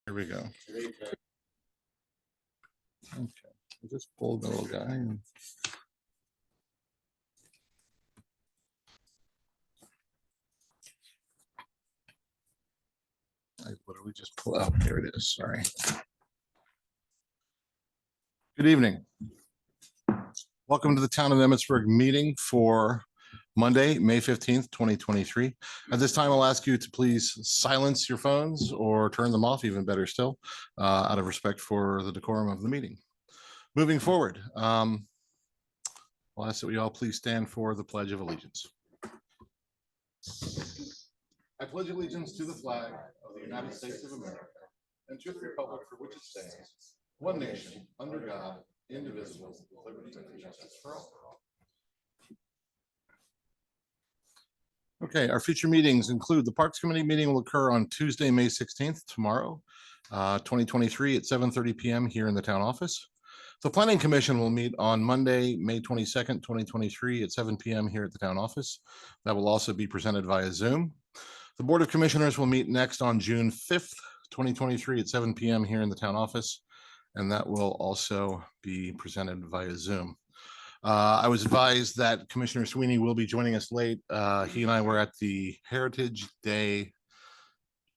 Here we go. Okay, I'll just pull the little guy. What do we just pull out? Here it is. Sorry. Good evening. Welcome to the Town of Emmitsburg meeting for Monday, May 15th, 2023. At this time, I'll ask you to please silence your phones or turn them off, even better still, out of respect for the decorum of the meeting. Moving forward, I'll ask that we all please stand for the Pledge of Allegiance. I pledge allegiance to the flag of the United States of America and to the republic for which it stands, one nation, under God, indivisible, with liberty and justice for all. Okay, our future meetings include the Parks Committee meeting will occur on Tuesday, May 16th, tomorrow, 2023 at 7:30 p.m. here in the town office. The Planning Commission will meet on Monday, May 22nd, 2023 at 7 p.m. here at the town office. That will also be presented via Zoom. The Board of Commissioners will meet next on June 5th, 2023 at 7 p.m. here in the town office, and that will also be presented via Zoom. I was advised that Commissioner Sweeney will be joining us late. He and I were at the Heritage Day,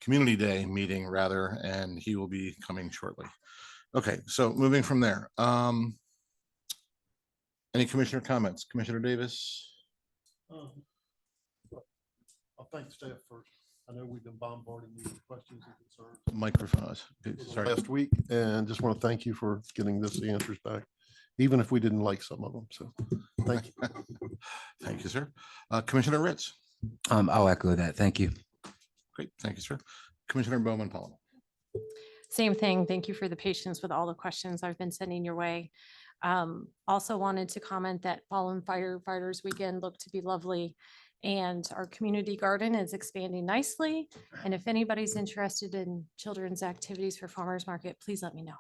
Community Day meeting rather, and he will be coming shortly. Okay, so moving from there. Any commissioner comments? Commissioner Davis? I'll thank the staff first. I know we've been bombarding you with questions and concerns Microphone. Sorry. last week, and just want to thank you for getting the answers back, even if we didn't like some of them. So thank you. Thank you, sir. Commissioner Ritz. I'll echo that. Thank you. Great, thank you, sir. Commissioner Bowman Pollen. Same thing. Thank you for the patience with all the questions I've been sending your way. Also wanted to comment that Fallen Firefighters Weekend looked to be lovely, and our community garden is expanding nicely. And if anybody's interested in children's activities for farmers market, please let me know.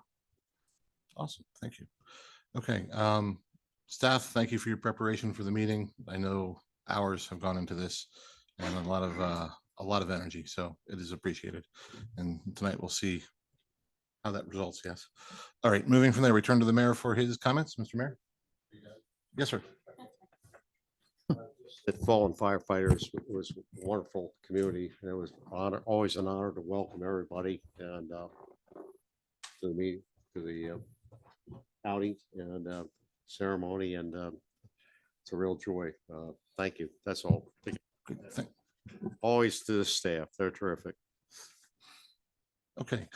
Awesome, thank you. Okay, staff, thank you for your preparation for the meeting. I know hours have gone into this and a lot of energy, so it is appreciated. And tonight we'll see how that results. Yes. All right, moving from there, return to the mayor for his comments. Mr. Mayor. Yes, sir. That Fallen Firefighters was a wonderful community. It was always an honor to welcome everybody and to the meeting, to the outing and ceremony, and it's a real joy. Thank you. That's all. Always to the staff. They're terrific. Okay.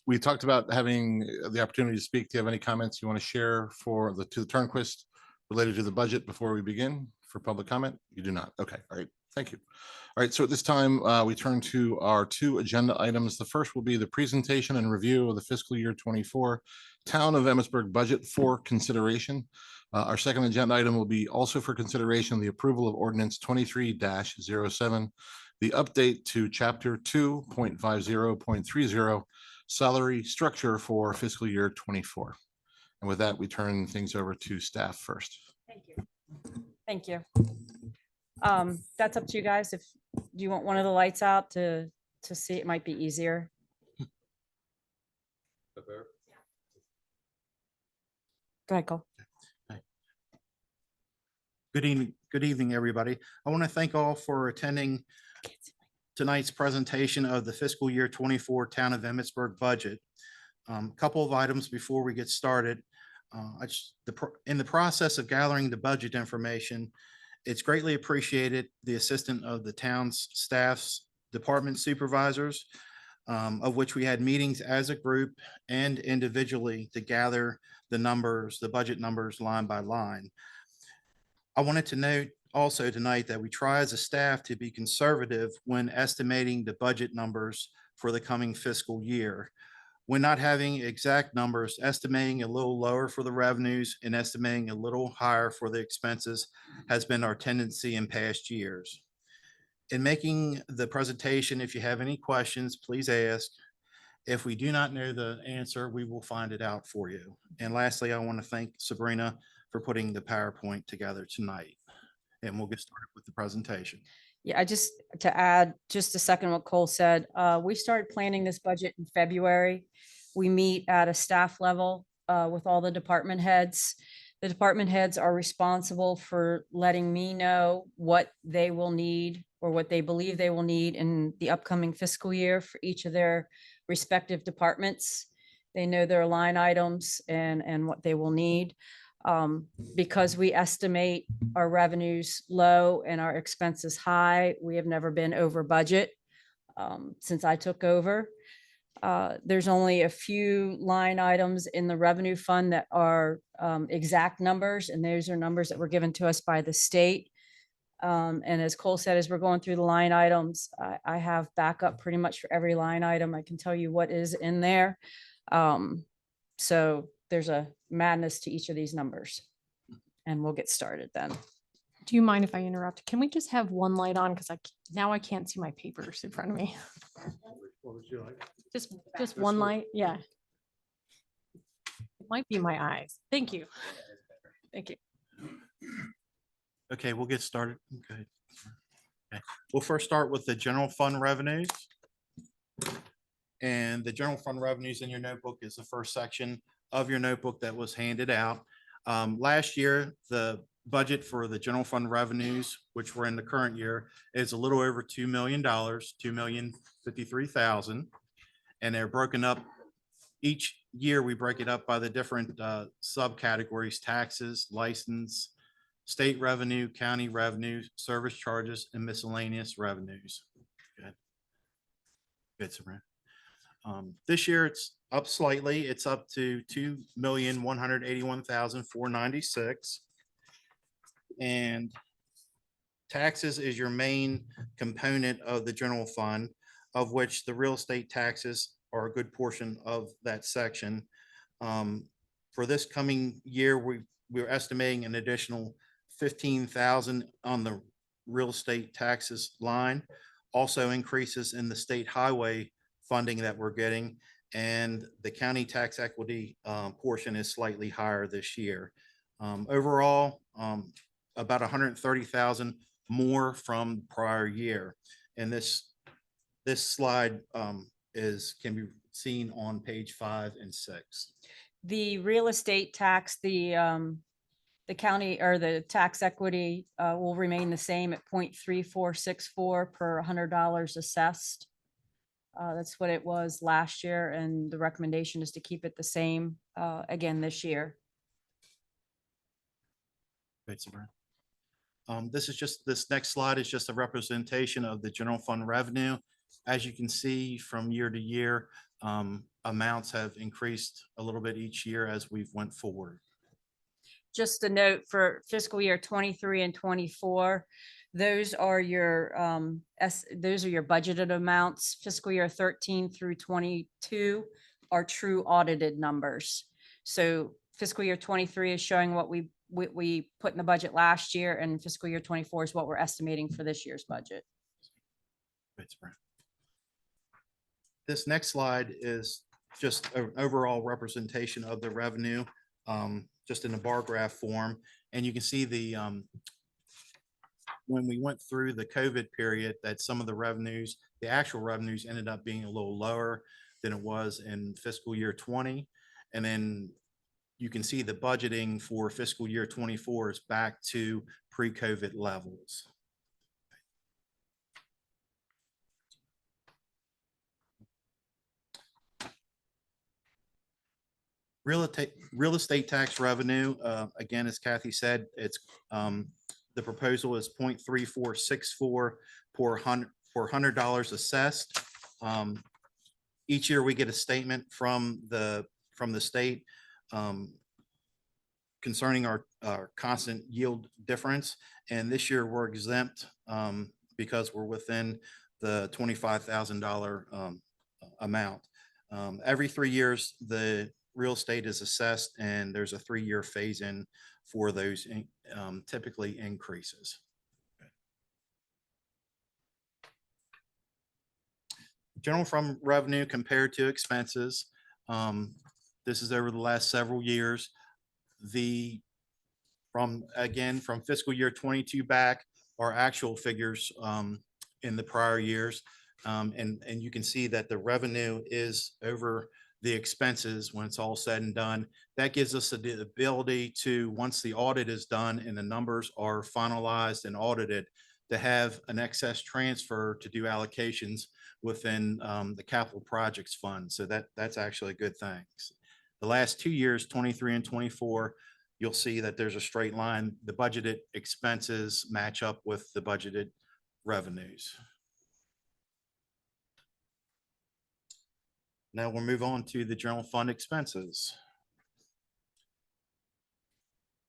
We talked about having the opportunity to speak. Do you have any comments you want to share for the Turnquist related to the budget before we begin for public comment? You do not. Okay. All right. Thank you. All right. So at this time, we turn to our two agenda items. The first will be the presentation and review of the fiscal year 24 Town of Emmitsburg budget for consideration. Our second agenda item will be also for consideration the approval of ordinance 23-07, the update to chapter 2.50.30 salary structure for fiscal year 24. And with that, we turn things over to staff first. Thank you. Thank you. That's up to you guys. If you want one of the lights out to see, it might be easier. Go ahead, Cole. Good evening, everybody. I want to thank all for attending tonight's presentation of the fiscal year 24 Town of Emmitsburg budget. Couple of items before we get started. In the process of gathering the budget information, it's greatly appreciated the assistance of the town's staff's department supervisors, of which we had meetings as a group and individually to gather the numbers, the budget numbers line by line. I wanted to note also tonight that we try as a staff to be conservative when estimating the budget numbers for the coming fiscal year. When not having exact numbers, estimating a little lower for the revenues and estimating a little higher for the expenses has been our tendency in past years. In making the presentation, if you have any questions, please ask. If we do not know the answer, we will find it out for you. And lastly, I want to thank Sabrina for putting the PowerPoint together tonight. And we'll get started with the presentation. Yeah, I just, to add just a second what Cole said, we started planning this budget in February. We meet at a staff level with all the department heads. The department heads are responsible for letting me know what they will need or what they believe they will need in the upcoming fiscal year for each of their respective departments. They know their line items and what they will need. Because we estimate our revenues low and our expenses high, we have never been over budget since I took over. There's only a few line items in the revenue fund that are exact numbers, and those are numbers that were given to us by the state. And as Cole said, as we're going through the line items, I have backup pretty much for every line item. I can tell you what is in there. So there's a madness to each of these numbers. And we'll get started then. Do you mind if I interrupt? Can we just have one light on? Because now I can't see my papers in front of me. Just one light, yeah. It might be my eyes. Thank you. Thank you. Okay, we'll get started. Okay. Okay. We'll first start with the general fund revenues. And the general fund revenues in your notebook is the first section of your notebook that was handed out. Last year, the budget for the general fund revenues, which were in the current year, is a little over $2 million, $2,053,000. And they're broken up. Each year, we break it up by the different subcategories: taxes, license, state revenue, county revenue, service charges, and miscellaneous revenues. Good. Good, Sabrina. This year it's up slightly. It's up to 2,181,496. And taxes is your main component of the general fund, of which the real estate taxes are a good portion of that section. For this coming year, we're estimating an additional 15,000 on the real estate taxes line. Also increases in the state highway funding that we're getting, and the county tax equity portion is slightly higher this year. Overall, about 130,000 more from prior year. And this slide can be seen on page 5 and 6. The real estate tax, the county or the tax equity will remain the same at 0.3464 per $100 assessed. That's what it was last year, and the recommendation is to keep it the same again this year. Great, Sabrina. This next slide is just a representation of the general fund revenue. As you can see from year to year, amounts have increased a little bit each year as we've went forward. Just a note for fiscal year 23 and 24, those are your budgeted amounts. Fiscal year 13 through 22 are true audited numbers. So fiscal year 23 is showing what we put in the budget last year, and fiscal year 24 is what we're estimating for this year's budget. This next slide is just an overall representation of the revenue, just in a bar graph form. And you can see when we went through the COVID period, that some of the revenues, the actual revenues, ended up being a little lower than it was in fiscal year 20. And then you can see the budgeting for fiscal year 24 is back to pre-COVID levels. Real estate tax revenue, again, as Kathy said, it's the proposal is 0.3464 per $100 assessed. Each year we get a statement from the state concerning our constant yield difference, and this year we're exempt because we're within the $25,000 amount. Every 3 years, the real estate is assessed, and there's a 3-year phase in for those typically increases. General fund revenue compared to expenses. This is over the last several years. From fiscal year 22 back, our actual figures in the prior years. And you can see that the revenue is over the expenses when it's all said and done. That gives us the ability to, once the audit is done and the numbers are finalized and audited, to have an excess transfer to do allocations within the capital projects fund. So that's actually a good thing. The last 2 years, 23 and 24, you'll see that there's a straight line. The budgeted expenses match up with the budgeted revenues. Now we'll move on to the general fund expenses.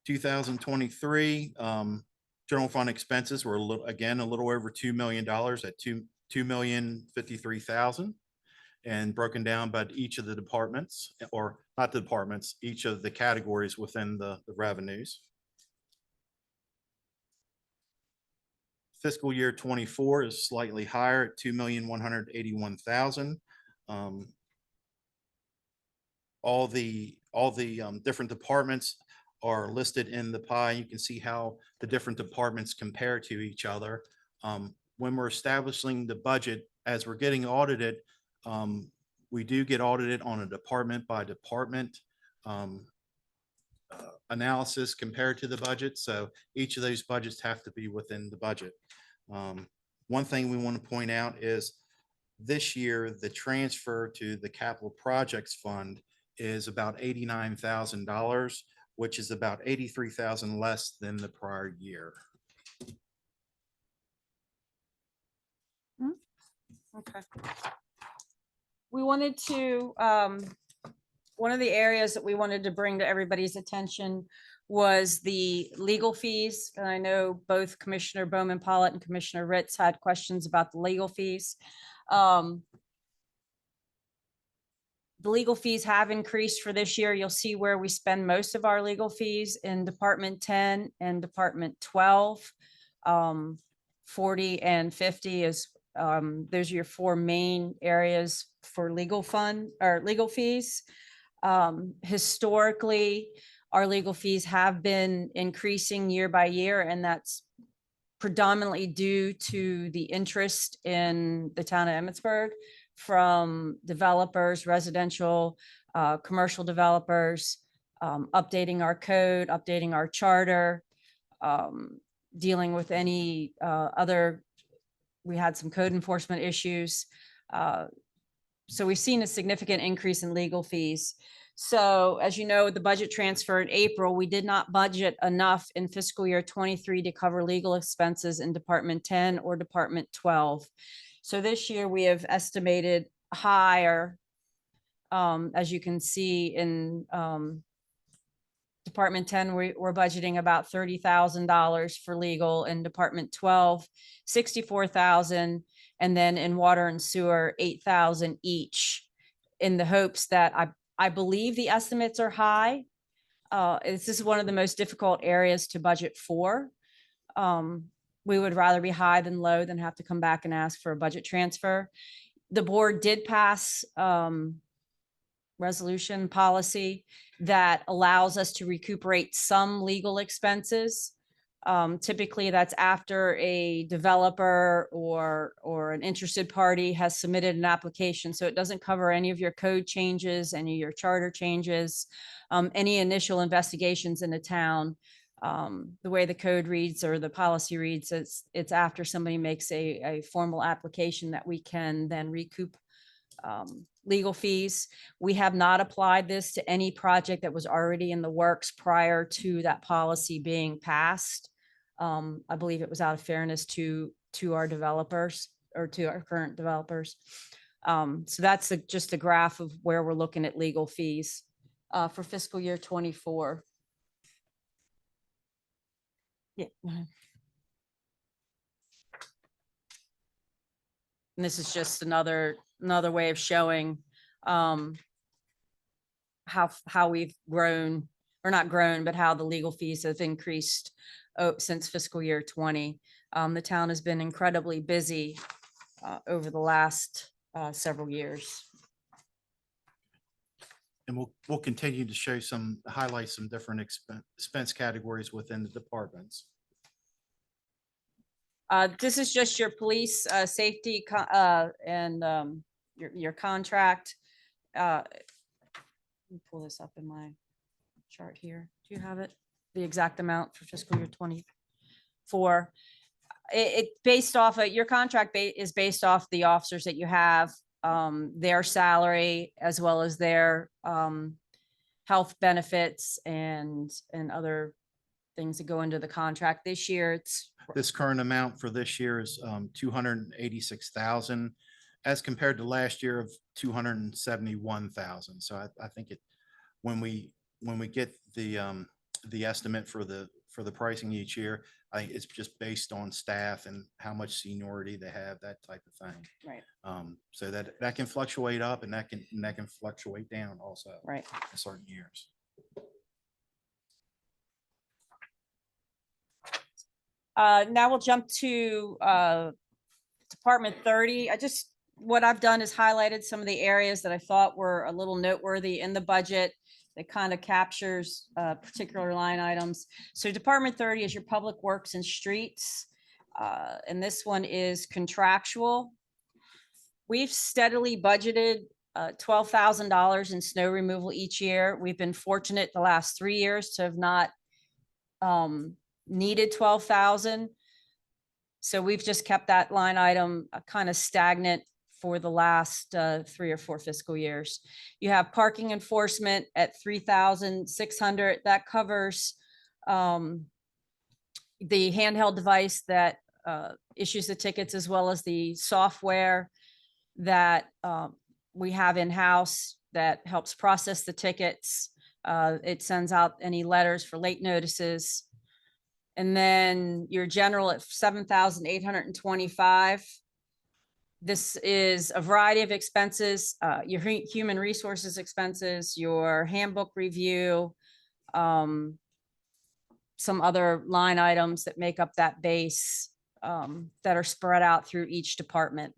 2023, general fund expenses were again, a little over $2 million at $2,053,000, and broken down by each of the departments, or not the departments, each of the categories within the revenues. Fiscal year 24 is slightly higher at $2,181,000. All the different departments are listed in the pie. You can see how the different departments compare to each other. When we're establishing the budget, as we're getting audited, we do get audited on a department by department analysis compared to the budget. So each of those budgets have to be within the budget. One thing we want to point out is this year, the transfer to the capital projects fund is about $89,000, which is about $83,000 less than the prior year. Okay. We wanted to, one of the areas that we wanted to bring to everybody's attention was the legal fees. And I know both Commissioner Bowman Pollitt and Commissioner Ritz had questions about the legal fees. The legal fees have increased for this year. You'll see where we spend most of our legal fees in Department 10 and Department 12. 40 and 50 is, those are your four main areas for legal fund or legal fees. Historically, our legal fees have been increasing year by year, and that's predominantly due to the interest in the town of Emmitsburg from developers, residential, commercial developers, updating our code, updating our charter, dealing with any other, we had some code enforcement issues. So we've seen a significant increase in legal fees. So as you know, the budget transfer in April, we did not budget enough in fiscal year 23 to cover legal expenses in Department 10 or Department 12. So this year we have estimated higher, as you can see in Department 10, we're budgeting about $30,000 for legal. In Department 12, $64,000, and then in water and sewer, $8,000 each, in the hopes that I believe the estimates are high. This is one of the most difficult areas to budget for. We would rather be high than low than have to come back and ask for a budget transfer. The board did pass resolution policy that allows us to recuperate some legal expenses. Typically, that's after a developer or an interested party has submitted an application. So it doesn't cover any of your code changes, any of your charter changes, any initial investigations in the town. The way the code reads or the policy reads, it's after somebody makes a formal application that we can then recoup legal fees. We have not applied this to any project that was already in the works prior to that policy being passed. I believe it was out of fairness to our developers or to our current developers. So that's just a graph of where we're looking at legal fees for fiscal year 24. Yeah. go ahead. And this is just another way of showing how we've grown, or not grown, but how the legal fees have increased since fiscal year 20. The town has been incredibly busy over the last several years. And we'll continue to show highlight some different expense categories within the departments. This is just your police, safety, and, your contract. Let me pull this up in my chart here. Do you have it? The exact amount for fiscal year 24. It based off of, your contract is based off the officers that you have, their salary as well as their, health benefits and other things that go into the contract. This year, it's This current amount for this year is 286,000 as compared to last year of 271,000. So I think when we get the estimate for the pricing each year, I think it's just based on staff and how much seniority they have, that type of thing. right, So that can fluctuate up and that can fluctuate down also right. in certain years. Now we'll jump to Department 30. What I've done is highlighted some of the areas that I thought were a little noteworthy in the budget that kind of captures particular line items. So Department 30 is your Public Works and Streets. And this one is contractual. We've steadily budgeted $12,000 in snow removal each year. We've been fortunate the last 3 years to have not needed 12,000. So we've just kept that line item kind of stagnant for the last 3 or 4 fiscal years. You have parking enforcement at 3,600. That covers the handheld device that issues the tickets, as well as the software that we have in-house that helps process the tickets. It sends out any letters for late notices. And then your general at 7,825. This is a variety of expenses, your human resources expenses, your handbook review, some other line items that make up that base, that are spread out through each department.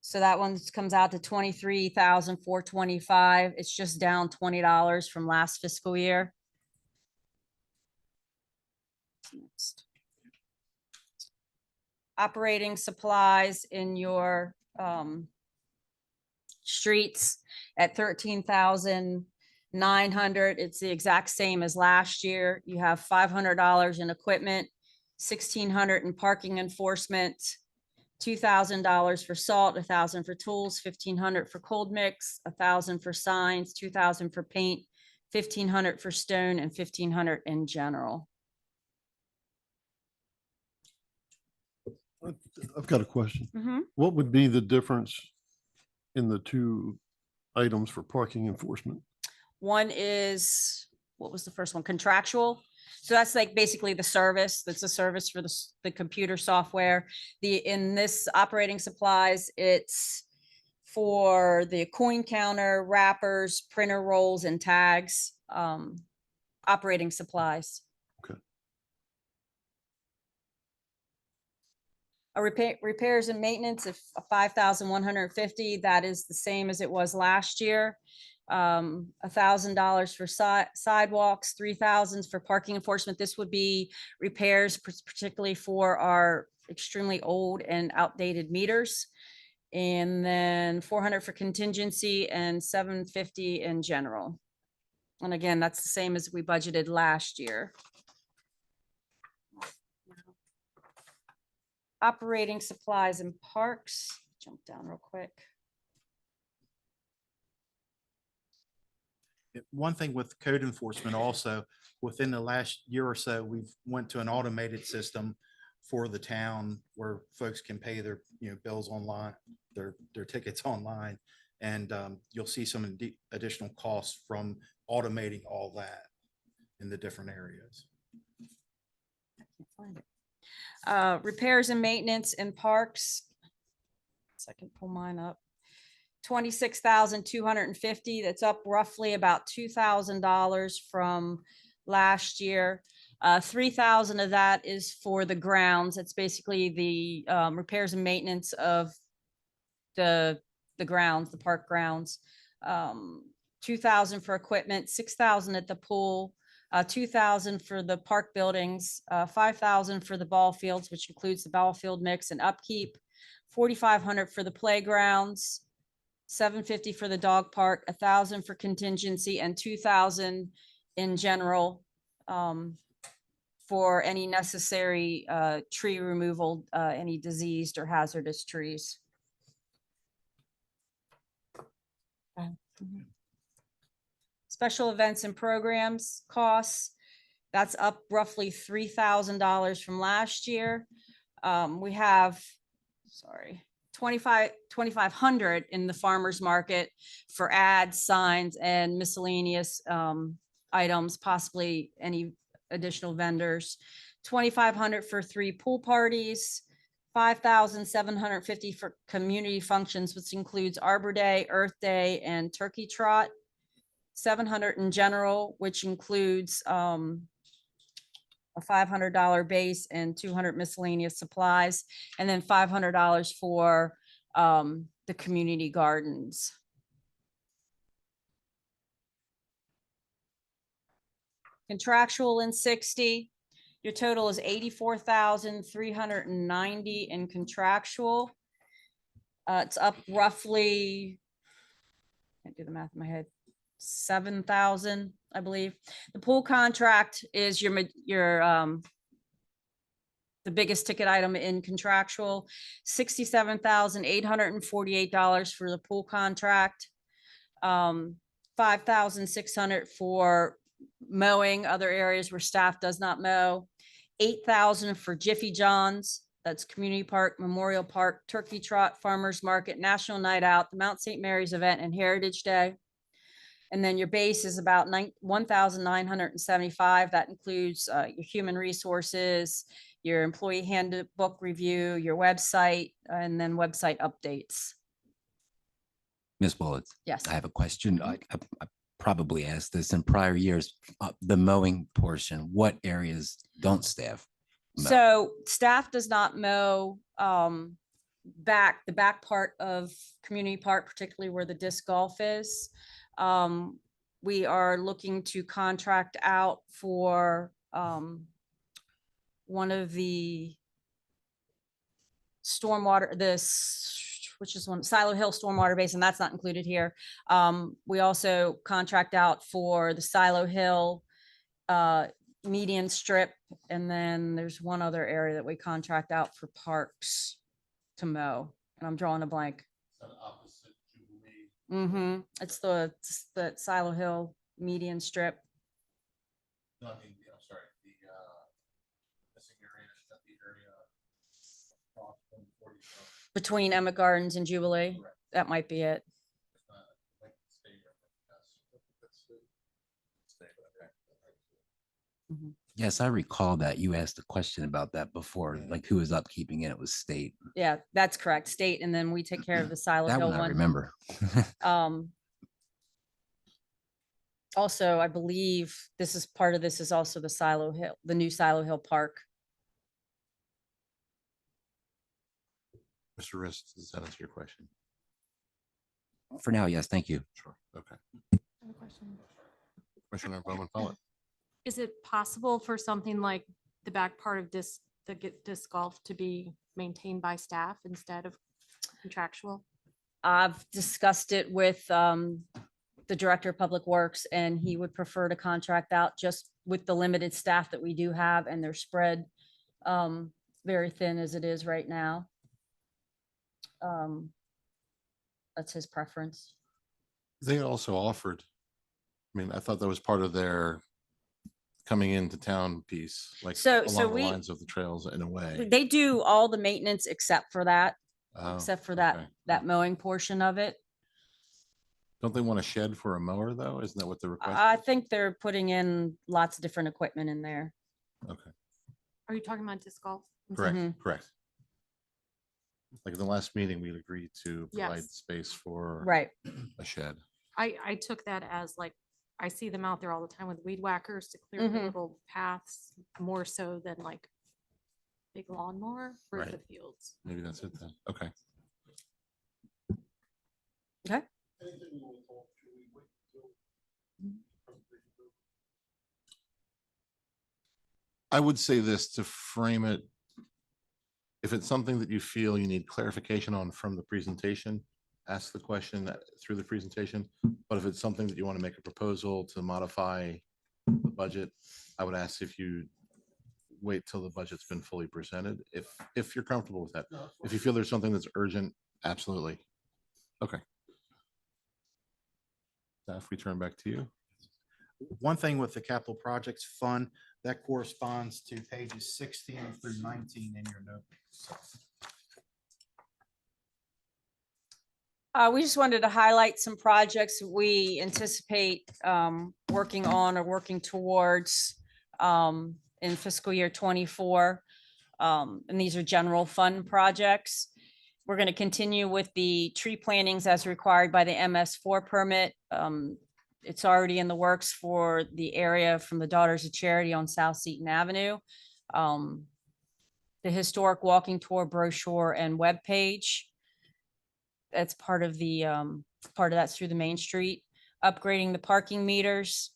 So that one comes out to 23,425. It's just down $20 from last fiscal year. Next. Operating supplies in your streets at 13,900. It's the exact same as last year. You have $500 in equipment, 1,600 in parking enforcement, $2,000 for salt, 1,000 for tools, 1,500 for cold mix, 1,000 for signs, 2,000 for paint, 1,500 for stone, and 1,500 in general. I've got a question. Mhm. What would be the difference in the two items for parking enforcement? One is, what was the first one? Contractual. So that's like basically the service. That's a service for the computer software. In this operating supplies, it's for the coin counter, wrappers, printer rolls, and tags, operating supplies. Okay. Repairs and maintenance of 5,150. That is the same as it was last year. $1,000 for sidewalks, 3,000 for parking enforcement. This would be repairs, particularly for our extremely old and outdated meters. And then 400 for contingency and 750 in general. And again, that's the same as we budgeted last year. Operating supplies and parks, jump down real quick. One thing with code enforcement also, within the last year or so, we've went to an automated system for the town where folks can pay their, bills online, their tickets online. And you'll see some additional costs from automating all that in the different areas. I can't find it. Repairs and maintenance in parks. So I can pull mine up. 26,250. That's up roughly about $2,000 from last year. 3,000 of that is for the grounds. It's basically the repairs and maintenance of the grounds, the park grounds. 2,000 for equipment, 6,000 at the pool, 2,000 for the park buildings, 5,000 for the ball fields, which includes the ball field mix and upkeep, 4,500 for the playgrounds, 750 for the dog park, 1,000 for contingency, and 2,000 in general for any necessary tree removal, any diseased or hazardous trees. Special events and programs costs, that's up roughly $3,000 from last year. We have, 2,500 in the farmer's market for ads, signs, and miscellaneous items, possibly any additional vendors. 2,500 for 3 pool parties, 5,750 for community functions, which includes Arbor Day, Earth Day, and Turkey Trot. 700 in general, which includes a $500 base and 200 miscellaneous supplies, and then $500 for the community gardens. Contractual in 60, your total is 84,390 in contractual. It's up roughly, can't do the math in my head, 7,000, I believe. The pool contract is the biggest ticket item in contractual, $67,848 for the pool contract. 5,600 for mowing, other areas where staff does not mow. 8,000 for Jiffy John's, that's Community Park, Memorial Park, Turkey Trot, Farmers Market, National Night Out, the Mount St. Mary's event, and Heritage Day. And then your base is about 1,975. That includes your human resources, your employee handbook review, your website, and then website updates. Ms. Bullets, Yes. I have a question. I probably asked this in prior years. The mowing portion, what areas don't staff mow? So staff does not mow the back part of Community Park, particularly where the disc golf is. We are looking to contract out for one of the stormwater, which is one, Silo Hill Stormwater Basin, that's not included here. We also contract out for the Silo Hill median strip, and then there's one other area that we contract out for parks to mow, and I'm drawing a blank. It's the Silo Hill median strip. No, I mean, I'm sorry, the missing area, is that the area across from 40 Between Emmett Gardens and Jubilee. Correct. That might be it. It's not like the stadium, that's the stadium, okay. Yes, I recall that you asked a question about that before, like who was upkeeping it? It was state. Yeah, that's correct. State, and then we take care of the Silo That Hill one I one. remember. Also, I believe this is part of this is also the Silo Hill, the new Silo Hill Park. Mr. Rist, does that answer your question? For now, yes, thank you. Sure, okay. I have a question. Commissioner Bowman Follett. Is it possible for something like the back part of disc golf to be maintained by staff instead of contractual? I've discussed it with the Director of Public Works, and he would prefer to contract out just with the limited staff that we do have, and they're spread very thin as it is right now. That's his preference. They also offered, I mean, I thought that was part of their coming into town piece, like So along the we- lines of the trails in a way. They do all the maintenance except for that, Oh, except for okay. that mowing portion of it. Don't they want a shed for a mower though? Isn't that what the request? I is? think they're putting in lots of different equipment in there. Okay, Are you talking about disc golf? I'm sorry. correct, correct. Like in the last meeting, we agreed to provide Yes. space for Right. a shed. I took that as like, I see them out there all the time with weed whackers to clear the Mhm. little paths, more so than like big lawnmower for Right. the fields. Maybe that's it then. Okay. Okay. I would say this to frame it. If it's something that you feel you need clarification on from the presentation, ask the question through the presentation. But if it's something that you want to make a proposal to modify the budget, I would ask if you wait till the budget's been fully presented, if you're comfortable with that. If you feel there's something that's urgent, absolutely. Okay. Staff, we turn back to you. One thing with the capital projects fund, that corresponds to pages 16 through 19 in your note. We just wanted to highlight some projects we anticipate working on or working towards in fiscal year 24. And these are general fund projects. We're going to continue with the tree plantings as required by the MS4 permit. It's already in the works for the area from the Daughters of Charity on South Seaton Avenue. The historic walking tour brochure and webpage. That's part of the, that's through the Main Street. Upgrading the parking meters.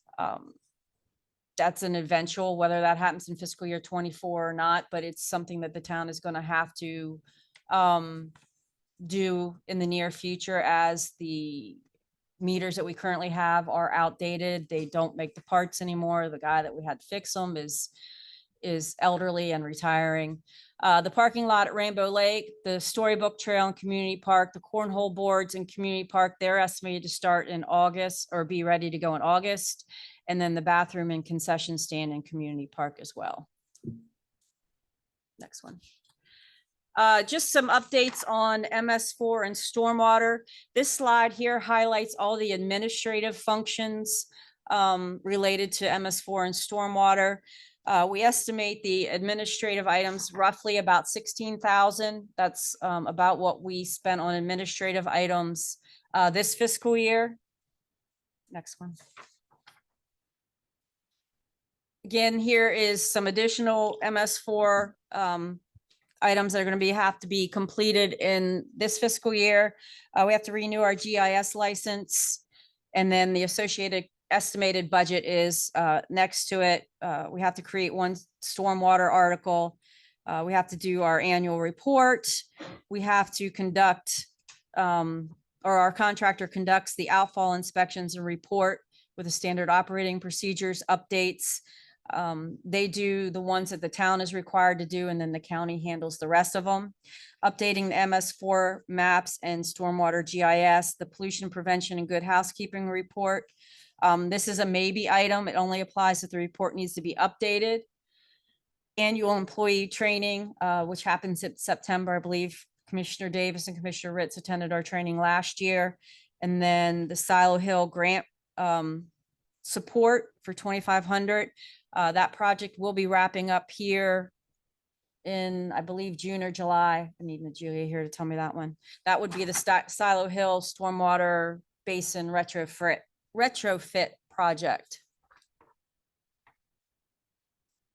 That's an eventual, whether that happens in fiscal year 24 or not, but it's something that the town is going to have to do in the near future as the meters that we currently have are outdated. They don't make the parts anymore. The guy that we had fix them is elderly and retiring. The parking lot at Rainbow Lake, the Storybook Trail and Community Park, the cornhole boards in Community Park, they're estimated to start in August or be ready to go in August. And then the bathroom and concession stand in Community Park as well. Next one. Just some updates on MS4 and stormwater. This slide here highlights all the administrative functions related to MS4 and stormwater. We estimate the administrative items roughly about 16,000. That's about what we spent on administrative items this fiscal year. Next one. Again, here is some additional MS4 items that are going to have to be completed in this fiscal year. We have to renew our GIS license, and then the associated estimated budget is next to it. We have to create one stormwater article. We have to do our annual report. We have to conduct, or our contractor conducts the outfall inspections and report with the standard operating procedures updates. They do the ones that the town is required to do, and then the county handles the rest of them. Updating the MS4 maps and stormwater GIS, the pollution prevention and good housekeeping report. This is a maybe item. It only applies if the report needs to be updated. Annual employee training, which happens in September, I believe. Commissioner Davis and Commissioner Ritz attended our training last year. And then the Silo Hill grant support for 2,500. That project will be wrapping up here in, I believe, June or July. I need Julia here to tell me that one. That would be the Silo Hill Stormwater Basin retrofit project.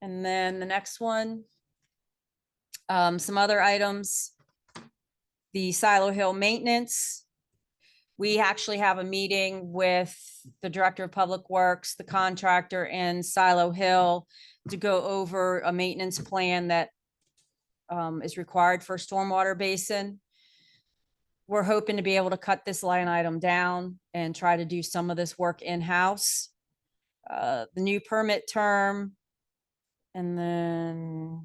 And then the next one, some other items. The Silo Hill maintenance. We actually have a meeting with the Director of Public Works, the contractor, and Silo Hill to go over a maintenance plan that is required for stormwater basin. We're hoping to be able to cut this line item down and try to do some of this work in-house. The new permit term, and then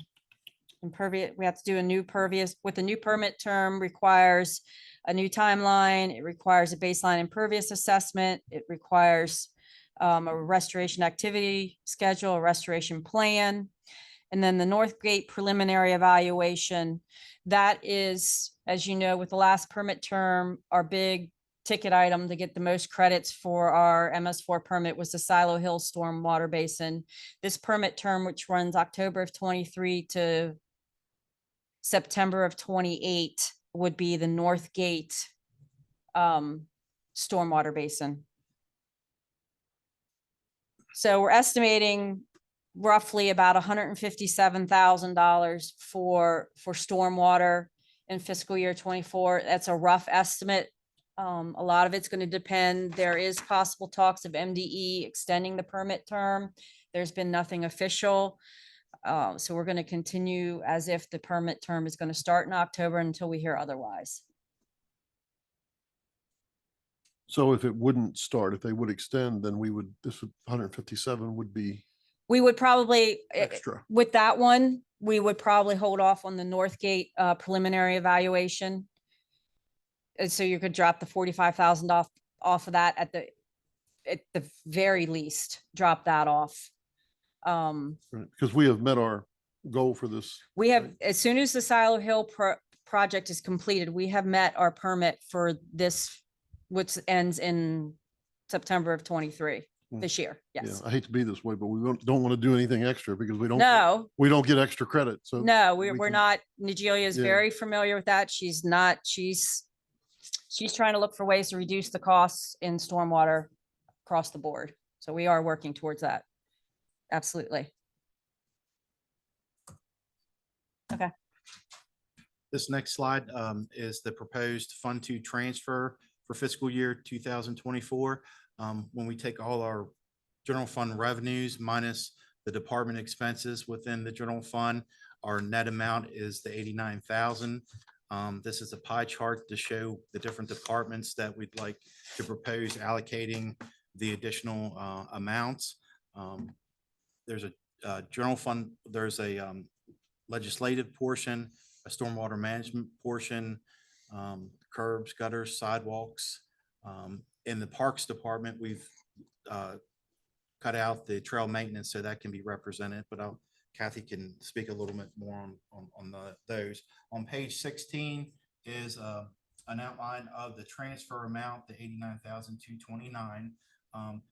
impervious, we have to do a new pervious, with the new permit term requires a new timeline. It requires a baseline impervious assessment. It requires a restoration activity schedule, a restoration plan. And then the North Gate preliminary evaluation. That is, as you know, with the last permit term, our big ticket item to get the most credits for our MS4 permit was the Silo Hill Stormwater Basin. This permit term, which runs October of 23 to September of 28, would be the North Gate Stormwater Basin. So we're estimating roughly about $157,000 for stormwater in fiscal year 24. That's a rough estimate. A lot of it's going to depend. There is possible talks of MDE extending the permit term. There's been nothing official. So we're going to continue as if the permit term is going to start in October until we hear otherwise. So if it wouldn't start, if they would extend, then we would, this would, 157 would be We would probably, extra. with that one, we would probably hold off on the Northgate preliminary evaluation. And so you could drop the 45,000 off of that at the very least, drop that off. Because we have met our goal for this. We have, Right. as soon as the Silo Hill project is completed, we have met our permit for this, which ends in September of 23, Hmm. this year, Yeah, yes. I hate to be this way, but we don't want to do anything extra because No, we don't get extra credit. So no, we we're can- not, Nigelia is Yeah. very familiar with that. She's not, she's trying to look for ways to reduce the costs in stormwater across the board. So we are working towards that. Absolutely. This next slide is the proposed Fund 2 transfer for fiscal year 2024. When we take all our general fund revenues minus the department expenses within the general fund, our net amount is the 89,000. This is a pie chart to show the different departments that we'd like to propose allocating the additional amounts. There's a general fund, there's a legislative portion, a stormwater management portion, curbs, gutters, sidewalks. In the Parks Department, we've cut out the trail maintenance so that can be represented, but Kathy can speak a little bit more on those. On page 16 is an outline of the transfer amount, the 89,229.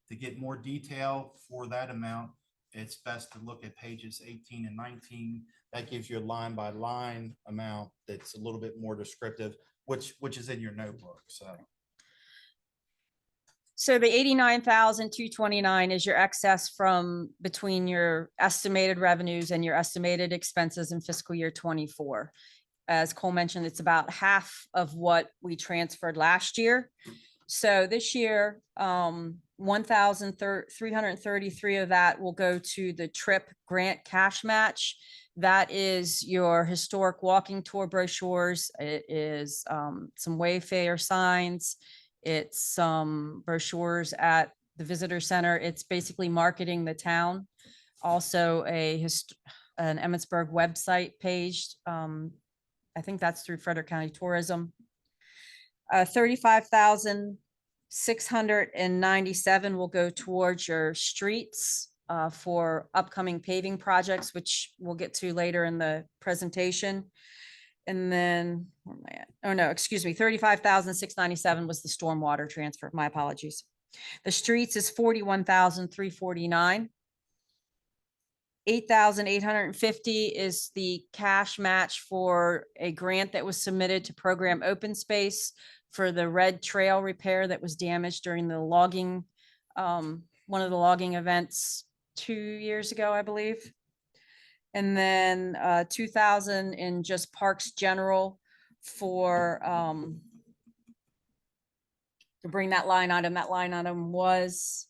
To get more detail for that amount, it's best to look at pages 18 and 19. That gives you a line by line amount that's a little bit more descriptive, which is in your notebook. So the 89,229 is your excess from between your estimated revenues and your estimated expenses in fiscal year 24. As Cole mentioned, it's about half of what we transferred last year. So this year, 1,333 of that will go to the TRIP grant cash match. That is your historic walking tour brochures. It is some Wayfair signs. It's some brochures at the visitor center. It's basically marketing the town. Also an Emmitsburg website page. I think that's through Frederick County Tourism. 35,697 will go towards your streets for upcoming paving projects, which we'll get to later in the presentation. And then, where am I at? Oh, no, excuse me, 35,697 was the stormwater transfer. My apologies. The streets is 41,349. 8,850 is the cash match for a grant that was submitted to program Open Space for the red trail repair that was damaged during the logging, one of the logging events 2 years ago, I believe. And then 2,000 in just Parks General for to bring that line item. That line item was,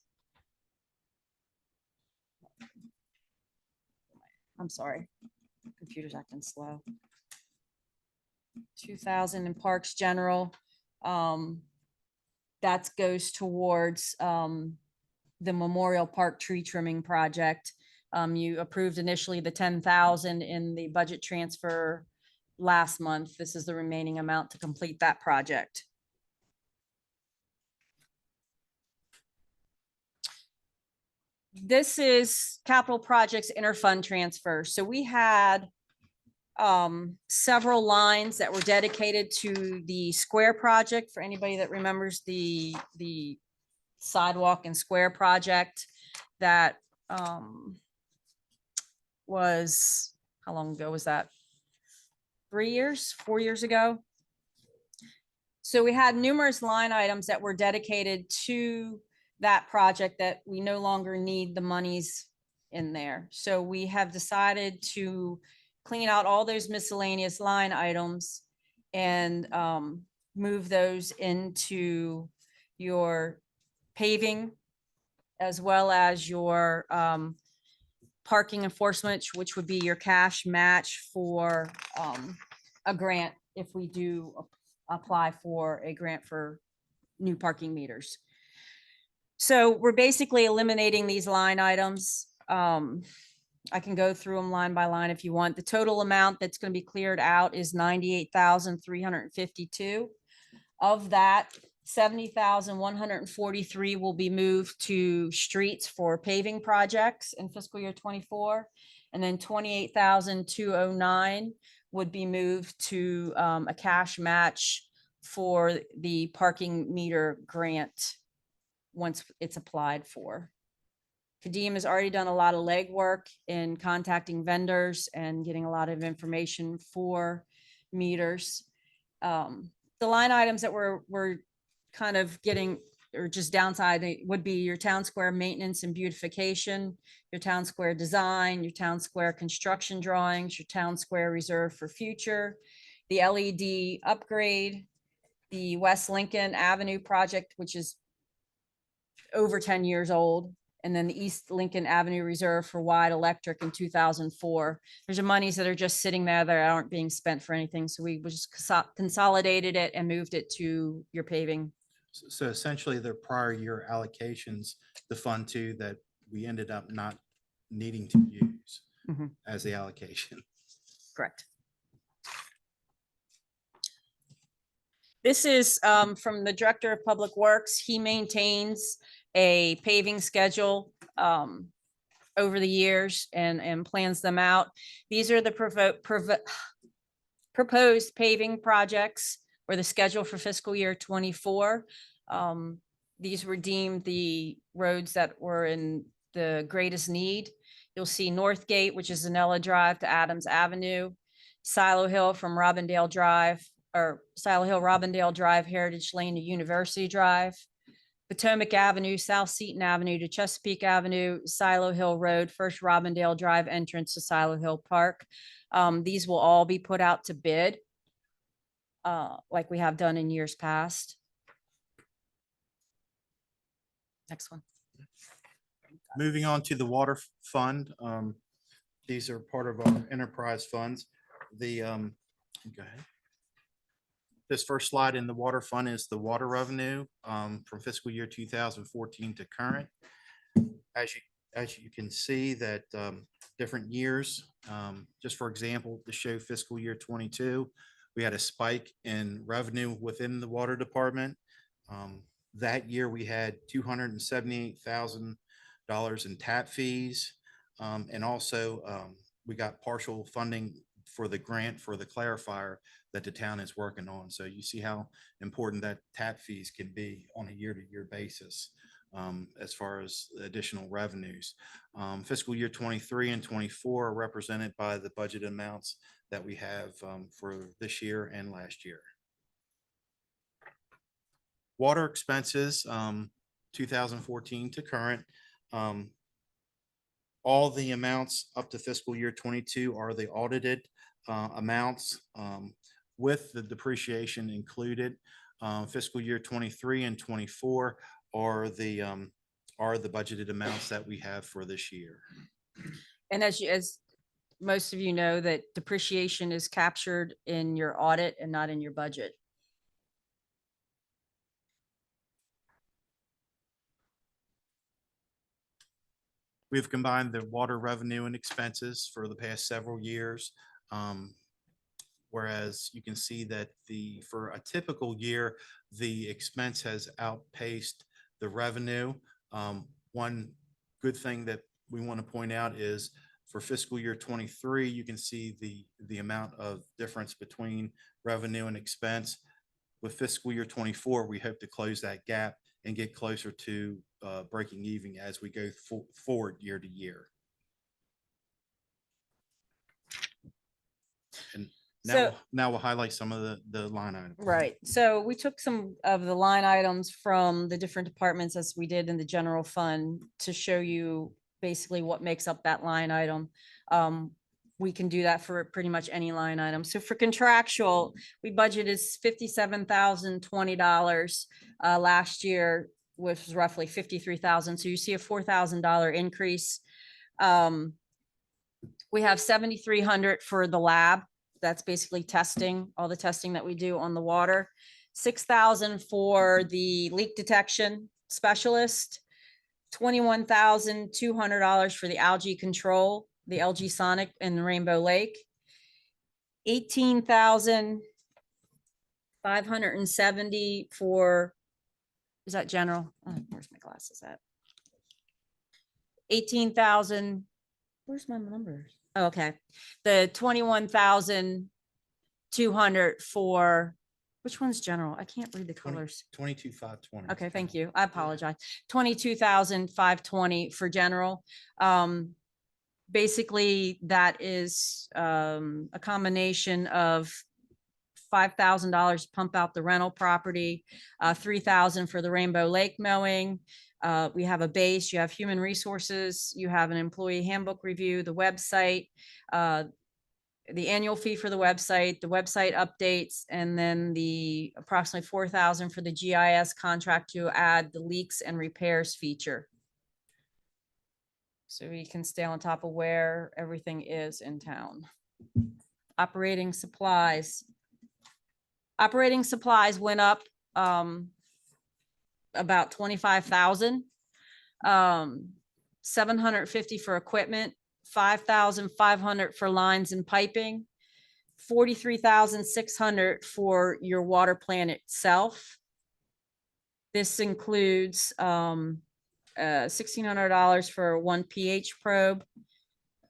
I'm sorry, computer's acting slow. 2,000 in Parks General. That goes towards the Memorial Park tree trimming project. You approved initially the 10,000 in the budget transfer last month. This is the remaining amount to complete that project. This is capital projects interfund transfer. So we had several lines that were dedicated to the square project. For anybody that remembers the sidewalk and square project that was, how long ago was that? 3 years, 4 years ago? So we had numerous line items that were dedicated to that project that we no longer need the monies in there. So we have decided to clean out all those miscellaneous line items and move those into your paving as well as your parking enforcement, which would be your cash match for a grant if we do apply for a grant for new parking meters. So we're basically eliminating these line items. I can go through them line by line if you want. The total amount that's going to be cleared out is 98,352. Of that, 70,143 will be moved to streets for paving projects in fiscal year 24. And then 28,209 would be moved to a cash match for the parking meter grant once it's applied for. Kadeem has already done a lot of legwork in contacting vendors and getting a lot of information for meters. The line items that we're kind of getting or just downside would be your town square maintenance and beautification, your town square design, your town square construction drawings, your town square reserve for future, the LED upgrade, the West Lincoln Avenue project, which is over 10 years old, and then the East Lincoln Avenue Reserve for wide electric in 2004. There's monies that are just sitting there that aren't being spent for anything. So we just consolidated it and moved it to your paving. So essentially, the prior year allocations, the fund two that we ended up not needing to use Mhm. as the allocation. Correct. This is from the Director of Public Works. He maintains a paving schedule over the years and plans them out. These are the proposed paving projects or the schedule for fiscal year 24. These were deemed the roads that were in the greatest need. You'll see Northgate, which is Zanella Drive to Adams Avenue, Silo Hill from Robindale Drive, or Silo Hill, Robindale Drive, Heritage Lane to University Drive, Potomac Avenue, South Seaton Avenue to Chesapeake Avenue, Silo Hill Road, First Robindale Drive entrance to Silo Hill Park. These will all be put out to bid like we have done in years past. Next one. Moving on to the water fund. These are part of our enterprise funds. Go ahead. This first slide in the water fund is the water revenue from fiscal year 2014 to current. As you can see that different years, just for example, to show fiscal year 22, we had a spike in revenue within the water department. That year we had $278,000 in tap fees. And also we got partial funding for the grant for the clarifier that the town is working on. So you see how important that tap fees can be on a year-to-year basis as far as additional revenues. Fiscal year 23 and 24 are represented by the budget amounts that we have for this year and last year. Water expenses, 2014 to current. All the amounts up to fiscal year 22 are the audited amounts with the depreciation included. Fiscal year 23 and 24 are the budgeted amounts that we have for this year. And as most of you know, that depreciation is captured in your audit and not in your budget. We've combined the water revenue and expenses for the past several years. Whereas you can see that for a typical year, the expense has outpaced the revenue. One good thing that we want to point out is for fiscal year 23, you can see the amount of difference between revenue and expense. With fiscal year 24, we hope to close that gap and get closer to breaking even as we go forward year to year. And now we'll highlight some of the line items. Right. So we took some of the line items from the different departments as we did in the general fund to show you basically what makes up that line item. We can do that for pretty much any line item. So for contractual, we budgeted $57,020 last year, which was roughly $53,000. So you see a $4,000 increase. We have 7,300 for the lab. That's basically testing, all the testing that we do on the water. 6,000 for the leak detection specialist. $21,200 for the algae control, the LG Sonic in Rainbow Lake. 18,570 for, is that general? Oh, where's my glasses at? 18,000, where's my numbers? Oh, okay. The 21,200 for, which one's general? I can't read the 20 colors. 22,520. Okay, thank you. I apologize. 22,520 for general. Basically, that is a combination of $5,000 pump out the rental property, 3,000 for the Rainbow Lake mowing. We have a base, you have human resources, you have an employee handbook review, the website, the annual fee for the website updates, and then the approximately 4,000 for the GIS contract to add the leaks and repairs feature. So we can stay on top of where everything is in town. Operating supplies. Operating supplies went up about 25,000. 750 for equipment, 5,500 for lines and piping, 43,600 for your water plant itself. This includes $1,600 for one pH probe,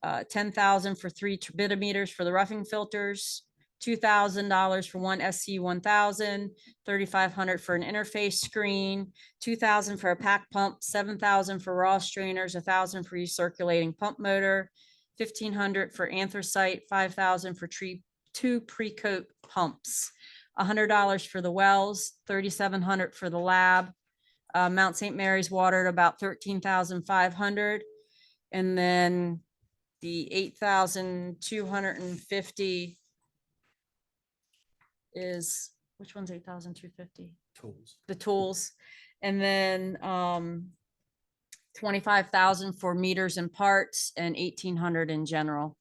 10,000 for 3 turbidimeters for the roughing filters, $2,000 for one SC 1000, 3,500 for an interface screen, 2,000 for a pack pump, 7,000 for raw strainers, 1,000 for recirculating pump motor, 1,500 for anthracite, 5,000 for two pre-coat pumps, $100 for the wells, 3,700 for the lab. Mount St. Mary's water at about 13,500, and then the 8,250 is, which one's 8,250? Tools. The tools, and then 25,000 for meters and parts, and 1,800 in general.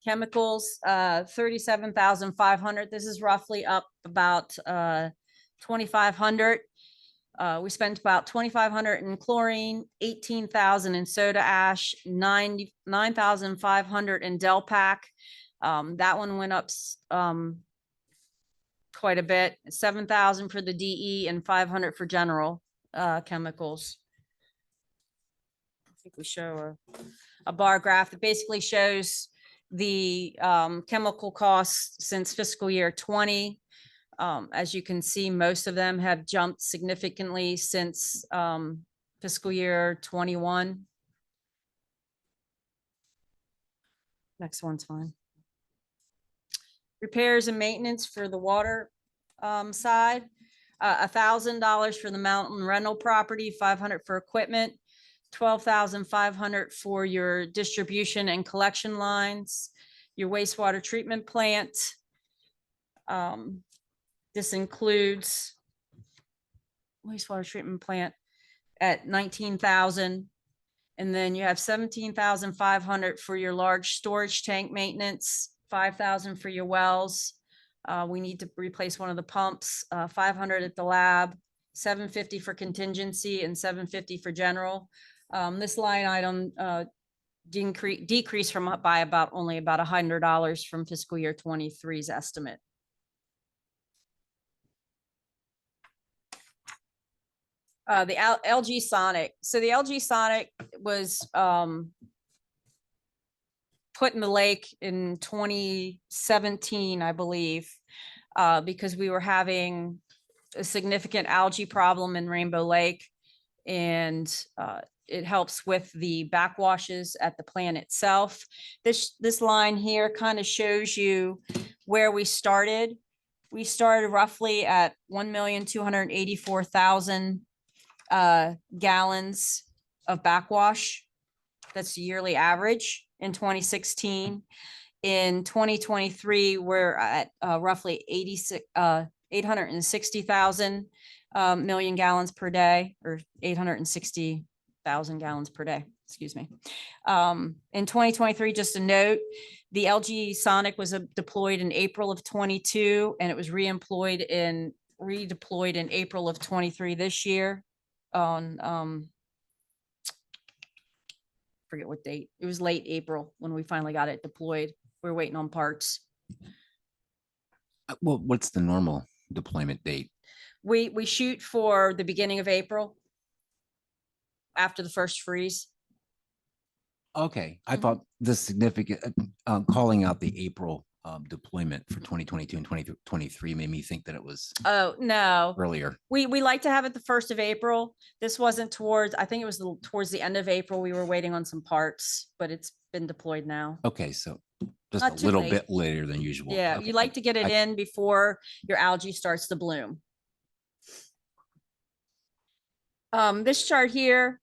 Chemicals, 37,500. This is roughly up about 2,500. We spent about 2,500 in chlorine, 18,000 in soda ash, 9,500 in Delpac. That one went up quite a bit, 7,000 for the DE and 500 for general chemicals. I think we show a bar graph that basically shows the chemical costs since fiscal year 20. As you can see, most of them have jumped significantly since fiscal year 21. Next one's fine. Repairs and maintenance for the water side, $1,000 for the mountain rental property, 500 for equipment, 12,500 for your distribution and collection lines, your wastewater treatment plant. This includes wastewater treatment plant at 19,000. And then you have 17,500 for your large storage tank maintenance, 5,000 for your wells. We need to replace one of the pumps, 500 at the lab, 750 for contingency and 750 for general. This line item decreased by only about $100 from fiscal year 23's estimate. The LG Sonic. So the LG Sonic was put in the lake in 2017, I believe, because we were having a significant algae problem in Rainbow Lake, and it helps with the backwashes at the plant itself. This line here kind of shows you where we started. We started roughly at 1,284,000 gallons of backwash. That's the yearly average in 2016. In 2023, we're at roughly 860,000 million gallons per day, or 860,000 gallons per day, excuse me. In 2023, just a note, the LG Sonic was deployed in April of 22, and it was redeployed in April of 23 this year on, forget what date. It was late April when we finally got it deployed. We were waiting on parts. Well, what's the normal deployment date? We shoot for the beginning of April after the first freeze. Okay, I Mhm. thought the significant, calling out the April deployment for 2022 and 2023 made me think that it was Oh, no. earlier. We like to have it the 1st of April. This wasn't towards, I think it was towards the end of April. We were waiting on some parts, but it's been deployed now. Okay, so just Not a too little late. bit later than usual. Yeah, Okay, you like to get it I- in before your algae starts to bloom. This chart here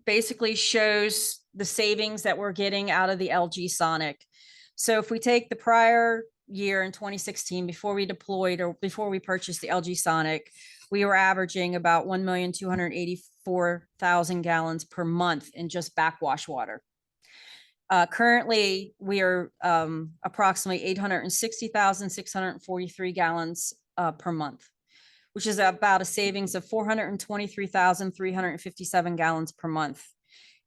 basically shows the savings that we're getting out of the LG Sonic. So if we take the prior year in 2016, before we deployed or before we purchased the LG Sonic, we were averaging about 1,284,000 gallons per month in just backwash water. Currently, we are approximately 860,643 gallons per month, which is about a savings of 423,357 gallons per month.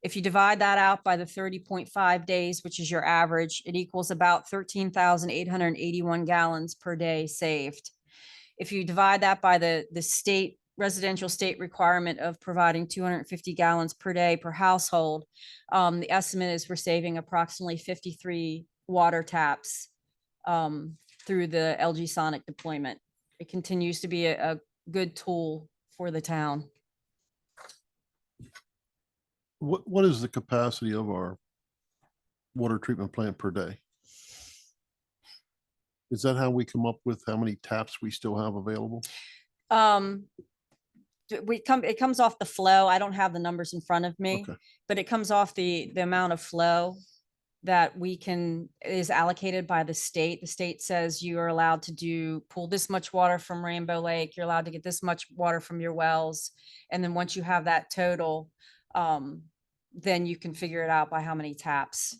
If you divide that out by the 30.5 days, which is your average, it equals about 13,881 gallons per day saved. If you divide that by the state residential state requirement of providing 250 gallons per day per household, the estimate is we're saving approximately 53 water taps through the LG Sonic deployment. It continues to be a good tool for the town. What is the capacity of our water treatment plant per day? Is that how we come up with how many taps we still have available? It comes off the flow. I don't have the numbers in front of me, Okay. but it comes off the amount of flow that is allocated by the state. The state says you are allowed to pull this much water from Rainbow Lake. You're allowed to get this much water from your wells. And then once you have that total, then you can figure it out by how many taps.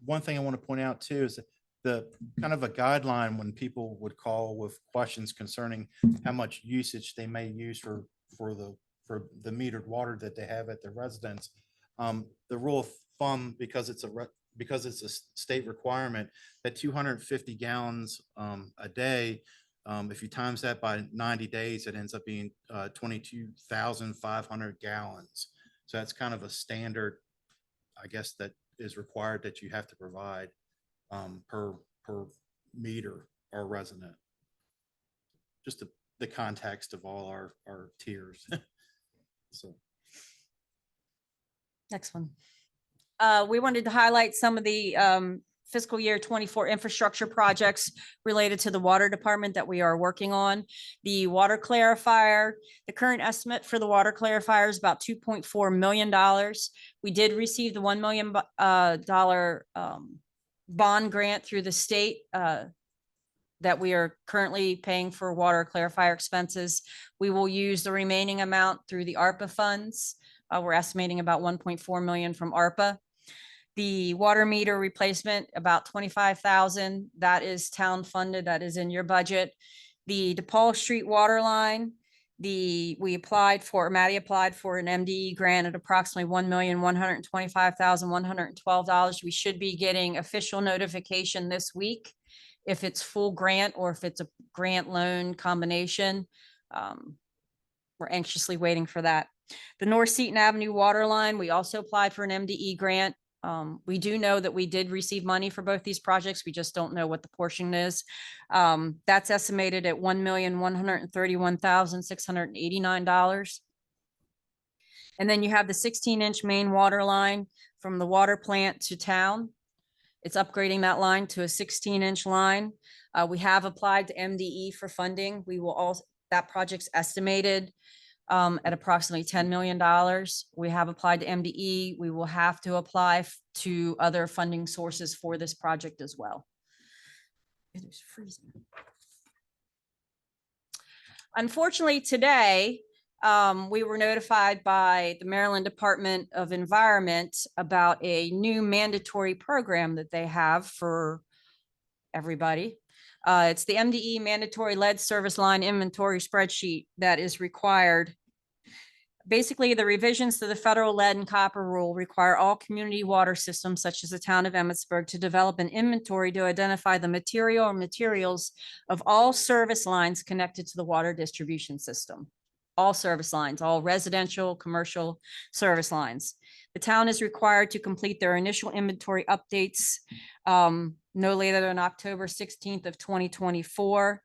One thing I want to point out too is the kind of a guideline when people would call with questions concerning how much usage they may use for the metered water that they have at their residence. The rule of thumb, because it's a state requirement, that 250 gallons a day, if you times that by 90 days, it ends up being 22,500 gallons. So that's kind of a standard, I guess, that is required that you have to provide per meter or resident. Just the context of all our tiers. So. Next one. We wanted to highlight some of the fiscal year 24 infrastructure projects related to the water department that we are working on. The water clarifier, the current estimate for the water clarifier is about $2.4 million. We did receive the $1 million bond grant through the state that we are currently paying for water clarifier expenses. We will use the remaining amount through the ARPA funds. We're estimating about 1.4 million from ARPA. The water meter replacement, about 25,000. That is town funded. That is in your budget. The DePaul Street water line, Maddie applied for an MDE grant at approximately $1,125,112. We should be getting official notification this week if it's full grant or if it's a grant loan combination. We're anxiously waiting for that. The North Seaton Avenue water line, we also applied for an MDE grant. We do know that we did receive money for both these projects. We just don't know what the portion is. That's estimated at $1,131,689. And then you have the 16-inch main water line from the water plant to town. It's upgrading that line to a 16-inch line. We have applied to MDE for funding. That project's estimated at approximately $10 million. We have applied to MDE. We will have to apply to other funding sources for this project as well. It is freezing. Unfortunately, today, we were notified by the Maryland Department of Environment about a new mandatory program that they have for everybody. It's the MDE Mandatory Lead Service Line Inventory Spreadsheet that is required. Basically, the revisions to the federal lead and copper rule require all community water systems such as the town of Emmitsburg to develop an inventory to identify the material or materials of all service lines connected to the water distribution system. All service lines, all residential, commercial service lines. The town is required to complete their initial inventory updates no later than October 16th of 2024.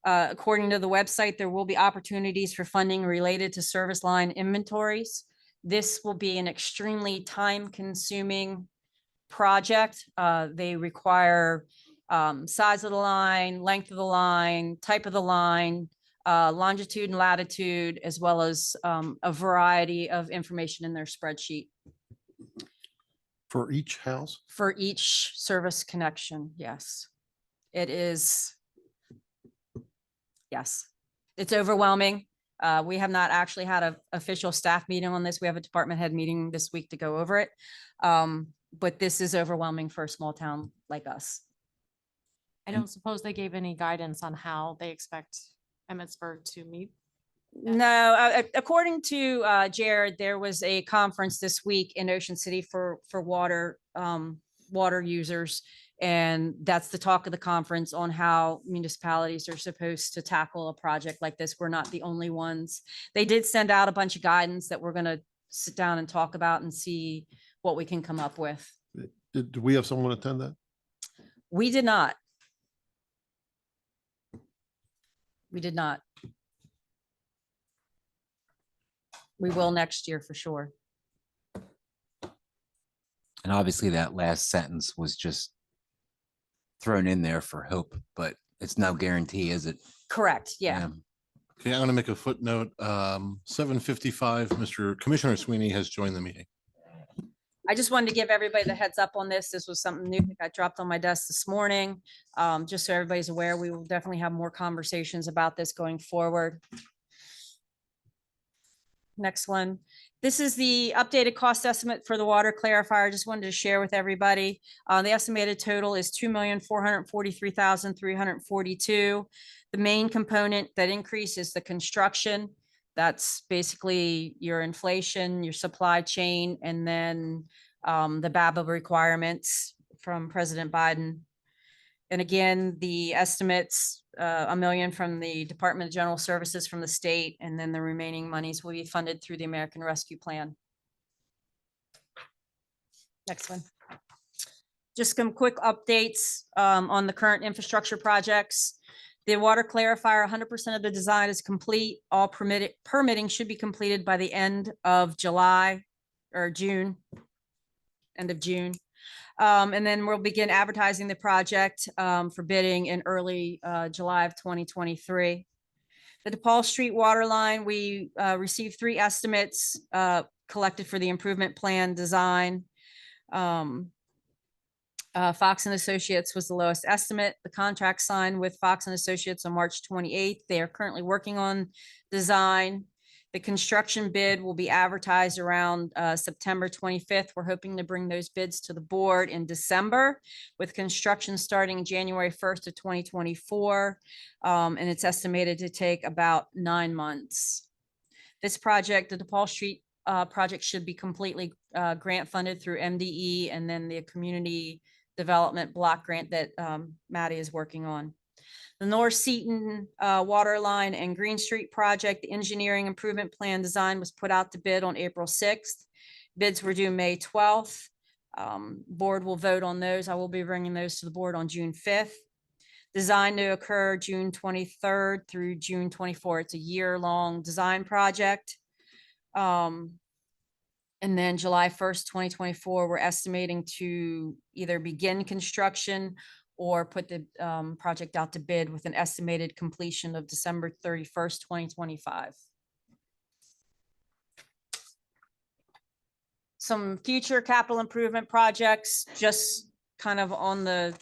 According to the website, there will be opportunities for funding related to service line inventories. This will be an extremely time-consuming project. They require size of the line, length of the line, type of the line, longitude and latitude, as well as a variety of information in their spreadsheet For each house? for each service connection. Yes, it is. Yes, it's overwhelming. We have not actually had an official staff meeting on this. We have a department head meeting this week to go over it. But this is overwhelming for a small town like us. I don't suppose they gave any guidance on how they expect Emmitsburg to meet. No, according to Jared, there was a conference this week in Ocean City for water users. And that's the talk of the conference on how municipalities are supposed to tackle a project like this. We're not the only ones. They did send out a bunch of guidance that we're going to sit down and talk about and see what we can come up with. Did we have someone attend that? We did not. We did not. We will next year for sure. And obviously that last sentence was just thrown in there for hope, but it's no guarantee, is it? Correct. Yeah. Okay, I'm gonna make a footnote. 7:55, Mr. Commissioner Sweeney has joined the meeting. I just wanted to give everybody the heads up on this. This was something new that got dropped on my desk this morning. Just so everybody's aware, we will definitely have more conversations about this going forward. Next one. This is the updated cost estimate for the water clarifier. I just wanted to share with everybody. The estimated total is $2,443,342. The main component that increase is the construction. That's basically your inflation, your supply chain, and then the BABA requirements from President Biden. And again, the estimates, $1 million from the Department of General Services from the state, and then the remaining monies will be funded through the American Rescue Plan. Next one. Just some quick updates on the current infrastructure projects. The water clarifier, 100% of the design is complete. All permitting should be completed by the end of July or June, end of June. And then we'll begin advertising the project for bidding in early July of 2023. The DePaul Street water line, we received 3 estimates collected for the improvement plan design. Fox and Associates was the lowest estimate. The contract signed with Fox and Associates on March 28th. They are currently working on design. The construction bid will be advertised around September 25th. We're hoping to bring those bids to the board in December, with construction starting January 1st of 2024. And it's estimated to take about 9 months. This project, the DePaul Street project, should be completely grant funded through MDE and then the community development block grant that Maddie is working on. The North Seaton water line and Green Street project, the engineering improvement plan design was put out to bid on April 6th. Bids were due May 12th. Board will vote on those. I will be bringing those to the board on June 5th. Design to occur June 23rd through June 24th. It's a year-long design project. And then July 1st, 2024, we're estimating to either begin construction or put the project out to bid with an estimated completion of December 31st, 2025. Some future capital improvement projects just kind of on the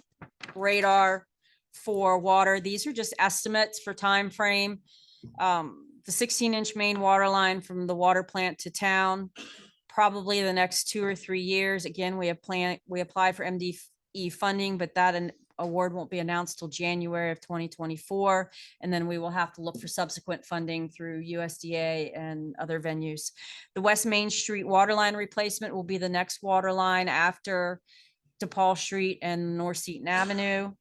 radar for water. These are just estimates for time frame. The 16-inch main water line from the water plant to town, probably the next 2 or 3 years. Again, we apply for MDE funding, but that an award won't be announced till January of 2024. And then we will have to look for subsequent funding through USDA and other venues. The West Main Street water line replacement will be the next water line after DePaul Street and North Seaton Avenue.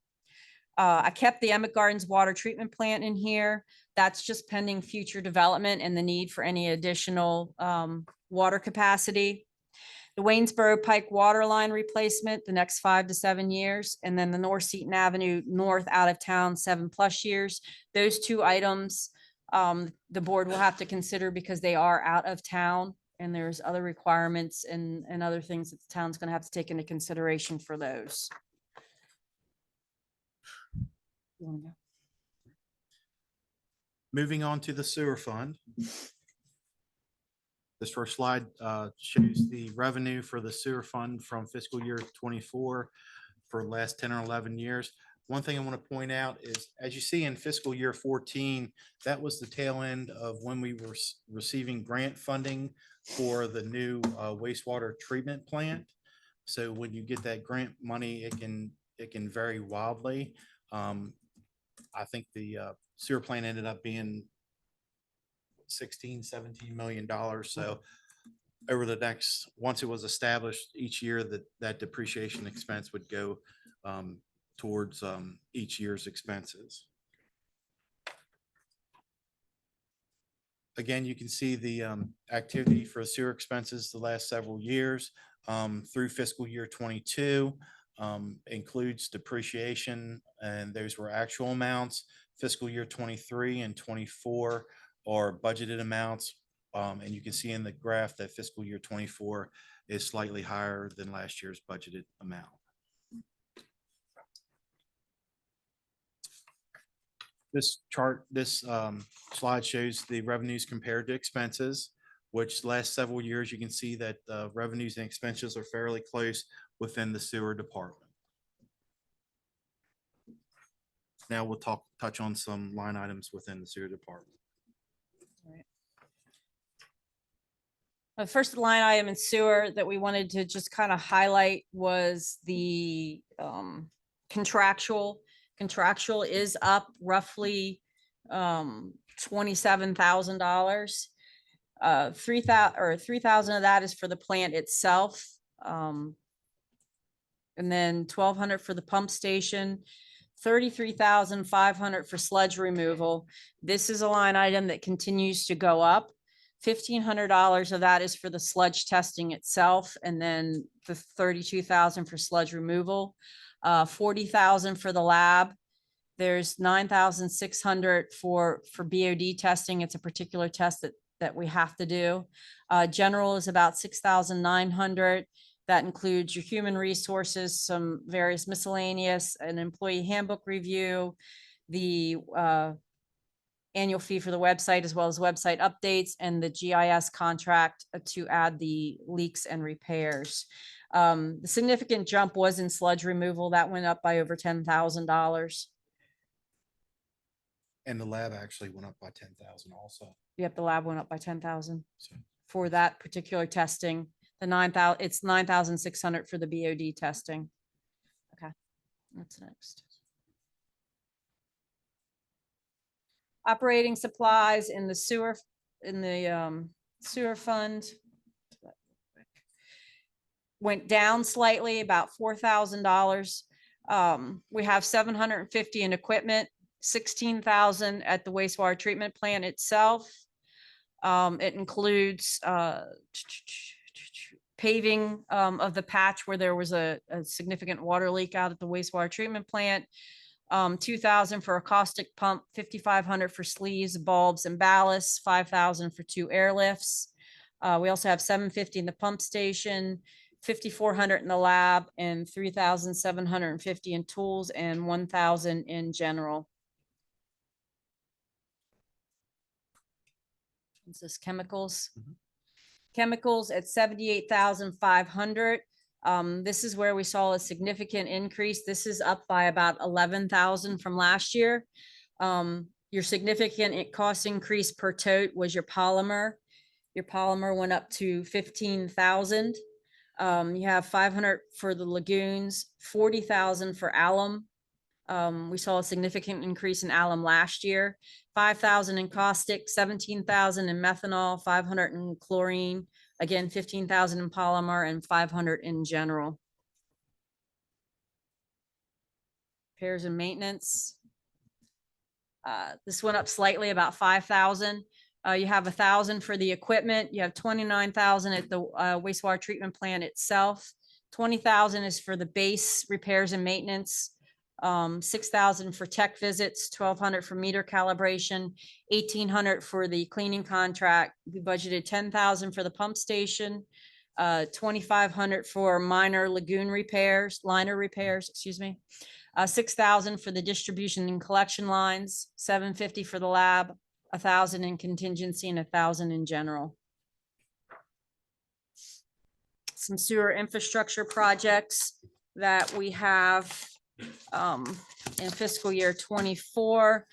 I kept the Emmett Gardens water treatment plant in here. That's just pending future development and the need for any additional water capacity. The Waynesboro Pike water line replacement, the next 5 to 7 years, and then the North Seaton Avenue North out of town, 7+ years. Those 2 items, the board will have to consider because they are out of town and there's other requirements and other things that the town's gonna have to take into consideration for those. You wanna go? Moving on to the sewer fund. This first slide shows the revenue for the sewer fund from fiscal year 24 for the last 10 or 11 years. One thing I want to point out is, as you see in fiscal year 14, that was the tail end of when we were receiving grant funding for the new wastewater treatment plant. So when you get that grant money, it can vary wildly. I think the sewer plant ended up being $16-17 million. So over the next, once it was established, each year that depreciation expense would go towards each year's expenses. Again, you can see the activity for sewer expenses the last several years through fiscal year 22 includes depreciation, and those were actual amounts. Fiscal year 23 and 24 are budgeted amounts. And you can see in the graph that fiscal year 24 is slightly higher than last year's budgeted amount. This chart, this slide shows the revenues compared to expenses, which last several years, you can see that revenues and expenses are fairly close within the sewer department. Now we'll touch on some line items within the sewer department. The first line item in sewer that we wanted to just kind of highlight was the contractual. Contractual is up roughly $27,000. 3,000 of that is for the plant itself. And then 1,200 for the pump station, 33,500 for sludge removal. This is a line item that continues to go up. $1,500 of that is for the sludge testing itself, and then the 32,000 for sludge removal, 40,000 for the lab. There's 9,600 for BOD testing. It's a particular test that we have to do. General is about 6,900. That includes your human resources, some various miscellaneous, an employee handbook review, the annual fee for the website, as well as website updates, and the GIS contract to add the leaks and repairs. The significant jump was in sludge removal. That went up by over $10,000. And the lab actually went up by 10,000 also. Yep, the lab went up by 10,000 So for that particular testing. The 9,000, it's 9,600 for the BOD testing. Okay, what's next? Operating supplies in the sewer, sewer fund went down slightly, about $4,000. We have 750 in equipment, 16,000 at the wastewater treatment plant itself. It includes paving of the patch where there was a significant water leak out at the wastewater treatment plant. 2,000 for a caustic pump, 5,500 for sleeves, bulbs, and ballasts, 5,000 for 2 airlifts. We also have 750 in the pump station, 5,400 in the lab, and 3,750 in tools, and 1,000 in general. This is chemicals. Chemicals at 78,500. This is where we saw a significant increase. This is up by about 11,000 from last year. Your significant cost increase per tote was your polymer. Your polymer went up to 15,000. You have 500 for the lagoons, 40,000 for alum. We saw a significant increase in alum last year, 5,000 in caustic, 17,000 in methanol, 500 in chlorine, again, 15,000 in polymer and 500 in general. Repairs and maintenance. This went up slightly, about 5,000. You have 1,000 for the equipment. You have 29,000 at the wastewater treatment plant itself. 20,000 is for the base repairs and maintenance. 6,000 for tech visits, 1,200 for meter calibration, 1,800 for the cleaning contract. We budgeted 10,000 for the pump station, 2,500 for minor lagoon repairs, liner repairs, excuse me. 6,000 for the distribution and collection lines, 750 for the lab, 1,000 in contingency and 1,000 in general. Some sewer infrastructure projects that we have in fiscal year 24.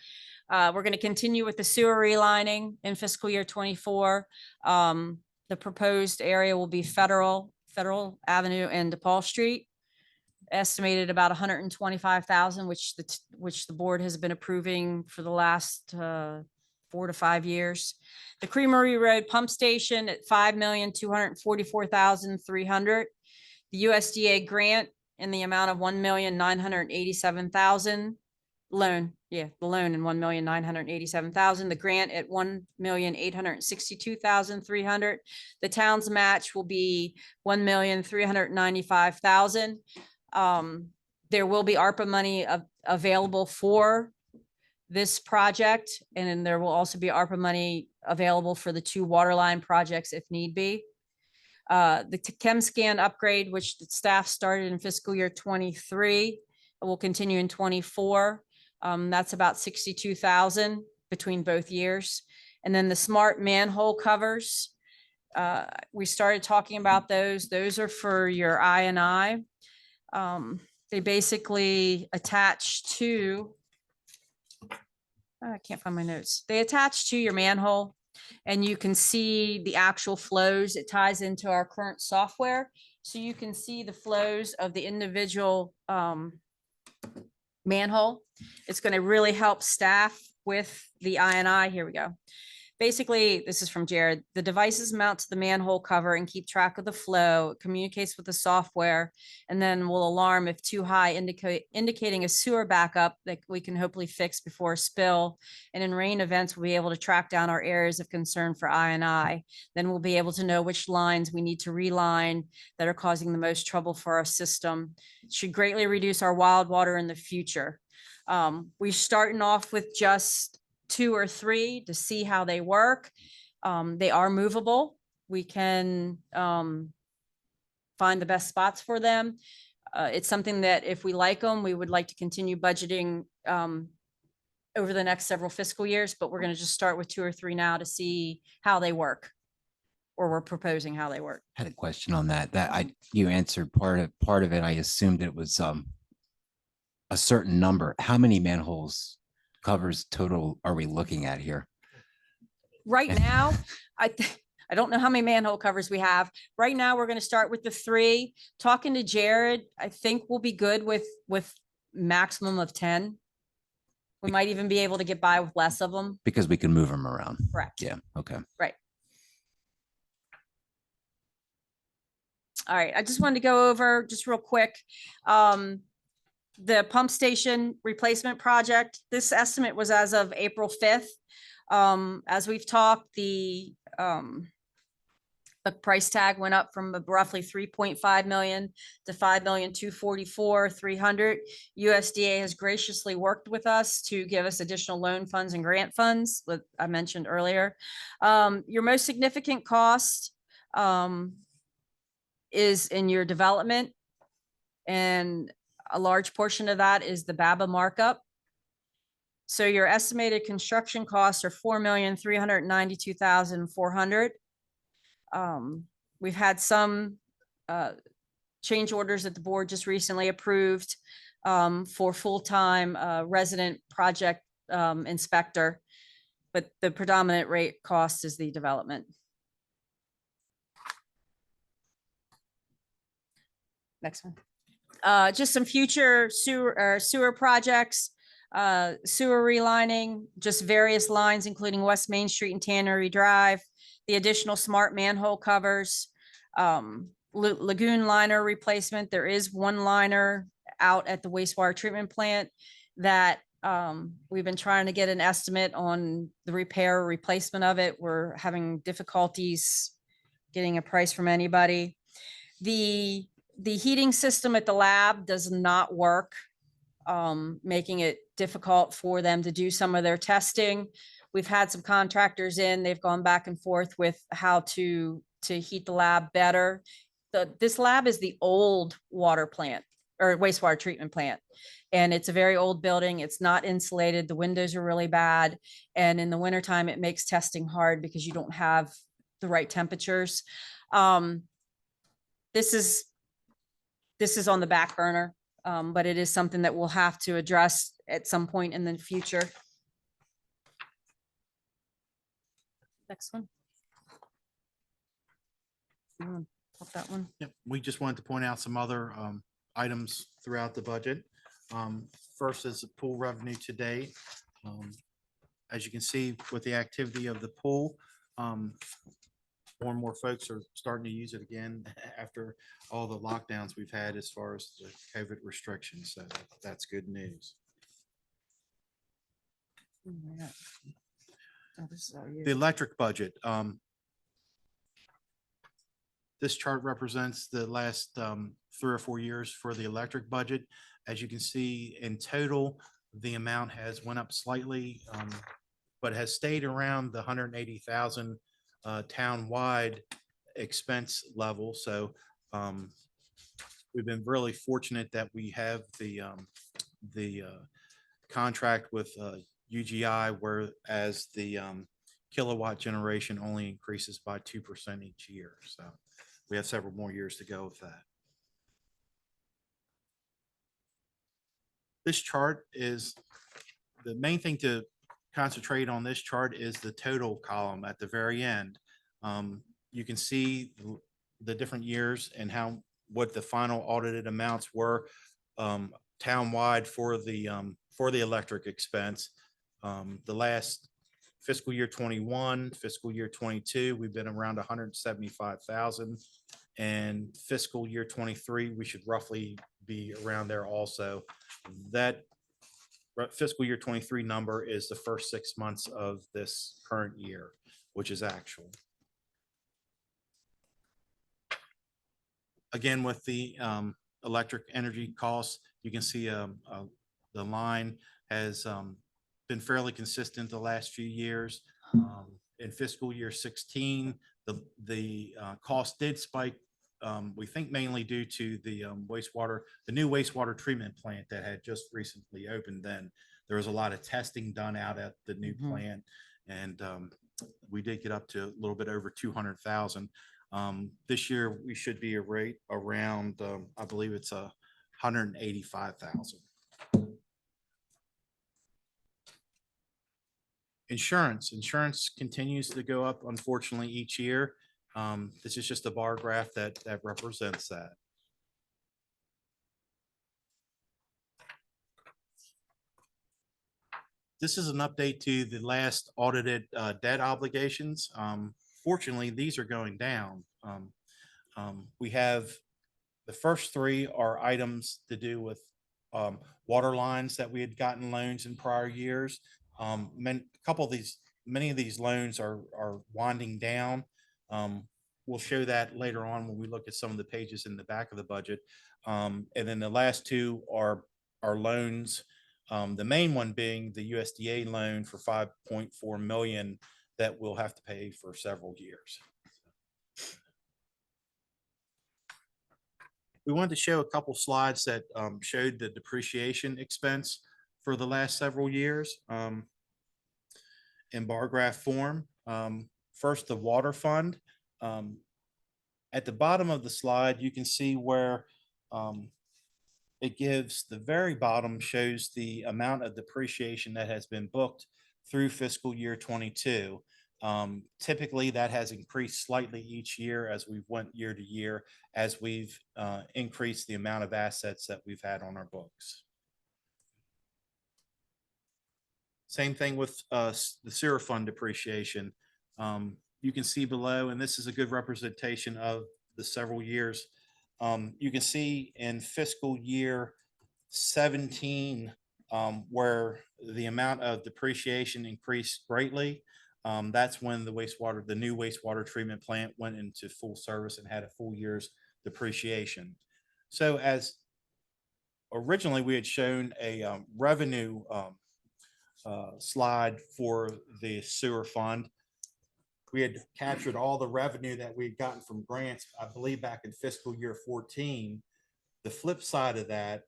We're going to continue with the sewer relining in fiscal year 24. The proposed area will be Federal Avenue and DePaul Street. Estimated about 125,000, which the board has been approving for the last 4 to 5 years. The Creamery Road Pump Station at 5,244,300. The USDA grant in the amount of 1,987,000 loan. Yeah, the loan in 1,987,000. The grant at 1,862,300. The town's match will be 1,395,000. There will be ARPA money available for this project, and then there will also be ARPA money available for the 2 water line projects if need be. The Chem Scan upgrade, which the staff started in fiscal year 23, will continue in 24. That's about 62,000 between both years. And then the smart manhole covers, we started talking about those. Those are for your I&I. They basically attach to, I can't find my notes. They attach to your manhole and you can see the actual flows. It ties into our current software. So you can see the flows of the individual manhole. It's going to really help staff with the I&I. Here we go. Basically, this is from Jared. The devices mount to the manhole cover and keep track of the flow. It communicates with the software and then will alarm if too high, indicating a sewer backup that we can hopefully fix before a spill. And in rain events, we'll be able to track down our areas of concern for I&I. Then we'll be able to know which lines we need to reline that are causing the most trouble for our system. It should greatly reduce our wild water in the future. We're starting off with just 2 or 3 to see how they work. They are movable. We can find the best spots for them. It's something that if we like them, we would like to continue budgeting over the next several fiscal years, but we're going to just start with 2 or 3 now to see how they work, or we're proposing how they work. Had a question on that. You answered part of it. I assumed it was a certain number. How many manholes covers total are we looking at here? Right now, I don't know how many manhole covers we have. Right now, we're going to start with the 3. Talking to Jared, I think we'll be good with maximum of 10. We might even be able to get by with less of them. Because we can move them around. Correct. Yeah. Okay. Right. All right. I just wanted to go over just real quick. The pump station replacement project, this estimate was as of April 5th. As we've talked, the price tag went up from roughly 3.5 million to 5,244,300. USDA has graciously worked with us to give us additional loan funds and grant funds that I mentioned earlier. Your most significant cost is in your development, and a large portion of that is the BABA markup. So your estimated construction costs are 4,392,400. We've had some change orders that the board just recently approved for full-time resident project inspector, but the predominant rate cost is the development. Next one. Just some future sewer projects, sewer relining, just various lines, including West Main Street and Tannery Drive, the additional smart manhole covers, lagoon liner replacement. There is one liner out at the wastewater treatment plant that we've been trying to get an estimate on the repair or replacement of it. We're having difficulties getting a price from anybody. The heating system at the lab does not work, making it difficult for them to do some of their testing. We've had some contractors in, they've gone back and forth with how to heat the lab better. This lab is the old water plant or wastewater treatment plant. And it's a very old building. It's not insulated. The windows are really bad. And in the wintertime, it makes testing hard because you don't have the right temperatures. This is on the back burner, but it is something that we'll have to address at some point in the future. Next one. You wanna pop that one. Yep, we just wanted to point out some other items throughout the budget. First is the pool revenue today. As you can see with the activity of the pool, more and more folks are starting to use it again after all the lockdowns we've had as far as the COVID restrictions. So that's good news. The electric budget. This chart represents the last 3 or 4 years for the electric budget. As you can see, in total, the amount has went up slightly, but has stayed around the 180,000 town-wide expense level. So we've been really fortunate that we have the contract with UGI, whereas the kilowatt generation only increases by 2% each year. So we have several more years to go with that. This chart is the main thing to concentrate on. This chart is the total column at the very end. You can see the different years and what the final audited amounts were town-wide for the electric expense. The last fiscal year 21, fiscal year 22, we've been around 175,000, and fiscal year 23, we should roughly be around there also. That fiscal year 23 number is the first 6 months of this current year, which is actual. Again, with the electric energy costs, you can see the line has been fairly consistent the last few years. In fiscal year 16, the cost did spike. We think mainly due to the new wastewater treatment plant that had just recently opened. Then there was a lot of testing done out at the new plant, and we did get up to a little bit over 200,000. This year we should be a rate around, I believe it's 185,000. Insurance continues to go up, unfortunately, each year. This is just a bar graph that represents that. This is an update to the last audited debt obligations. Fortunately, these are going down. We have the first 3 are items to do with water lines that we had gotten loans in prior years. Many of these loans are winding down. We'll show that later on when we look at some of the pages in the back of the budget. And then the last 2 are loans. The main one being the USDA loan for $5.4 million that we'll have to pay for several years. We wanted to show a couple slides that showed the depreciation expense for the last several years in bar graph form. First, the water fund. At the bottom of the slide, you can see where it gives, the very bottom shows the amount of depreciation that has been booked through fiscal year 22. Typically, that has increased slightly each year as we've went year to year, as we've increased the amount of assets that we've had on our books. Same thing with the sewer fund depreciation. You can see below, and this is a good representation of the several years. You can see in fiscal year 17, where the amount of depreciation increased greatly. That's when the new wastewater treatment plant went into full service and had a full year's depreciation. So as originally we had shown a revenue slide for the sewer fund. We had captured all the revenue that we'd gotten from grants, I believe back in fiscal year 14. The flip side of that,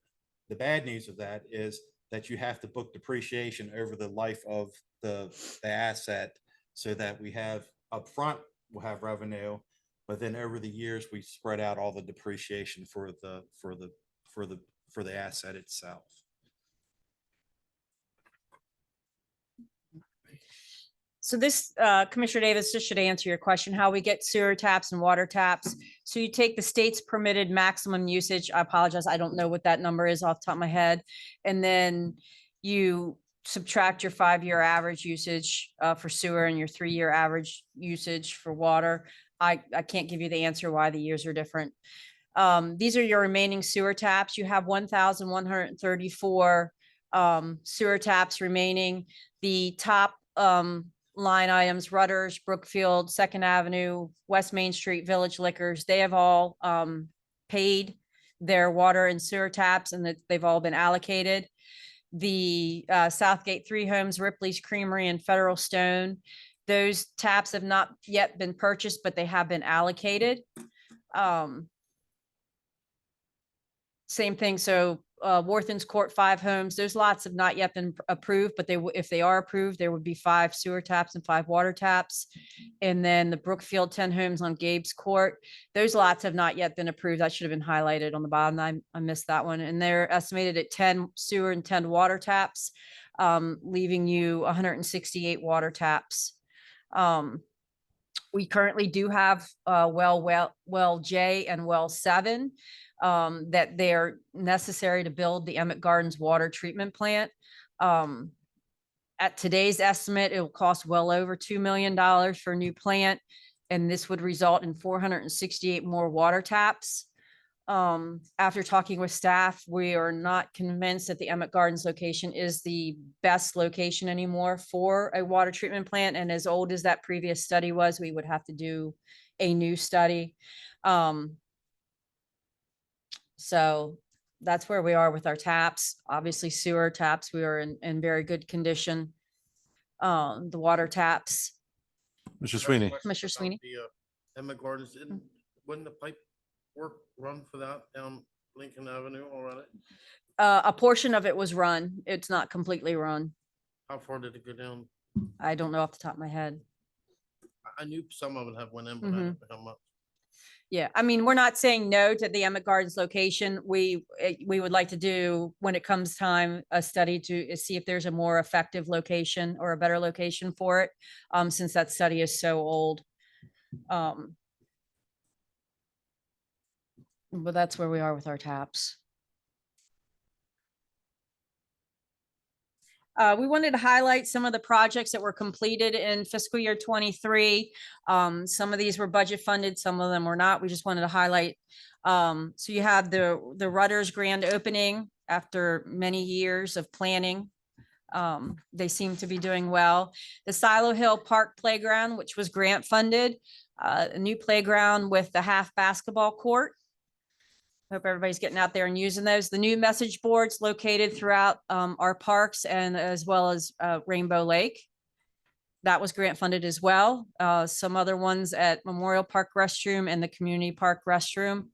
the bad news of that is that you have to book depreciation over the life of the asset, so that we have upfront, we'll have revenue, but then over the years, we spread out all the depreciation for the asset itself. So this, Commissioner Davis, this should answer your question, how we get sewer taps and water taps. So you take the state's permitted maximum usage. I apologize, I don't know what that number is off the top of my head. And then you subtract your 5-year average usage for sewer and your 3-year average usage for water. I can't give you the answer why the years are different. These are your remaining sewer taps. You have 1,134 sewer taps remaining. The top line items, Rudders, Brookfield, Second Avenue, West Main Street, Village Liquors, they have all paid their water and sewer taps, and that they've all been allocated. The Southgate 3 Homes, Ripley's Creamery, and Federal Stone, those taps have not yet been purchased, but they have been allocated. Same thing. So Worthing's Court 5 Homes, those lots have not yet been approved, but if they are approved, there would be 5 sewer taps and 5 water taps. And then the Brookfield 10 Homes on Gabe's Court, those lots have not yet been approved. That should have been highlighted on the bottom. I missed that one. And they're estimated at 10 sewer and 10 water taps, leaving you 168 water taps. We currently do have well J and well 7. That they're necessary to build the Emmett Gardens water treatment plant. At today's estimate, it will cost well over $2 million for a new plant, and this would result in 468 more water taps. After talking with staff, we are not convinced that the Emmett Gardens location is the best location anymore for a water treatment plant. And as old as that previous study was, we would have to do a new study. So that's where we are with our taps. Obviously sewer taps, we are in very good condition. The water taps. Mr. Sweeney. Commissioner Sweeney? The Emmett Gardens, wouldn't the pipe work run for that down Lincoln Avenue already? A portion of it was run. It's not completely run. How far did it go down? I don't know off the top of my head. I knew some of it have went in, but I don't know how much. Yeah, I mean, we're not saying no to the Emmett Gardens location. We would like to do, when it comes time, a study to see if there's a more effective location or a better location for it, since that study is so old. But that's where we are with our taps. We wanted to highlight some of the projects that were completed in fiscal year 23. Some of these were budget funded, some of them were not. We just wanted to highlight. So you have the Rudders grand opening after many years of planning. They seem to be doing well. The Silo Hill Park Playground, which was grant funded, a new playground with the half basketball court. Hope everybody's getting out there and using those. The new message boards located throughout our parks and as well as Rainbow Lake. That was grant funded as well. Some other ones at Memorial Park Restroom and the Community Park Restroom.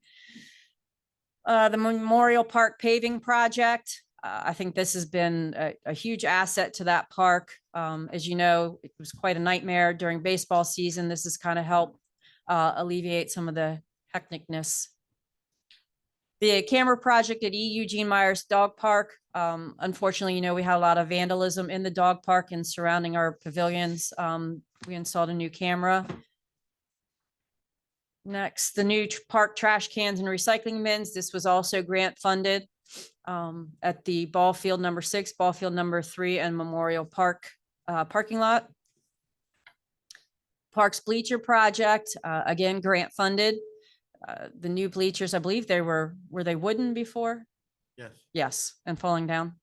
The Memorial Park paving project. I think this has been a huge asset to that park. As you know, it was quite a nightmare during baseball season. This has kind of helped alleviate some of the hecticness. The camera project at E. Eugene Myers Dog Park. Unfortunately, we had a lot of vandalism in the dog park and surrounding our pavilions. We installed a new camera. Next, the new park trash cans and recycling bins. This was also grant funded at the ball field number 6, ball field number 3, and Memorial Park parking lot. Parks bleacher project, again, grant funded. The new bleachers, I believe were they wooden before? Yes. Yes, and falling down.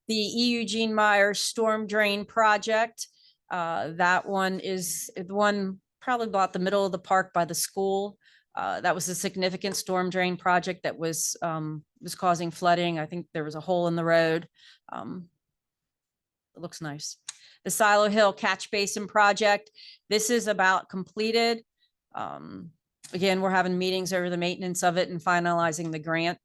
The E. Eugene Myers storm drain project. That one is the one probably about the middle of the park by the school. That was a significant storm drain project that was causing flooding. I think there was a hole in the road. It looks nice. The Silo Hill Catch Basin project. This is about completed. Again, we're having meetings over the maintenance of it and finalizing the grant.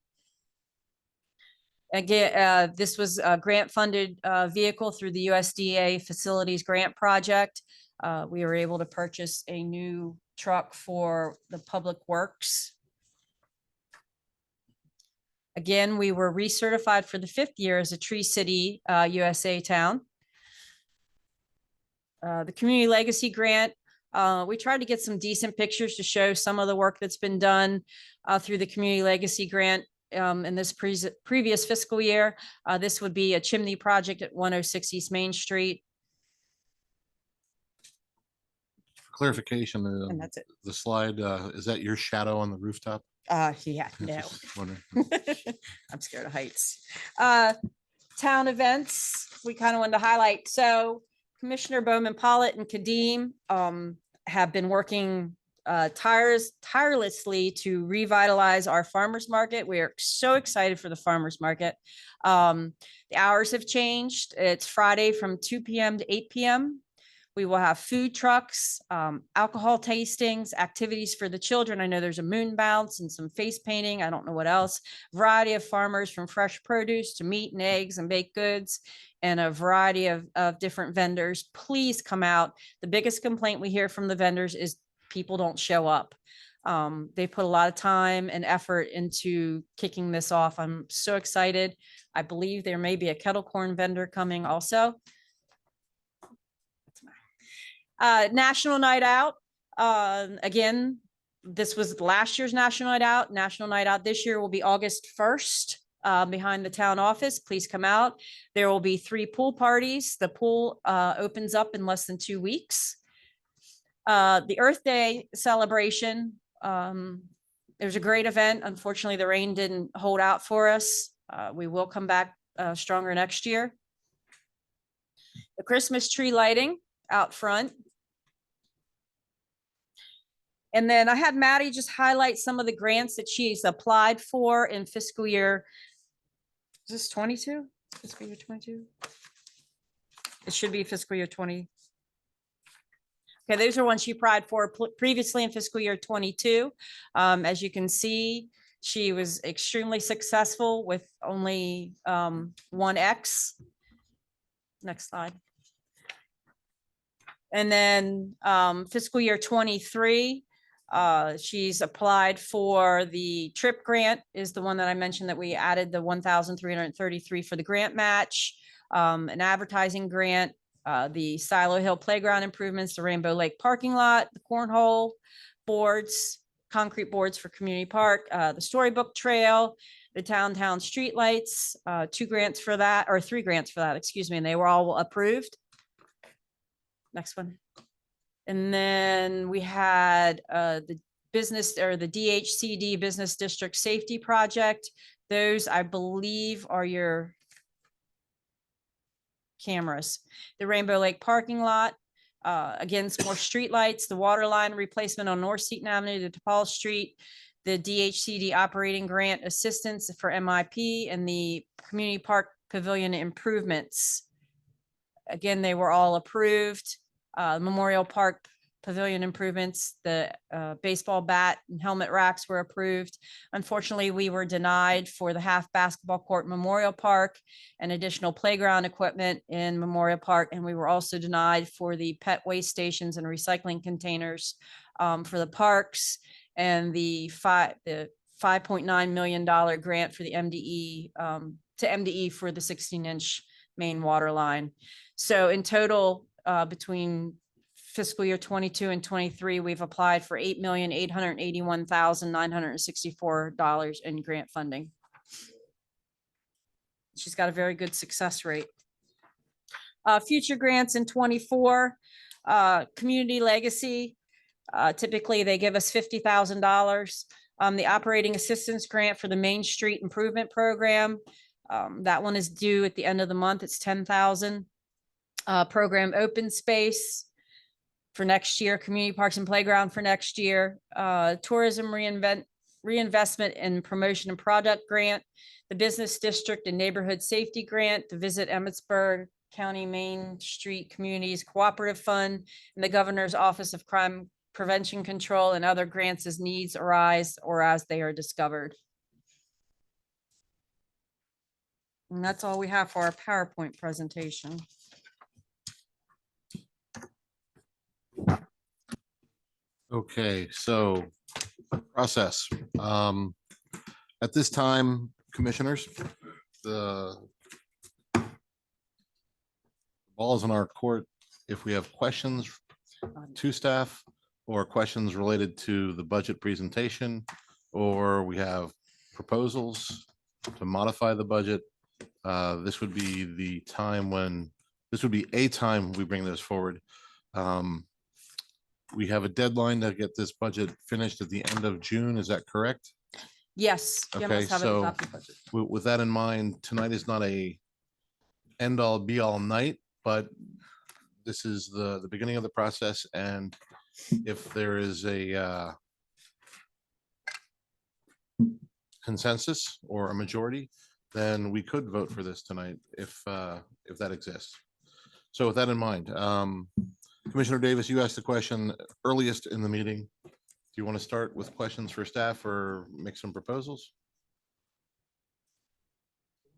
Again, this was a grant funded vehicle through the USDA Facilities Grant Project. We were able to purchase a new truck for the Public Works. Again, we were recertified for the 5th year as a Tree City USA town. The Community Legacy Grant, we tried to get some decent pictures to show some of the work that's been done through the Community Legacy Grant in this previous fiscal year. This would be a chimney project at 106 East Main Street. For clarification, And that's it. the slide, is that your shadow on the rooftop? Yeah, no. Just wondering. I'm scared of heights. Town events, we kind of wanted to highlight. So Commissioner Bowman Pollitt and Kadeem have been working tirelessly to revitalize our farmers market. We are so excited for the farmers market. The hours have changed. It's Friday from 2 p.m. to 8 p.m. We will have food trucks, alcohol tastings, activities for the children. I know there's a moon bounce and some face painting. I don't know what else. Variety of farmers from fresh produce to meat and eggs and baked goods, and a variety of different vendors. Please come out. The biggest complaint we hear from the vendors is people don't show up. They put a lot of time and effort into kicking this off. I'm so excited. I believe there may be a kettle corn vendor coming also. National Night Out. Again, this was last year's National Night Out. National Night Out this year will be August 1st behind the town office. Please come out. There will be 3 pool parties. The pool opens up in less than 2 weeks. The Earth Day celebration. There's a great event. Unfortunately, the rain didn't hold out for us. We will come back stronger next year. The Christmas tree lighting out front. And then I had Maddie just highlight some of the grants that she's applied for in fiscal year. Is this 22? Fiscal year 22? It should be fiscal year 20. Okay, those are ones she applied for previously in fiscal year 22. As you can see, she was extremely successful with only 1X. Next slide. And then fiscal year 23, she's applied for the TRIP grant, is the one that I mentioned that we added the 1,333 for the grant match, an advertising grant, the Silo Hill playground improvements, the Rainbow Lake parking lot, the cornhole boards, concrete boards for community park, the Storybook Trail, the town streetlights, 2 grants for that, or 3 grants for that, excuse me, and they were all approved. Next one. And then we had the business or the DHCD Business District Safety Project. Those, I believe, are your cameras. The Rainbow Lake parking lot, again, some more streetlights, the water line replacement on North Seaton Avenue to DePaul Street, the DHCD operating grant assistance for MIP, and the community park pavilion improvements. Again, they were all approved. Memorial Park pavilion improvements, the baseball bat and helmet racks were approved. Unfortunately, we were denied for the half basketball court Memorial Park and additional playground equipment in Memorial Park. And we were also denied for the pet waste stations and recycling containers for the parks and the $5.9 million grant for the MDE, to MDE for the 16-inch main water line. So in total, between fiscal year 22 and 23, we've applied for $8,881,964 in grant funding. She's got a very good success rate. Future grants in 24, Community Legacy. Typically, they give us $50,000. The Operating Assistance Grant for the Main Street Improvement Program. That one is due at the end of the month. It's $10,000. Program Open Space for next year, Community Parks and Playground for next year, Tourism Reinvestment and Promotion and Product Grant, the Business District and Neighborhood Safety Grant, the Visit Emmitsburg County Main Street Communities Cooperative Fund, and the Governor's Office of Crime Prevention Control, and other grants as needs arise or as they are discovered. And that's all we have for our PowerPoint presentation. Okay, so process. At this time, commissioners, the ball is in our court. If we have questions to staff or questions related to the budget presentation, or we have proposals to modify the budget, this would be the time when, this would be a time we bring this forward. We have a deadline to get this budget finished at the end of June. Is that correct? Yes. you Okay, must have it so adopted budget. with that in mind, tonight is not a end all be all night, but this is the beginning of the process. And if there is a consensus or a majority, then we could vote for this tonight if that exists. So with that in mind, Commissioner Davis, you asked the question earliest in the meeting. Do you want to start with questions for staff or make some proposals?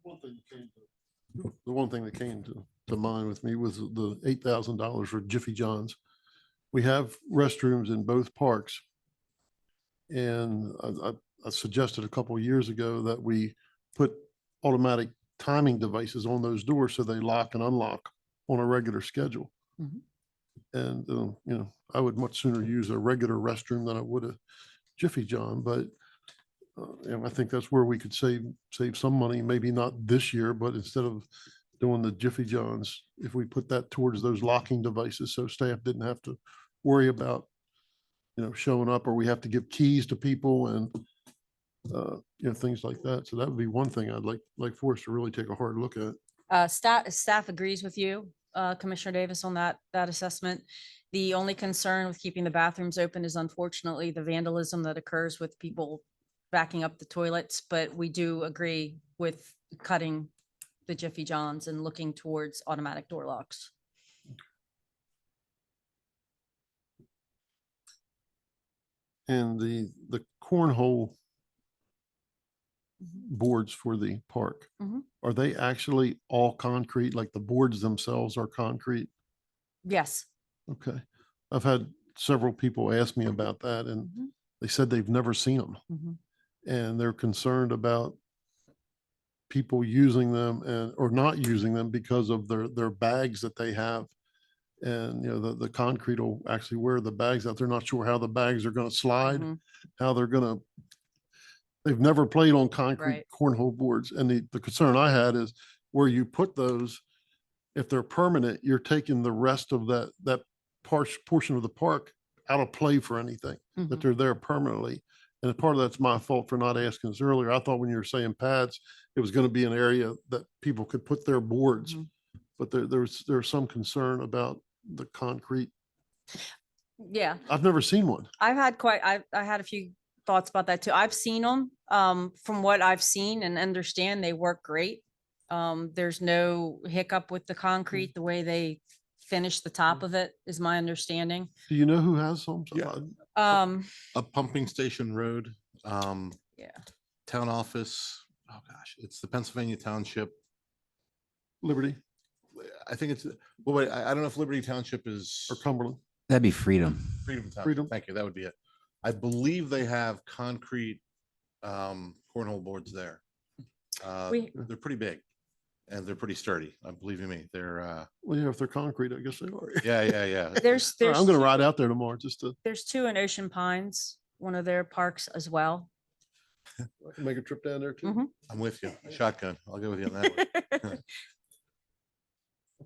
The one thing that came to mind with me was the $8,000 for Jiffy John's. We have restrooms in both parks. And I suggested a couple of years ago that we put automatic timing devices on those doors so they lock and unlock on a regular schedule. Mhm. And, you know, I would much sooner use a regular restroom than I would a Jiffy John, but and I think that's where we could save some money, maybe not this year, but instead of doing the Jiffy Johns, if we put that towards those locking devices, so staff didn't have to worry about, you know, showing up, or we have to give keys to people and, you know, things like that. So that would be one thing I'd like for us to really take a hard look at. Staff agrees with you, Commissioner Davis, on that assessment. The only concern with keeping the bathrooms open is unfortunately the vandalism that occurs with people backing up the toilets, but we do agree with cutting the Jiffy Johns and looking towards automatic door locks. And the cornhole boards for the park, Mhm. are they actually all concrete, like the boards themselves are concrete? Yes. Okay. I've had several people ask me about that, and Mhm. they said they've never seen them. Mhm. And they're concerned about people using them or not using them because of their bags that they have. And, you know, the concrete will actually wear the bags out. They're not sure how the bags are going to slide, Mhm. how they're going to, they've never played on concrete Right. cornhole boards. And the concern I had is where you put those, if they're permanent, you're taking the rest of that portion of the park out of play for anything, that Mhm. they're there permanently. And part of that's my fault for not asking this earlier. I thought when you were saying pads, it was going to be an area that people could put their boards. Mhm. But there's some concern about the concrete. Yeah. I've never seen one. I had a few thoughts about that too. I've seen them. From what I've seen and understand, they work great. There's no hiccup with the concrete, the way they finish the top of it is my understanding. Do you know who has some? Yeah. A pumping station road, Yeah. town office. Oh gosh, it's the Pennsylvania Township. Liberty I think it's, well, wait, I don't know if Liberty Township is or Cumberland? That'd be Freedom. Freedom Township. Freedom. Thank you. That would be it. I believe they have concrete cornhole boards there. We- They're pretty big and they're pretty sturdy. Believe you me, they're, Well, yeah, if they're concrete, I guess they are. yeah. There's, All right, I'm gonna two- ride out there tomorrow just to There's two in Ocean Pines, one of their parks as well. make a trip down there too. Mhm. I'm with you. Shotgun. I'll go with you on that one.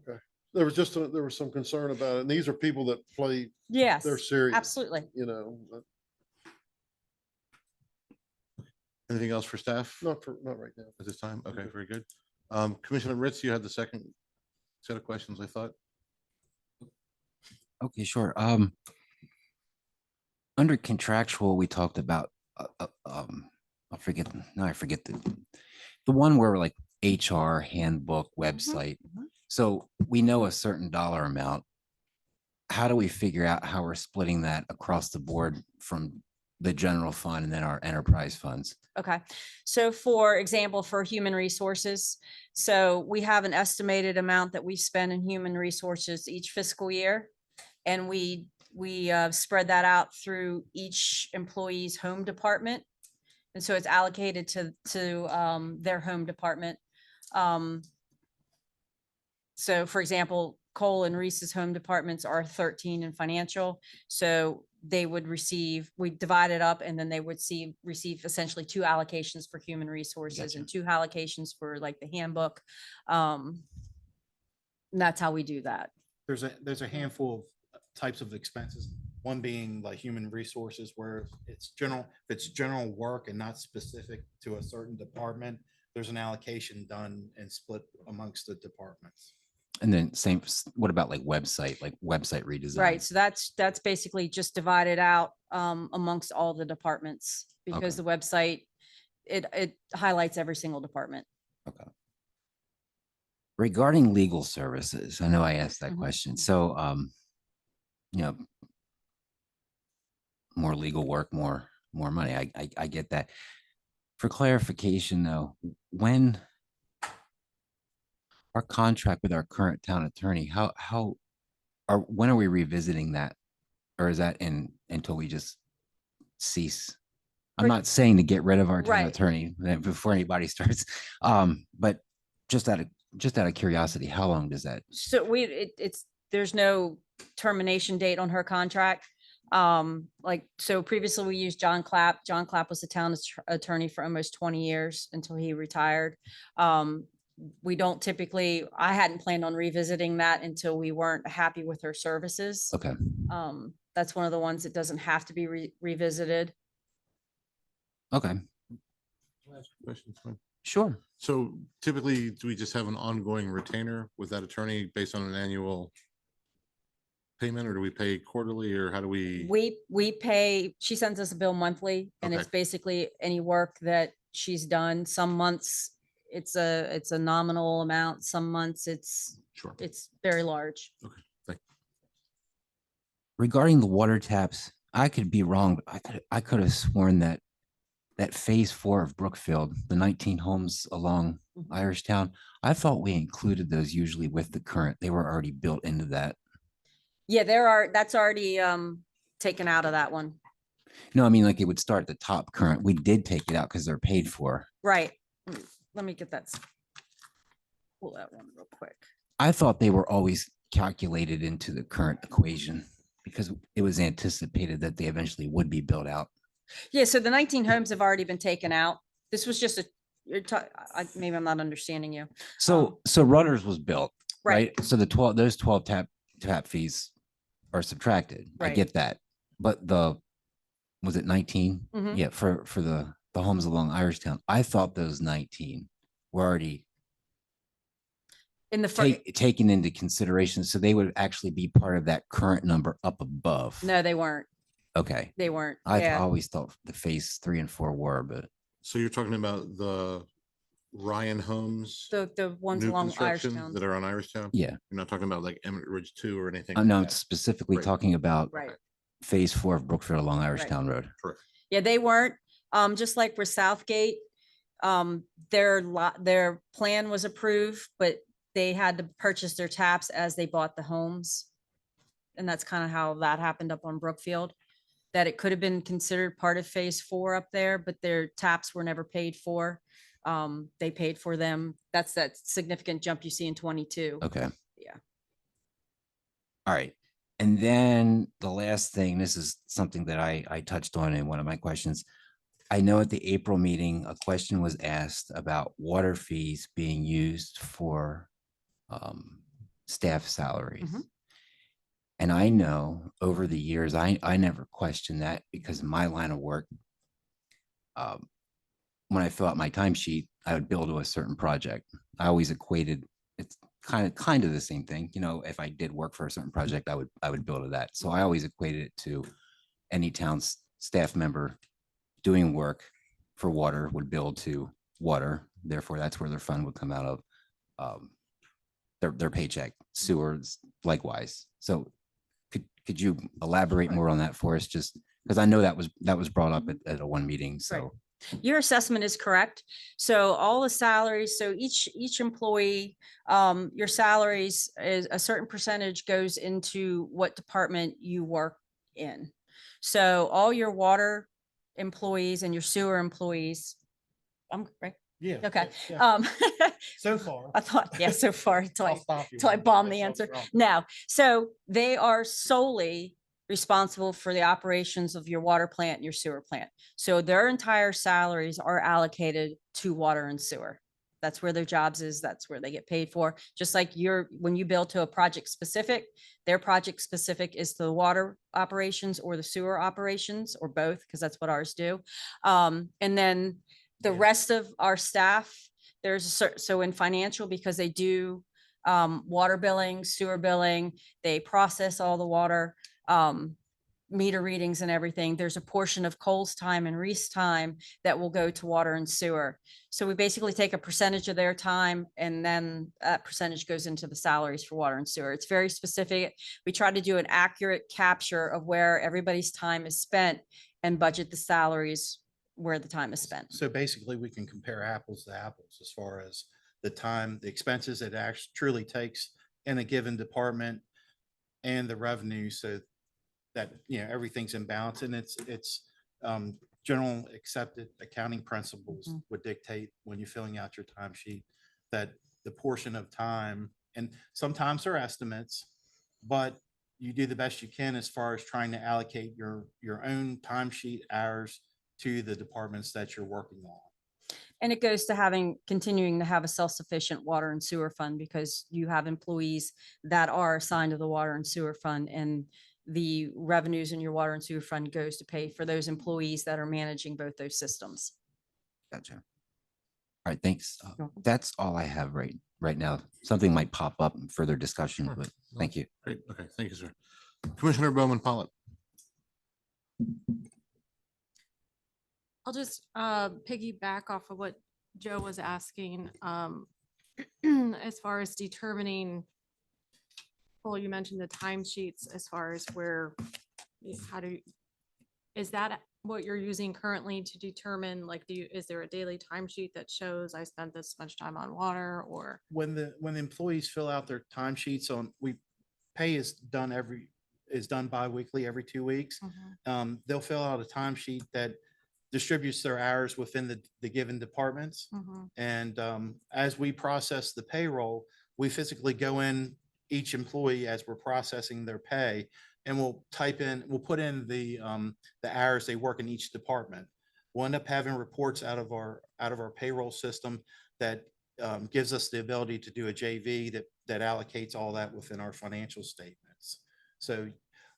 Okay. There was some concern about it. And these are people that play, Yes, they're serious. absolutely. You know, Anything else for staff not right now. at this time? Okay, Okay. very good. Commissioner Ritz, you had the second set of questions, I thought. Okay, sure. Under contractual, we talked about, I forget the one where like HR handbook website. mhm. So we know a certain dollar amount. How do we figure out how we're splitting that across the board from the general fund and then our enterprise funds? Okay, so for example, for human resources, so we have an estimated amount that we spend in human resources each fiscal year. And we spread that out through each employee's home department. And so it's allocated to their home department. So for example, Cole and Reese's home departments are 13 in financial. So they would receive, we divide it up and then they would receive essentially 2 allocations for human resources and 2 allocations for like the handbook. And that's how we do that. There's a handful of types of expenses. One being like human resources where it's general work and not specific to a certain department. There's an allocation done and split amongst the departments. And then what about like website redesign? Right, so that's basically just divided out amongst all the departments because the website, it highlights every single department. Regarding legal services, I know I asked that Mhm. question. So, you know, more legal work, more money. I get that. For clarification though, when our contract with our current town attorney, when are we revisiting that? Or is that until we just cease? I'm For- not saying to get rid of our town Right. attorney before anybody starts. But just out of curiosity, how long does that? So there's no termination date on her contract. So previously we used John Clapp. John Clapp was the town attorney for almost 20 years until he retired. We don't typically, I hadn't planned on revisiting that until we weren't happy with her services. Okay, That's one of the ones that doesn't have to be revisited. okay, Questions? Fine. sure. So typically, do we just have an ongoing retainer with that attorney based on an annual payment, or do we pay quarterly, or how do we? We pay, she sends us a bill monthly and it's Okay. basically any work that she's done. Some months it's a nominal amount. Some months it's Sure. very large. Regarding the water taps, I could be wrong, but I could have sworn that phase 4 of Brookfield, the 19 homes along Mhm. Irishtown, I thought we included those usually with the current. They were already built into that. Yeah, that's already taken out of that one. No, I mean, like it would start at the top current. We did take it out because they're paid for. Right. Let me get that. Pull that one real quick. I thought they were always calculated into the current equation because it was anticipated that they eventually would be built out. Yeah, so the 19 homes have already been taken out. This was just maybe I'm not understanding you. So Rudders was built, Right. right? So those 12 tap fees are subtracted. I Right. get that. But was it 19? Mhm. Yeah, for the homes along Irishtown. I thought those 19 were already In the first, taken into consideration. So they would actually be part of that current number up above. no, they weren't. Okay. They weren't. I Yeah. always thought the phase 3 and 4 were, but So you're talking about the Ryan Homes, The ones new along construction Irishtown. that are on Irishtown? yeah. You're not talking about like Emmett Ridge 2 or anything? No, like it's that? specifically Right. talking about Right. phase 4 of Brookfield along Irishtown Road. Correct. Yeah, they weren't. Just like for Southgate, their plan was approved, but they had to purchase their taps as they bought the homes. And that's kind of how that happened up on Brookfield. that it could have been considered part of phase 4 up there, but their taps were never paid for. They paid for them. That's that significant jump you see in 22. Okay. Yeah. All right. And then the last thing, this is something that I touched on in one of my questions. I know at the April meeting, a question was asked about water fees being used for staff salaries. Mhm. And I know over the years, I never questioned that because my line of work, when I fill out my timesheet, I would bill to a certain project. I always equated, it's kind of the same thing. You know, if I did work for a certain project, I would bill to that. So I always equated it to any town's staff member doing work for water would bill to water. Therefore, that's where their fund would come out of. Their paycheck, sewers likewise. So could you elaborate more on that for us? Just because I know that was brought up at a one meeting. So Your assessment is correct. So all the salaries, so each employee, your salaries is a certain percentage goes into what department you work in. So all your water employees and your sewer employees, I'm right. Yeah. Okay. yeah. Um, So far. I thought, yeah, so far until I'll I stop you till I when you bomb say the answer. something wrong. No, so they are solely responsible for the operations of your water plant and your sewer plant. So their entire salaries are allocated to water and sewer. That's where their jobs is. That's where they get paid for. Just like when you bill to a project specific, their project specific is the water operations or the sewer operations or both, because that's what ours do. And then the Yeah. rest of our staff, there's a certain, so in financial, because they do water billing, sewer billing, they process all the water, meter readings and everything. There's a portion of Cole's time and Reese time that will go to water and sewer. So we basically take a percentage of their time and then that percentage goes into the salaries for water and sewer. It's very specific. We try to do an accurate capture of where everybody's time is spent and budget the salaries where the time is spent. So basically, we can compare apples to apples as far as the time, the expenses it actually truly takes in a given department and the revenue, so that, you know, everything's in balance, and it's general accepted accounting principles Mhm. would dictate when you're filling out your timesheet that the portion of time, and sometimes they're estimates, but you do the best you can as far as trying to allocate your own timesheet hours to the departments that you're working on. And it goes to continuing to have a self-sufficient water and sewer fund because you have employees that are assigned to the water and sewer fund and the revenues in your water and sewer fund goes to pay for those employees that are managing both those systems. gotcha. All right, thanks. welcome. That's all I have right now. Something might pop up in further discussion, Sure. but thank you. Great. Okay, thank you, sir. Commissioner Bowman Pollitt. I'll just piggyback off of what Joe was asking. As far as determining, well, you mentioned the timesheets as far as is that what you're using currently to determine, like, is there a daily timesheet that shows I spent this much time on water or? When the employees fill out their timesheets pay is done bi-weekly every 2 weeks. They'll fill out a timesheet that distributes their hours within the given departments. And as we process the payroll, we physically go in each employee as we're processing their pay, and we'll put in the hours they work in each department. We'll end up having reports out of our payroll system that gives us the ability to do a JV that allocates all that within our financial statements. So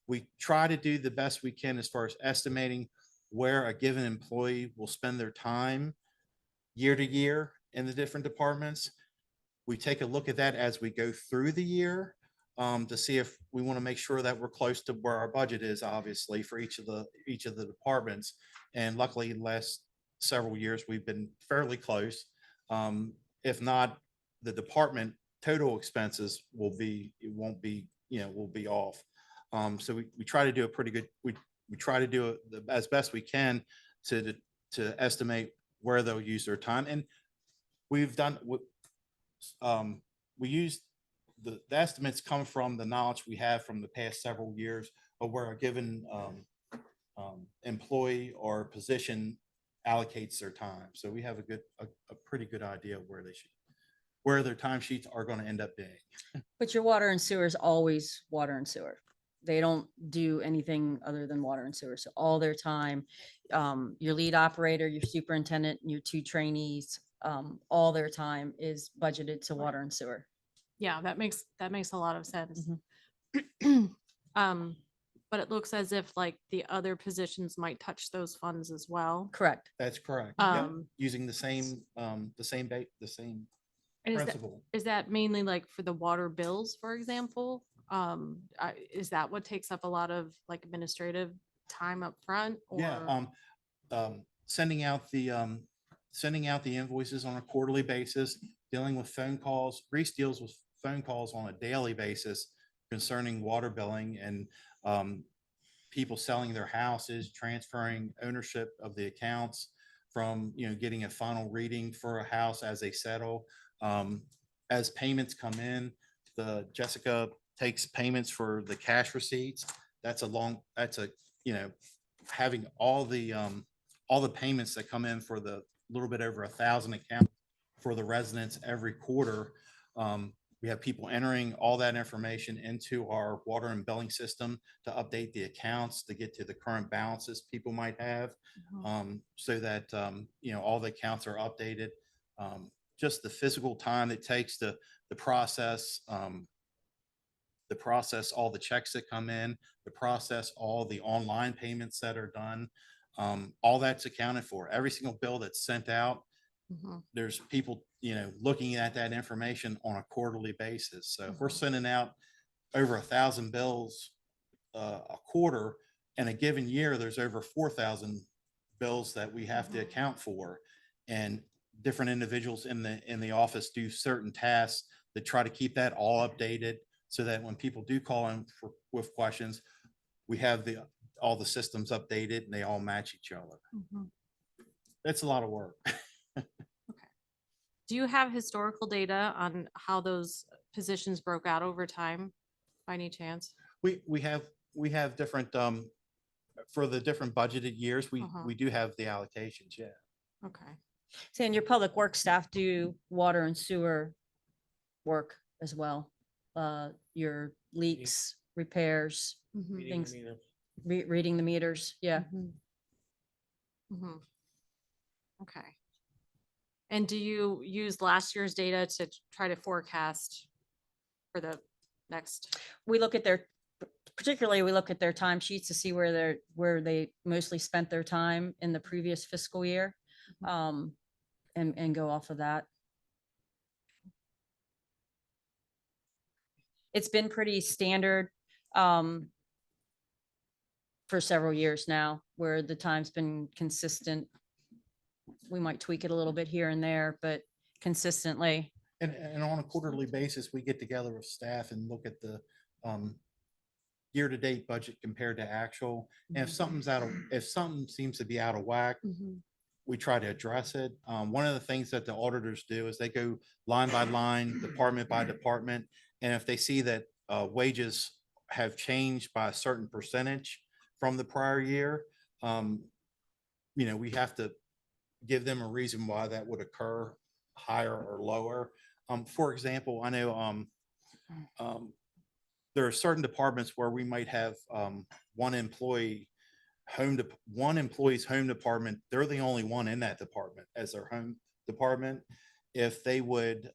we try to do the best we can as far as estimating where a given employee will spend their time year to year in the different departments. We take a look at that as we go through the year to see if we want to make sure that we're close to where our budget is, obviously, for each of the departments. And luckily, in the last several years, we've been fairly close. If not, the department total expenses will be off. So we try to do a pretty good, we try to do it as best we can to estimate where they'll use their time. And we've done, we use the estimates come from the knowledge we have from the past several years of where a given employee or position allocates their time. So we have a pretty good idea of where their timesheets are going to end up being. But your water and sewer is always water and sewer. They don't do anything other than water and sewer. So all their time, your lead operator, your superintendent, and your 2 trainees, all their time is budgeted to water and sewer. Yeah, that makes a lot of sense. Mm-hmm. But it looks as if like the other positions might touch those funds as well. Correct. That's correct. Yep. Um, Using the same And principle. is that mainly like for the water bills, for example? Is that what takes up a lot of like administrative time up front? Yeah, sending out the invoices on a quarterly basis, dealing with phone calls. Reese deals with phone calls on a daily basis concerning water billing and people selling their houses, transferring ownership of the accounts from, getting a final reading for a house as they settle. As payments come in, Jessica takes payments for the cash receipts. Having all the payments that come in for the little bit over 1,000 accounts for the residents every quarter. We have people entering all that information into our water and billing system to update the accounts, to get to the current balances people might have, so that, all the accounts are updated. Just the physical time it takes to process all the checks that come in, to process all the online payments that are done. All that's accounted for. Every single bill that's sent out, there's people, looking at that information on a quarterly basis. So if we're sending out over 1,000 bills a quarter, in a given year, there's over 4,000 bills that we have to account for. And different individuals in the office do certain tasks that try to keep that all updated, so that when people do call in with questions, we have all the systems updated and they all match each other. It's a lot of work. Do you have historical data on how those positions broke out over time by any chance? We have different, for the different budgeted years, we do have the allocations, yeah. Okay. So, and your public works staff do water and sewer work as well. Your leaks, repairs, things, reading the meters. Yeah. Okay. And do you use last year's data to try to forecast for the next? We look at particularly we look at their timesheets to see where they mostly spent their time in the previous fiscal year. And go off of that. It's been pretty standard for several years now, where the time's been consistent. We might tweak it a little bit here and there, but consistently. And on a quarterly basis, we get together with staff and look at the year-to-date budget compared to actual. And if something seems to be out of whack, we try to address it. One of the things that the auditors do is they go line by line, department by department. And if they see that wages have changed by a certain percentage from the prior year, we have to give them a reason why that would occur, higher or lower. For example, I know there are certain departments where we might have one employee's home department. They're the only one in that department as their home department. If they would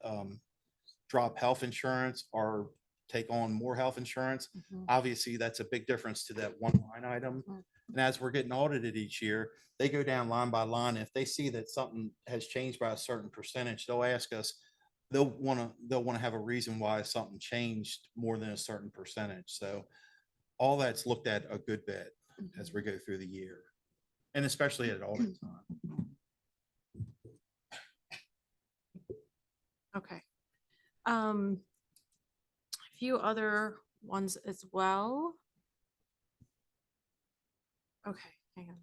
drop health insurance or take on more health insurance, obviously that's a big difference to that one line item. And as we're getting audited each year, they go down line by line. If they see that something has changed by a certain percentage, they'll ask us. They'll want to have a reason why something changed more than a certain percentage. So all that's looked at a good bit as we go through the year, and especially at audit time. Okay. A few other ones as well. Okay, hang on.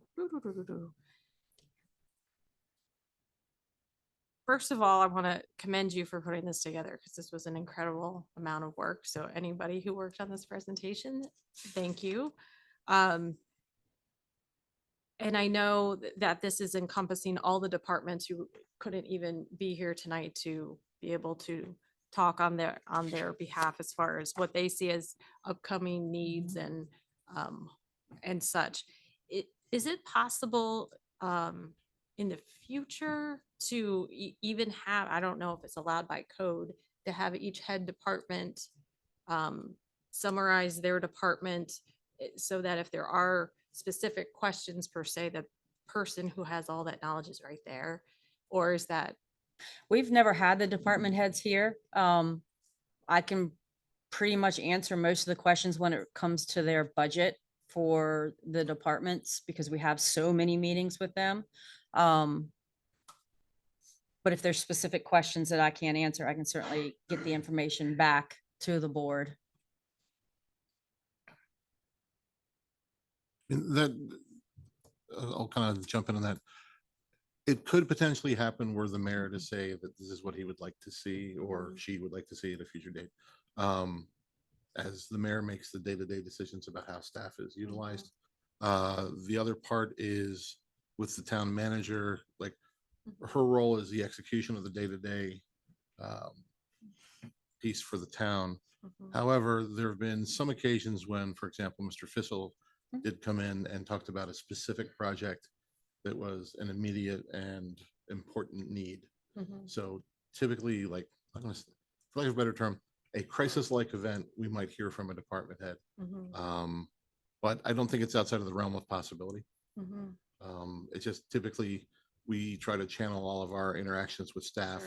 First of all, I want to commend you for putting this together, because this was an incredible amount of work. So anybody who worked on this presentation, thank you. And I know that this is encompassing all the departments who couldn't even be here tonight to be able to talk on their behalf as far as what they see as upcoming needs and such. Is it possible in the future to even have, I don't know if it's allowed by code, to have each head department summarize their department so that if there are specific questions per se, the person who has all that knowledge is right there? Or is that, We've never had the department heads here. I can pretty much answer most of the questions when it comes to their budget for the departments because we have so many meetings with them. But if there's specific questions that I can't answer, I can certainly get the information back to the board. And that, I'll kind of jump in on that. It could potentially happen where the mayor to say that this is what he would like to see, or she would like to see at a future date. As the mayor makes the day-to-day decisions about how staff is utilized. The other part is with the town manager, like her role is the execution of the day-to-day piece for the town. However, there have been some occasions when, for example, Mr. Fissel did come in and talked about a specific project that was an immediate and important need. So typically, like, I'm gonna, for lack of a better term, a crisis-like event, we might hear from a department head. But I don't think it's outside of the realm of possibility. It's just typically, we try to channel all of our interactions with staff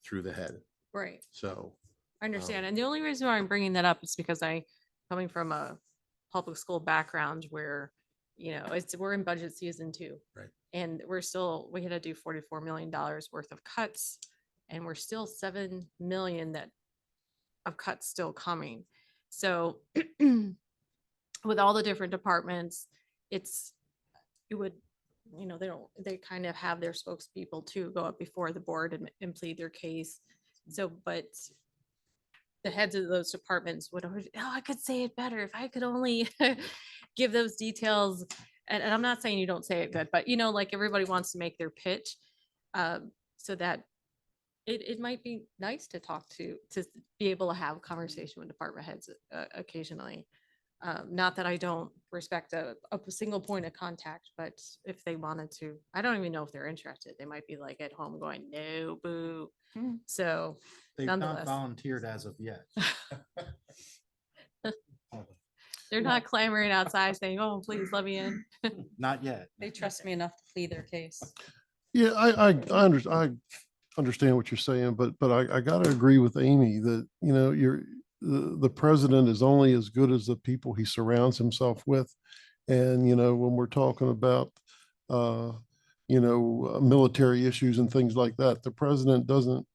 through the head. right? So, I understand. And the only reason why I'm bringing that up is because coming from a public school background where, we're in budget season too. Right. And we had to do $44 million worth of cuts, and we're still 7 million of cuts still coming. So with all the different departments, they kind of have their spokespeople to go up before the board and plead their case. So, but the heads of those departments would always, I could say it better if I could only give those details. And I'm not saying you don't say it good, but like everybody wants to make their pitch. So that it might be nice to talk to be able to have a conversation with department heads occasionally. Not that I don't respect a single point of contact, but if they wanted to, I don't even know if they're interested. They might be like at home going, no, boo. So They've not nonetheless. volunteered as of yet. They're not clamoring outside saying, oh, please let me in. Not yet. They trust me enough to plead their case. Yeah, I understand what you're saying, but I gotta agree with Amy that, the president is only as good as the people he surrounds himself with. And, when we're talking about, military issues and things like that, the president doesn't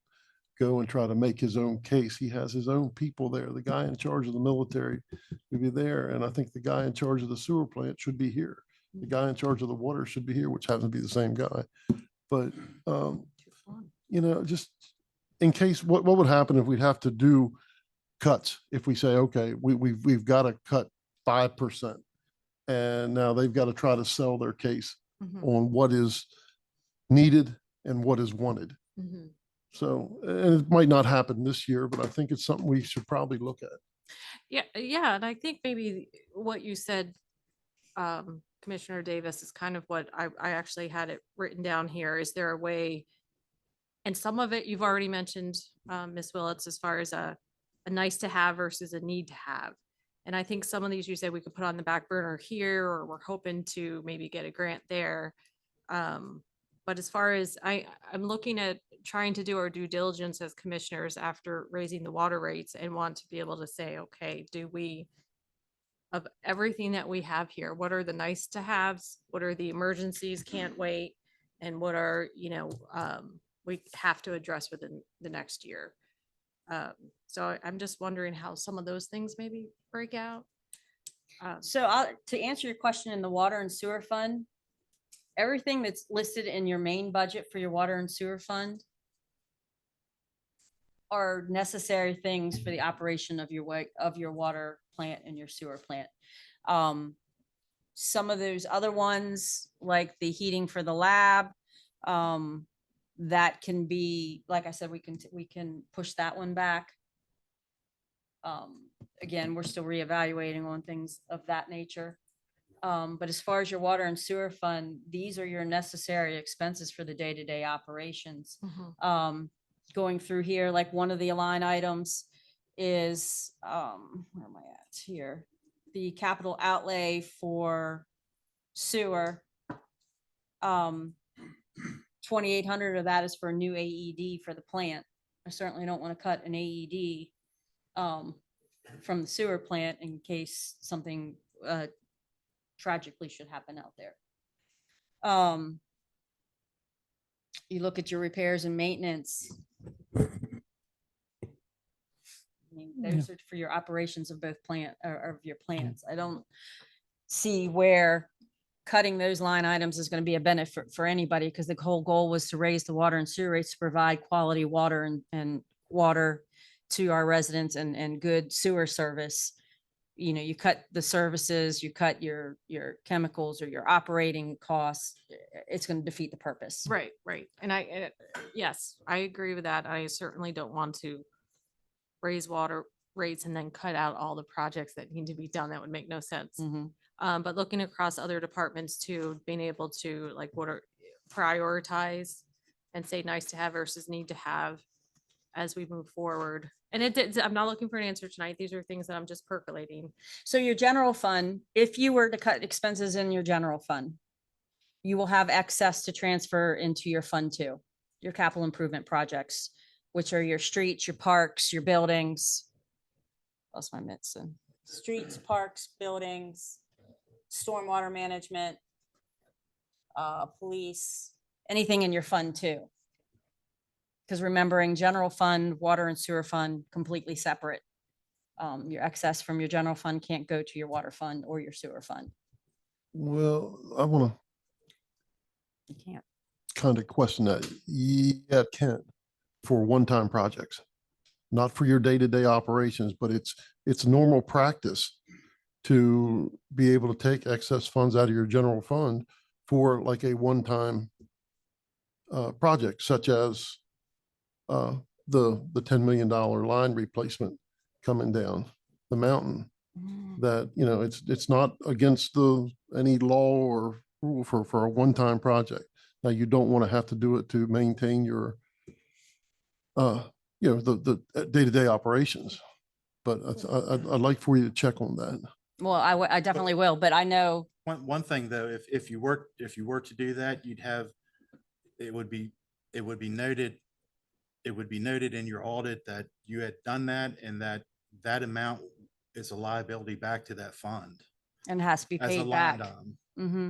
go and try to make his own case. He has his own people there. The guy in charge of the military should be there. And I think the guy in charge of the sewer plant should be here. The guy in charge of the water should be here, which happens to be the same guy. But, just in case, what would happen if we'd have to do cuts? If we say, okay, we've got to cut 5%. And now they've got to try to sell their case on what is needed and what is wanted. So, and it might not happen this year, but I think it's something we should probably look at. Yeah. And I think maybe what you said, Commissioner Davis, is kind of what I actually had it written down here. Is there a way? And some of it you've already mentioned, Ms. Willets, as far as a nice to have versus a need to have. And I think some of these you said we could put on the back burner here, or we're hoping to maybe get a grant there. But as far as I'm looking at trying to do our due diligence as commissioners after raising the water rates and want to be able to say, okay, of everything that we have here, what are the nice to haves? What are the emergencies can't wait? And what are, we have to address within the next year. So I'm just wondering how some of those things maybe break out. So to answer your question in the water and sewer fund, everything that's listed in your main budget for your water and sewer fund are necessary things for the operation of your water plant and your sewer plant. some of those other ones, like the heating for the lab, that can be, like I said, we can push that one back. Again, we're still reevaluating on things of that nature. But as far as your water and sewer fund, these are your necessary expenses for the day-to-day operations. Going through here, like one of the line items is, where am I at here? The capital outlay for sewer. 2,800 of that is for a new AED for the plant. I certainly don't want to cut an AED from the sewer plant in case something tragically should happen out there. You look at your repairs and maintenance. I mean, those are for your operations of both plant or of your plants. I don't see where cutting those line items is going to be a benefit for anybody, because the whole goal was to raise the water and sewer rates to provide quality water and water to our residents and good sewer service. You know, you cut the services, you cut your chemicals or your operating costs, it's going to defeat the purpose. Right, right. And yes, I agree with that. I certainly don't want to raise water rates and then cut out all the projects that need to be done. That would make no sense. Mhm. But looking across other departments too, being able to like prioritize and say nice to have versus need to have as we move forward. And I'm not looking for an answer tonight. These are things that I'm just percolating. So your general fund, if you were to cut expenses in your general fund, you will have excess to transfer into your fund two, your capital improvement projects, which are your streets, your parks, your buildings. Lost my mitts. Streets, parks, buildings, stormwater management, police, anything in your fund two. Because remembering general fund, water and sewer fund, completely separate. Your excess from your general fund can't go to your water fund or your sewer fund. Well, I want to You can't. kind of question that. Yeah, it can for one-time projects, not for your day-to-day operations, but it's normal practice to be able to take excess funds out of your general fund for like a one-time project, such as the $10 million line replacement coming down the mountain. That, you know, it's not against any law or rule for a one-time project. Now, you don't want to have to do it to maintain your the day-to-day operations, but I'd like for you to check on that. Well, I definitely will, but I know, One thing though, if you were to do that, it would be noted in your audit that you had done that and that amount is a liability back to that fund and it has to be as a paid line back. item. Mm-hmm.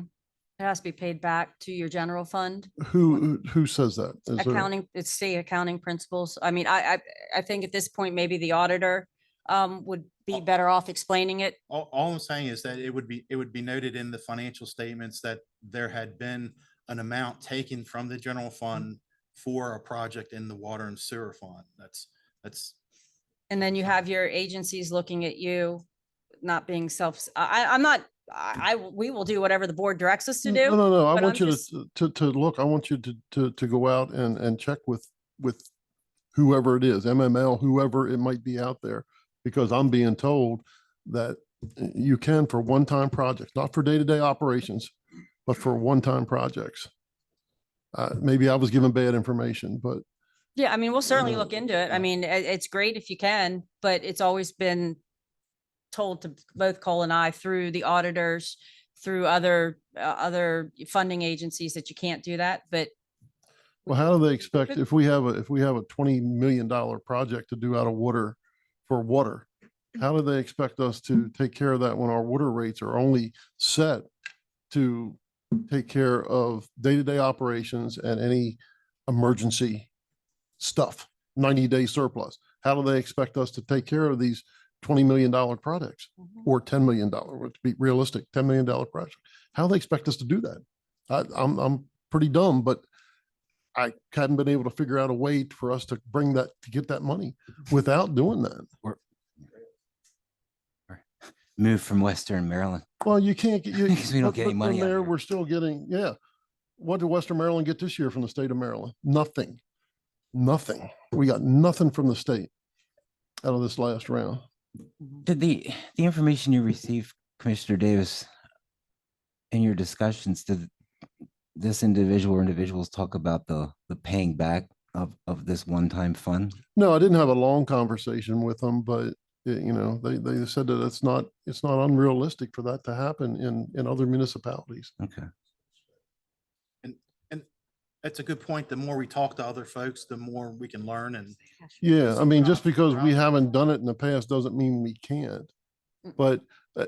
It has to be paid back to your general fund. Who says that? Is there- Accounting, it's state accounting principles. I mean, I think at this point, maybe the auditor would be better off explaining it. All I'm saying is that it would be noted in the financial statements that there had been an amount taken from the general fund for a project in the water and sewer fund. That's And then you have your agencies looking at you, not being we will do whatever the board directs us to do. No. I but want I'm you just- to look. I want you to go out and check with whoever it is, MML, whoever it might be out there, because I'm being told that you can for one-time projects, not for day-to-day operations, but for one-time projects. Maybe I was given bad information, but Yeah, I mean, we'll certainly look into it. I mean, it's great if you can, but it's always been told to both Cole and I through the auditors, through other funding agencies that you can't do that, but well, how do they expect if we have a $20 million project to do out of water for water? How do they expect us to take care of that when our water rates are only set to take care of day-to-day operations and any emergency stuff, 90-day surplus? How do they expect us to take care of these $20 million projects or $10 million, to be realistic, $10 million project? How do they expect us to do that? I'm pretty dumb, but I hadn't been able to figure out a way for us to get that money without doing that. Moved from Western Maryland. Well, you can't get, you. Because we don't but- get any but money then out there, here. we're still getting, yeah. What did Western Maryland get this year from the state of Maryland? Nothing. Nothing. We got nothing from the state out of this last round. Did the information you received, Commissioner Davis, in your discussions, did this individual or individuals talk about the paying back of this one-time fund? No, I didn't have a long conversation with them, but you know, they said that it's not unrealistic for that to happen in other municipalities. Okay. And that's a good point. The more we talk to other folks, the more we can learn and. Yeah, I see mean, what just options because are we out there. haven't done it in the past doesn't mean we can't. Mm. But,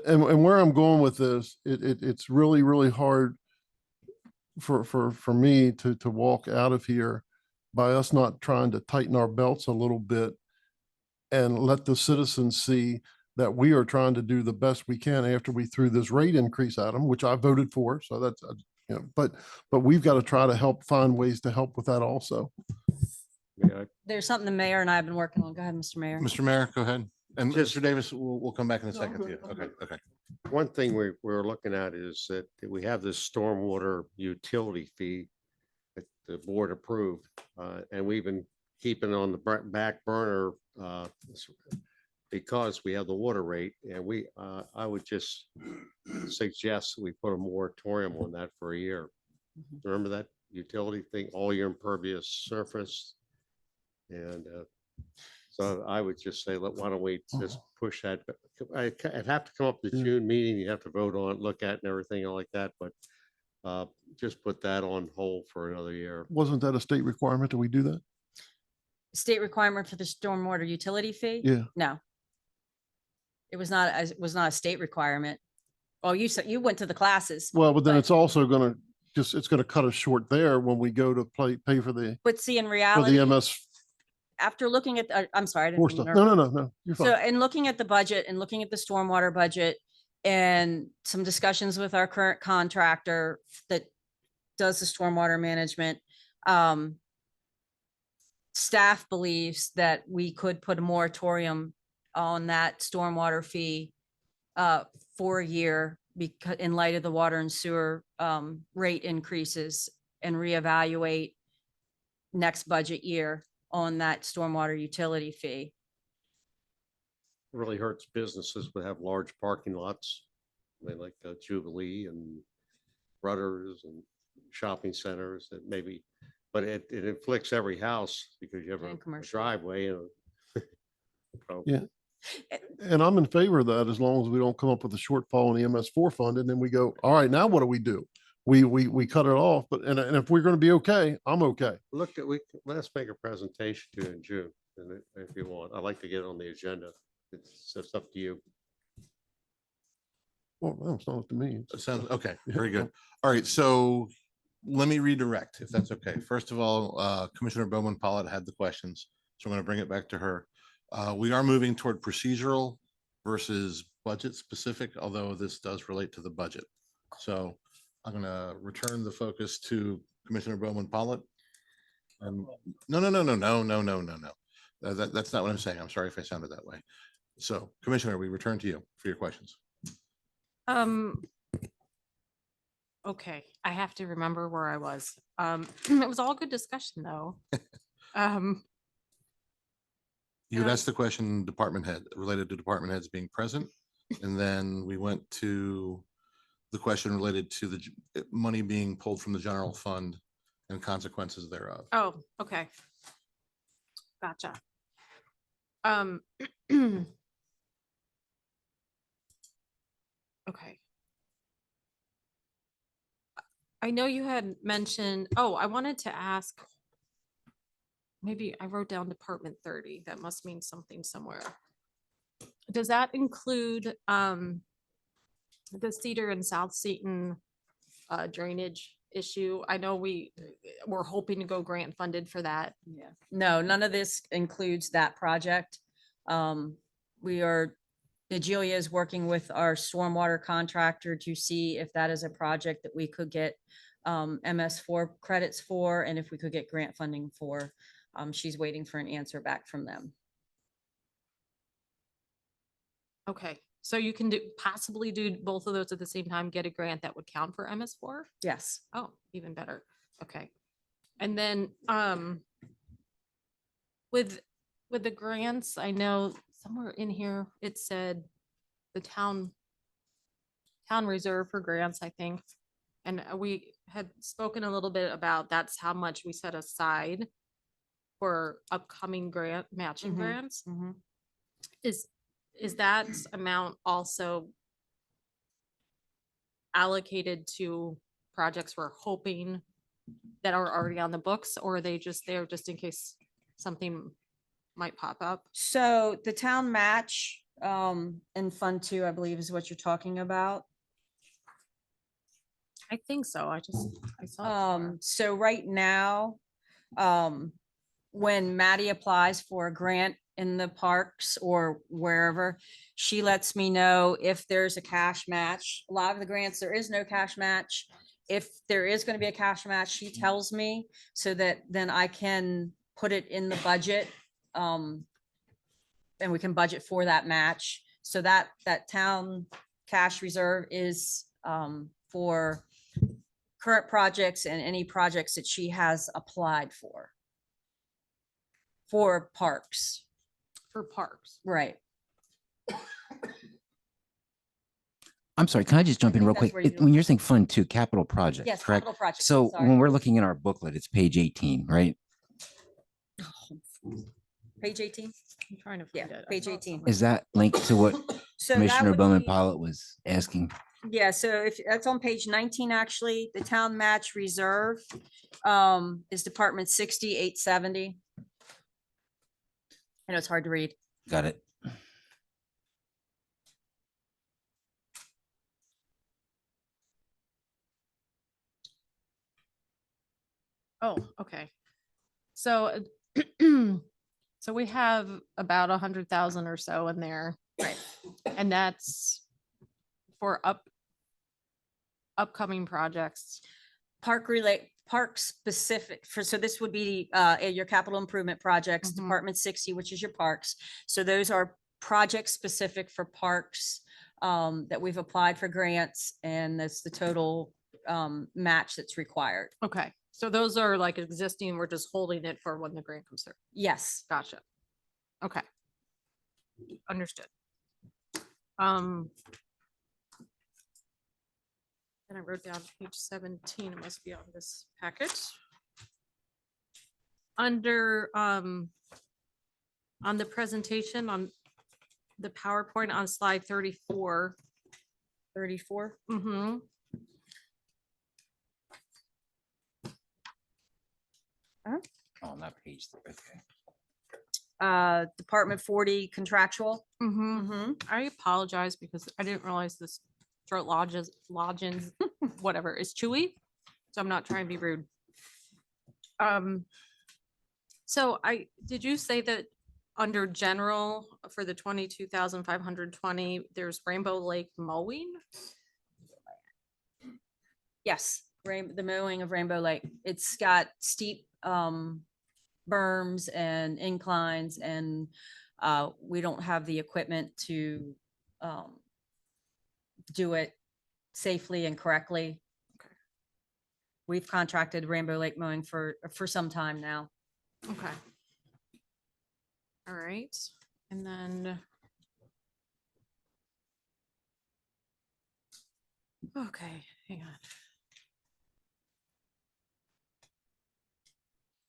and where I'm going with this, it's really, really hard for me to walk out of here by us not trying to tighten our belts a little bit and let the citizens see that we are trying to do the best we can after we threw this rate increase at them, which I voted for. So that's, you know, but we've got to try to help find ways to help with that also. Yeah, There's something the mayor and I have been working on. Go ahead, Mr. Mayor. Mr. Mayor, go ahead. And Just- Mr. Davis, we'll come back in a No, second I'm to you. good, I'm Okay, good. okay. One thing we're looking at is that we have this stormwater utility fee that the board approved, and we've been keeping on the back burner because we have the water rate, and I would just suggest we put a moratorium on that for a year. Mhm. Remember that utility thing, all your impervious surface? And so I would just say, why don't we just push that? I'd have to come up to the Yeah. June meeting, you have to vote on, it, look at and everything like that, but just put that on hold for another year. Wasn't that a state requirement that we do that? State requirement for the stormwater utility fee? Yeah. No. It was not, it was not a state requirement. Well, you said, you went to the classes, Well, but then But- it's also gonna it's gonna cut us short there when we go to pay for the but see, in for reality, the MS after looking at, I'm sorry. I didn't four mean to stuff. interrupt. No, you're So fine. in looking at the budget and looking at the stormwater budget and some discussions with our current contractor that does the stormwater management, staff believes that we could put a moratorium on that stormwater fee for a year because in light of the water and sewer rate increases and reevaluate next budget year on that stormwater utility fee. Really hurts businesses that have large parking lots. They like Jubilee and Rudders and shopping centers that maybe, but it inflicts every house because you have And a commercial. driveway and so, Yeah. And I'm in favor of that as long as we don't come up with a shortfall in the MS4 fund and then we go, all right, now what do we do? We cut it off, but, and if we're going to be okay, I'm okay. look at, let's make a presentation to you in June, and if you want, I'd like to get it on the agenda. It's up to you. Well, no, it's not up to me. It's- Sounds, okay, Yeah. very good. All right, so let me redirect if that's okay. First of all, Commissioner Bowman Pollitt had the questions, so I'm going to bring it back to her. We are moving toward procedural versus budget specific, although this does relate to the budget. So I'm going to return the focus to Commissioner Bowman Pollitt. No. That's not what I'm saying. I'm sorry if I sounded that way. So Commissioner, we return to you for your questions. Okay, I have to remember where I was. It was all good discussion though. You had Um, asked the question, department head, related to department heads being present. And then we went to the question related to the money being pulled from the general fund and consequences thereof. Oh, okay. Gotcha. Okay. I know you had mentioned, oh, I wanted to ask. Maybe I wrote down Department 30. That must mean something somewhere. Does that include the Cedar and South Seaton drainage issue? I know we're hoping to go grant funded for that. Yeah. No, none of this includes that project. Agilia is working with our stormwater contractor to see if that is a project that we could get MS4 credits for, and if we could get grant funding for. She's waiting for an answer back from them. Okay, So you can possibly do both of those at the same time, get a grant that would count for MS4? Yes. Oh, even better. Okay. And then, with the grants, I know somewhere in here, it said the town reserve for grants, I think. And we had spoken a little bit about that's how much we set aside for upcoming grant matching Mhm. grants. Mhm. Is that amount also allocated to projects we're hoping that are already on the books, or are they just there just in case something might pop up? So the town match, in Fund 2, I believe is what you're talking about. I think so. I saw it somewhere. So right now, when Maddie applies for a grant in the parks or wherever, she lets me know if there's a cash match. A lot of the grants, there is no cash match. If there is going to be a cash match, she tells me so that then I can put it in the budget. And we can budget for that match. So that town cash reserve is for current projects and any projects that she has applied for parks. For parks. Right. I'm sorry, can I just jump in think real that's quick? where you're When you're saying Fund 2, capital projects, Yes, correct? capital projects. So sorry. when we're looking in our booklet, it's page 18, right? Page 18. I'm trying to Yeah, find it. I page saw it 18. somewhere. Is that linked to what So that Commissioner would Bowman be- Pollitt was asking? Yeah, so if that's on page 19, actually, the town match reserve is Department 60,870. I know it's hard to read. Got it. Oh, okay. So, so we have about 100,000 or so in there. Right. And that's for upcoming projects. Park specific so this would be your capital improvement projects, Mhm. Department 60, which is your parks. So those are project specific for parks that we've applied for grants, and that's the total match that's required. Okay. So those are like existing, we're just holding it for when the grant comes through. Yes. Gotcha. Okay. Understood. And I wrote down page 17, it must be on this packet. Under, on the presentation on the PowerPoint on slide 34. 34. Mm-hmm. Oh, not page, okay. Department 40 contractual. Mm-hmm. Mhm. I apologize because I didn't realize this throat lodgings, whatever, is chewy. So I'm not trying to be rude. So did you say that under general for the 22,520, there's Rainbow Lake mowing? Yes, the mowing of Rainbow Lake. It's got steep berms and inclines, and we don't have the equipment to do it safely and correctly. Okay. We've contracted Rainbow Lake mowing for some time now. Okay. All right, and then. Okay, hang on.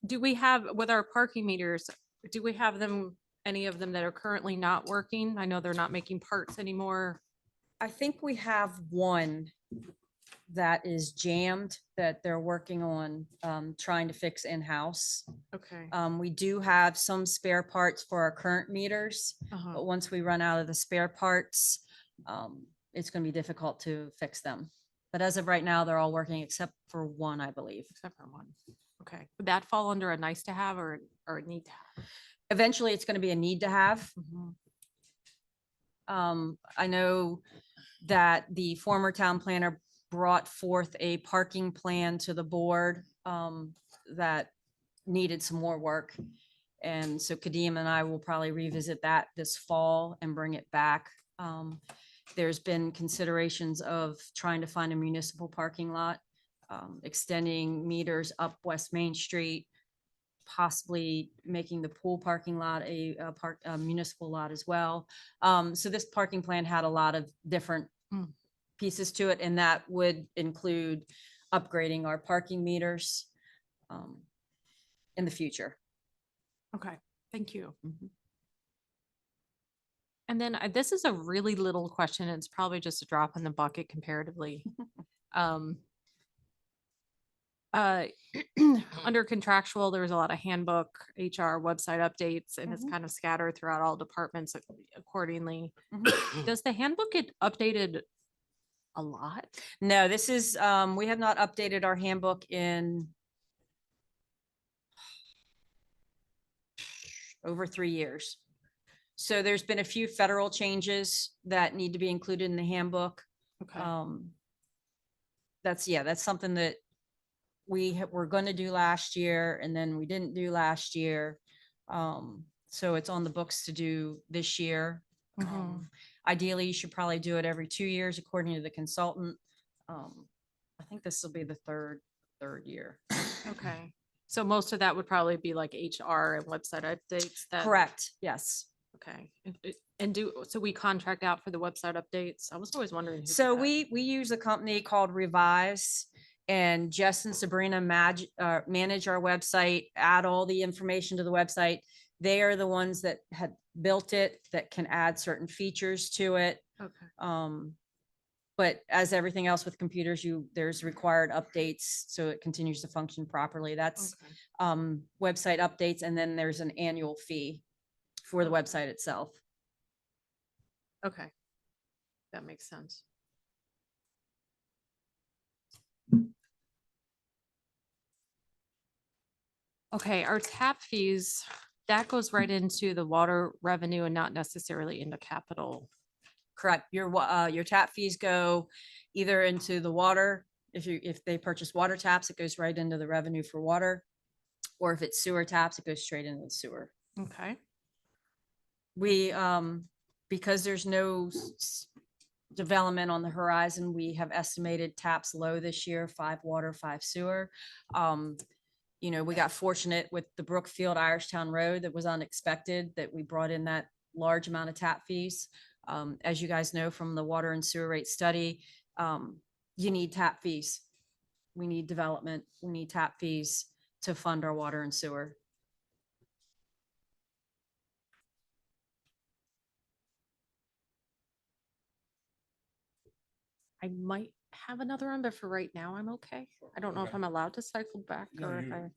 Do we have, with our parking meters, do we have them, any of them that are currently not working? I know they're not making parts anymore. I think we have one that is jammed that they're working on trying to fix in-house. Okay. We do have some spare parts for our current meters, Uh-huh. but once we run out of the spare parts, it's going to be difficult to fix them. But as of right now, they're all working except for one, I believe. Except for one. Okay. Would that fall under a nice to have or a need to have? Eventually, it's going to be a need to have. Mhm. I know that the former town planner brought forth a parking plan to the board that needed some more work. And so Kadeem and I will probably revisit that this fall and bring it back There's been considerations of trying to find a municipal parking lot, extending meters up West Main Street, possibly making the pool parking lot a municipal lot as well. So this parking plan had a lot of different pieces to it, and that would include upgrading our parking meters in the future. Okay, thank you. Mhm. And then this is a really little question. It's probably just a drop in the bucket comparatively. Um, uh, under contractual, there was a lot of handbook, HR website updates, and it's Mhm. kind of scattered throughout all departments accordingly. Mhm. Does the handbook get updated a lot? No, this is, we have not updated our handbook in over 3 years. So there's been a few federal changes that need to be included in the handbook. Okay, That's something that were going to do last year and then we didn't do last year. So it's on the books to do this year. Mhm. Ideally, you should probably do it every 2 years according to the consultant. I think this will be the third year. Okay. So most of that would probably be like HR and website updates that. Correct, yes. Okay. So we contract out for the website updates? I was always wondering. who did So that. we use a company called Revise, and Jess and Sabrina manage our website, add all the information to the website. They are the ones that had built it, that can add certain features to it. Okay. But as everything else with computers, there's required updates so it continues to function properly. That's Okay. website updates, and then there's an annual fee for the website itself. Okay. That makes sense. Okay, our tap fees, that goes right into the water revenue and not necessarily into capital. Correct. Your tap fees go either into the water. If they purchase water taps, it goes right into the revenue for water. Or if it's sewer taps, it goes straight into the sewer. Okay. We, because there's no development on the horizon, we have estimated taps low this year, 5 water, 5 sewer. We got fortunate with the Brookfield Irishtown Road that was unexpected, that we brought in that large amount of tap fees. As you guys know from the water and sewer rate study, you need tap fees. We need development. We need tap fees to fund our water and sewer. I might have another one, but for right now, I'm okay. I don't know if I'm allowed to cycle back or if I.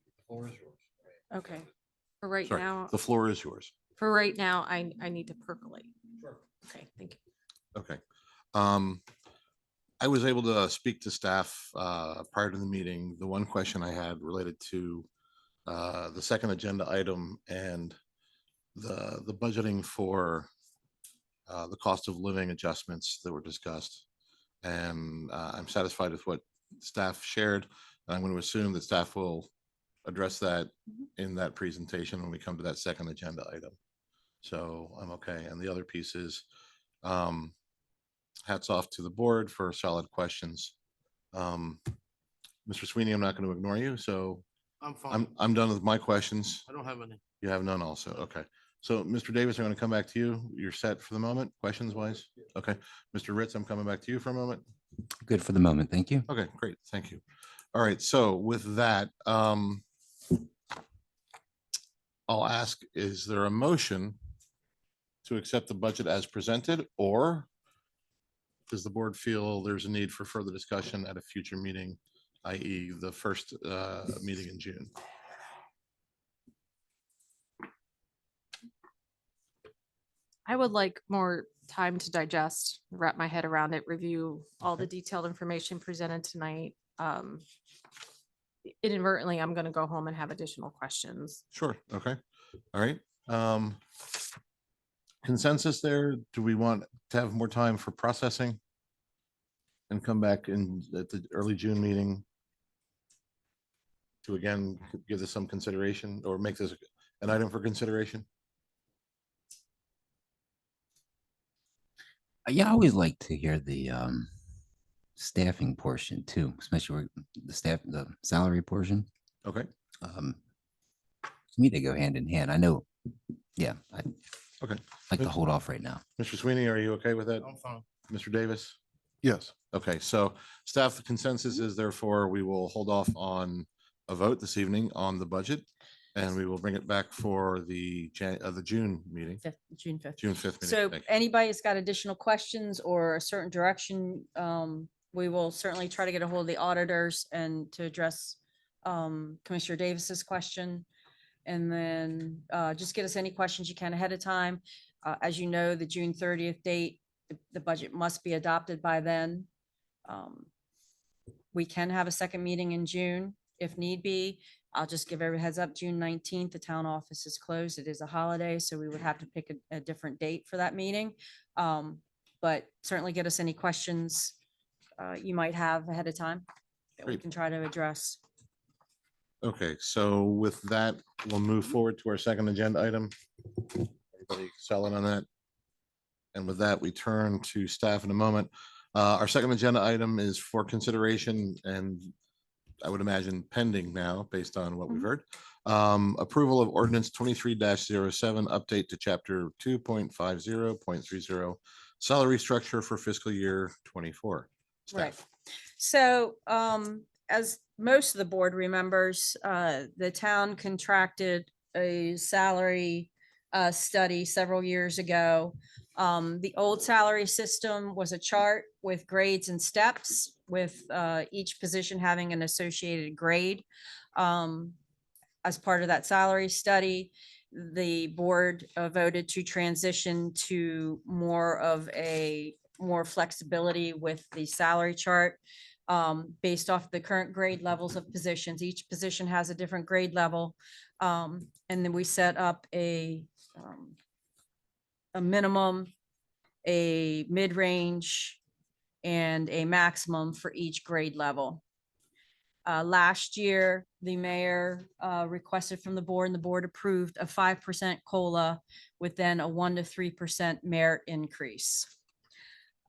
Okay. For right Sorry, now, the floor is yours. I need to percolate. Okay, thank you. Okay. I was able to speak to staff prior to the meeting. The one question I had related to the second agenda item and the budgeting for the cost of living adjustments that were discussed. And I'm satisfied with what staff shared. And I'm going to assume that staff will address that in that presentation when we come to that second agenda item. So I'm okay. And the other piece is hats off to the board for solid questions. Mr. Sweeney, I'm not going to ignore you. So I'm fine. I'm done with my questions. I don't have any. You have none also. Okay. So Mr. Davis, I'm going to come back to you. You're set for the moment, questions wise? Okay. Mr. Ritz, I'm coming back to you for a moment. Good for the moment. Thank you. Okay, great. Thank you. All right. So with that, I'll ask, is there a motion to accept the budget as presented, or does the board feel there's a need for further discussion at a future meeting, i.e. the first meeting in June? I would like more time to digest, wrap my head around it, review all the detailed information presented tonight. Inadvertently, I'm going to go home and have additional questions. Sure. Okay. All right. Consensus there? Do we want to have more time for processing? And come back in at the early June meeting to again give this some consideration or make this an item for consideration? Yeah, I always like to hear the staffing portion too, especially where the salary portion. Okay, Um, to me, they go hand in hand. I know, yeah, I'd okay. like to Mr. hold off right now. Mr. Sweeney, are you okay with that? I'm fine. Mr. Davis? Yes. Okay, so staff consensus is therefore we will hold off on a vote this evening on the budget. And we will bring it back for the June meeting, June 5th. June 5th meeting. So Thank you. anybody's got additional questions or a certain direction, we will certainly try to get a hold of the auditors and to address Commissioner Davis's question. And then just get us any questions you can ahead of time. As you know, the June 30th date, the budget must be adopted by then. We can have a second meeting in June if need be. I'll just give every heads up, June 19th, the town office is closed. It is a holiday, so we would have to pick a different date for that meeting. But certainly get us any questions you might have ahead of time that we Great. can try to address. Okay, so with that, we'll move forward to our second agenda item. Everybody selling on that? And with that, we turn to staff in a moment. Our second agenda item is for consideration and I would imagine pending now based on what we've heard. Approval of ordinance 23-07, update to chapter 2.50.30, salary structure for fiscal year 24. Right. Staff. So as most of the board remembers, the town contracted a salary study several years ago. The old salary system was a chart with grades and steps, with each position having an associated grade. As part of that salary study, the board voted to transition to more flexibility with the salary chart based off the current grade levels of positions. Each position has a different grade level. And then we set up a minimum, a mid-range, and a maximum for each grade level. Last year, the mayor requested from the board and the board approved a 5% COLA with then a 1 to 3% merit increase.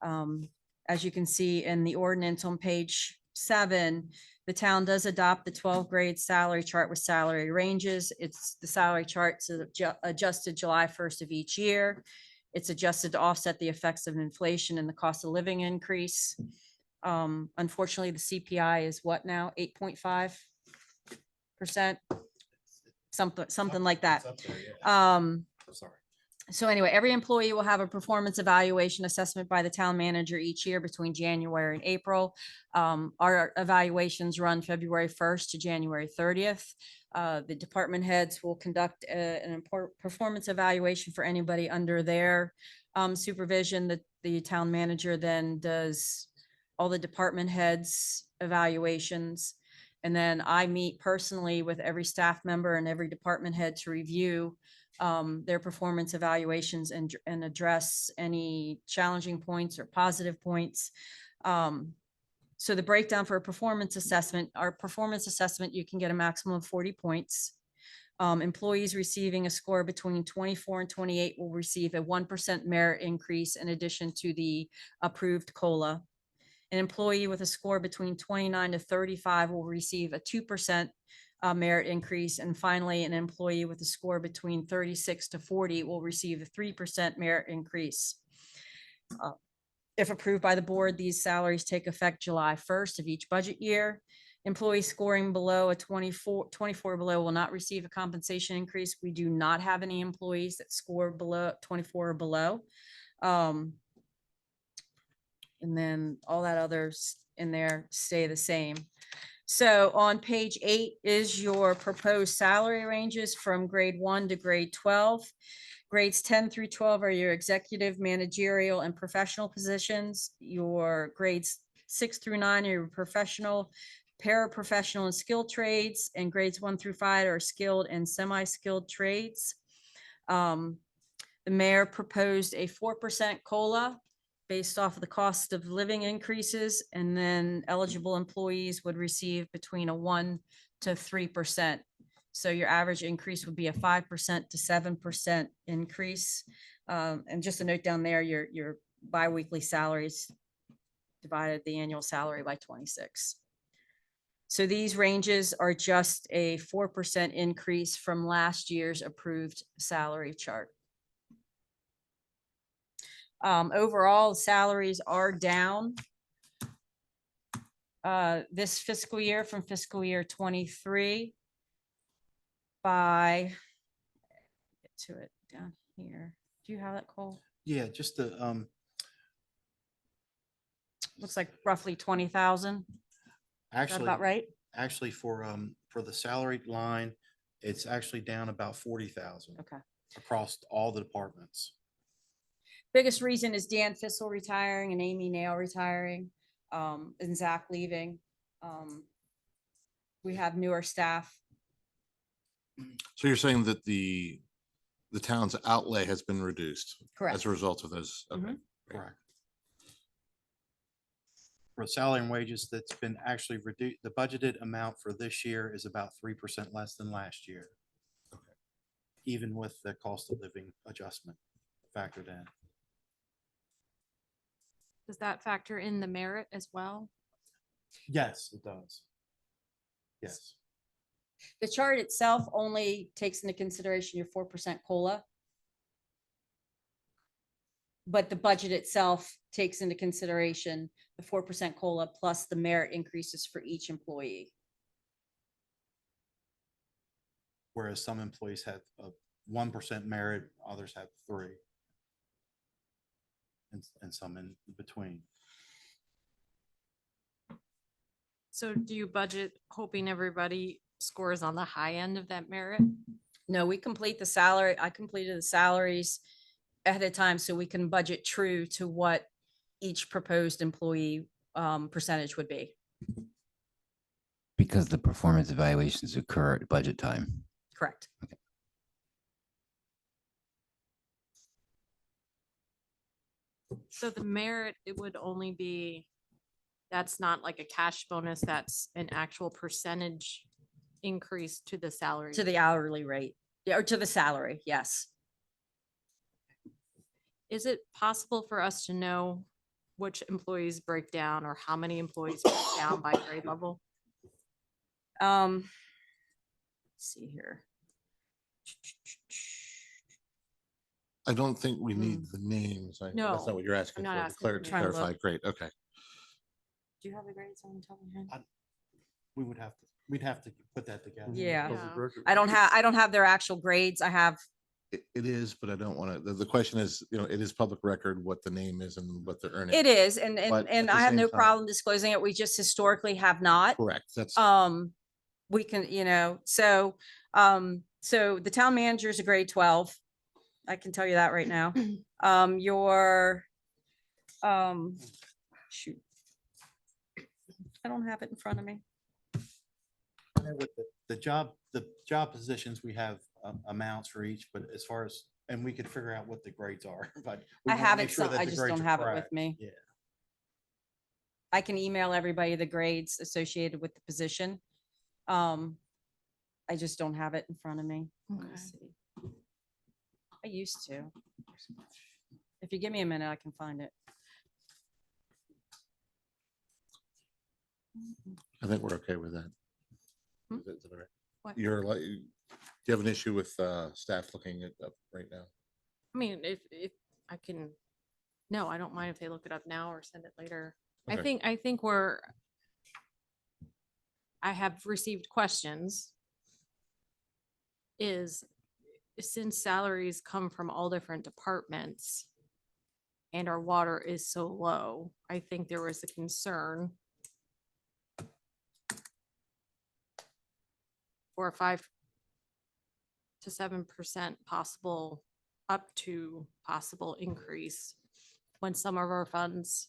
As you can see in the ordinance on page 7, the town does adopt the 12 grade salary chart with salary ranges. It's the salary charts adjusted July 1st of each year. It's adjusted to offset the effects of inflation and the cost of living increase. Unfortunately, the CPI is what now? 8.5%? Something like that. So anyway, every employee will have a performance evaluation assessment by the town manager each year between January and April. Our evaluations run February 1st to January 30th. The department heads will conduct an performance evaluation for anybody under their supervision. The town manager then does all the department heads evaluations. And then I meet personally with every staff member and every department head to review their performance evaluations and address any challenging points or positive points. So the breakdown for a performance assessment, our performance assessment, you can get a maximum of 40 points. Employees receiving a score between 24 and 28 will receive a 1% merit increase in addition to the approved COLA. An employee with a score between 29 to 35 will receive a 2% merit increase. And finally, an employee with a score between 36 to 40 will receive a 3% merit increase. If approved by the board, these salaries take effect July 1st of each budget year. Employees scoring below a 24 below will not receive a compensation increase. We do not have any employees that score below 24 or below. And then all that others in there stay the same. So on page 8 is your proposed salary ranges from grade 1 to grade 12. Grades 10 through 12 are your executive, managerial, and professional positions. Your grades 6 through 9 are your professional, paraprofessional, and skilled trades, and grades 1 through 5 are skilled and semi-skilled trades. The mayor proposed a 4% COLA based off of the cost of living increases, and then eligible employees would receive between a 1 to 3%. So your average increase would be a 5% to 7% increase. And just a note down there, your biweekly salaries divided the annual salary by 26. So these ranges are just a 4% increase from last year's approved salary chart. Overall, salaries are down this fiscal year from fiscal year 23 by, get to it down here. Do you have that, Cole? Yeah, just the, Looks like roughly 20,000. Is that actually, about right? actually for the salaried line, it's actually down about 40,000 Okay. across all the departments. Biggest reason is Dan Fissel retiring and Amy Nail retiring, and Zach leaving. We have newer staff. So you're saying that the town's outlay has been reduced Correct. as a result of this? Okay. Mhm. Correct. For salary and wages, that's been actually reduced, the budgeted amount for this year is about 3% less than last year. Even with the cost of living adjustment factored in. Does that factor in the merit as well? Yes, it does. Yes. The chart itself only takes into consideration your 4% COLA. But the budget itself takes into consideration the 4% COLA plus the merit increases for each employee. Whereas some employees have a 1% merit, others have 3. And some in between. So do you budget hoping everybody scores on the high end of that merit? No, we complete the salary. I completed the salaries ahead of time so we can budget true to what each proposed employee percentage would be. Because the performance evaluations occur at budget time. Correct. So the merit, it would only be, that's not like a cash bonus, that's an actual percentage increase to the salary. To the hourly rate, yeah, or to the salary, yes. Is it possible for us to know which employees break down or how many employees break down by grade level? Let's see here. I don't think we need the names. That's No, not what you're asking I'm not for. To asking for names. Trying to look. clarify, great, okay. Do you have the grades on top of your head? We'd have to put that together. Yeah. Public Yeah. record. I don't have their actual grades. I have, It is, but I don't want to, the question is, it is public record what the name is and what they're earning. it is, and, But and at the I have same no time- problem disclosing it. We just historically have not. Correct, that's, We can, so the town manager is a grade 12. I can tell you that right now. Shoot. I don't have it in front of me. With the job positions, we have amounts for each, but as far as, and we could figure out what the grades are, but. we I wanna have make it, sure so that I the just grades don't are have it with correct. me. Yeah. I can email everybody the grades associated with the position. I just don't have it in front of me. Let me Okay. see. I used to. If you give me a minute, I can find it. I think we're okay with that. Hmm? Is that all right? What? You're like, do you have an issue with staff looking it up right now? I mean, if I can, no, I don't mind if they look it up now or send it later. Okay. I think I have received questions. Is since salaries come from all different departments and our water is so low, I think there was a concern for a 5 to 7% possible, up to possible increase when some of our funds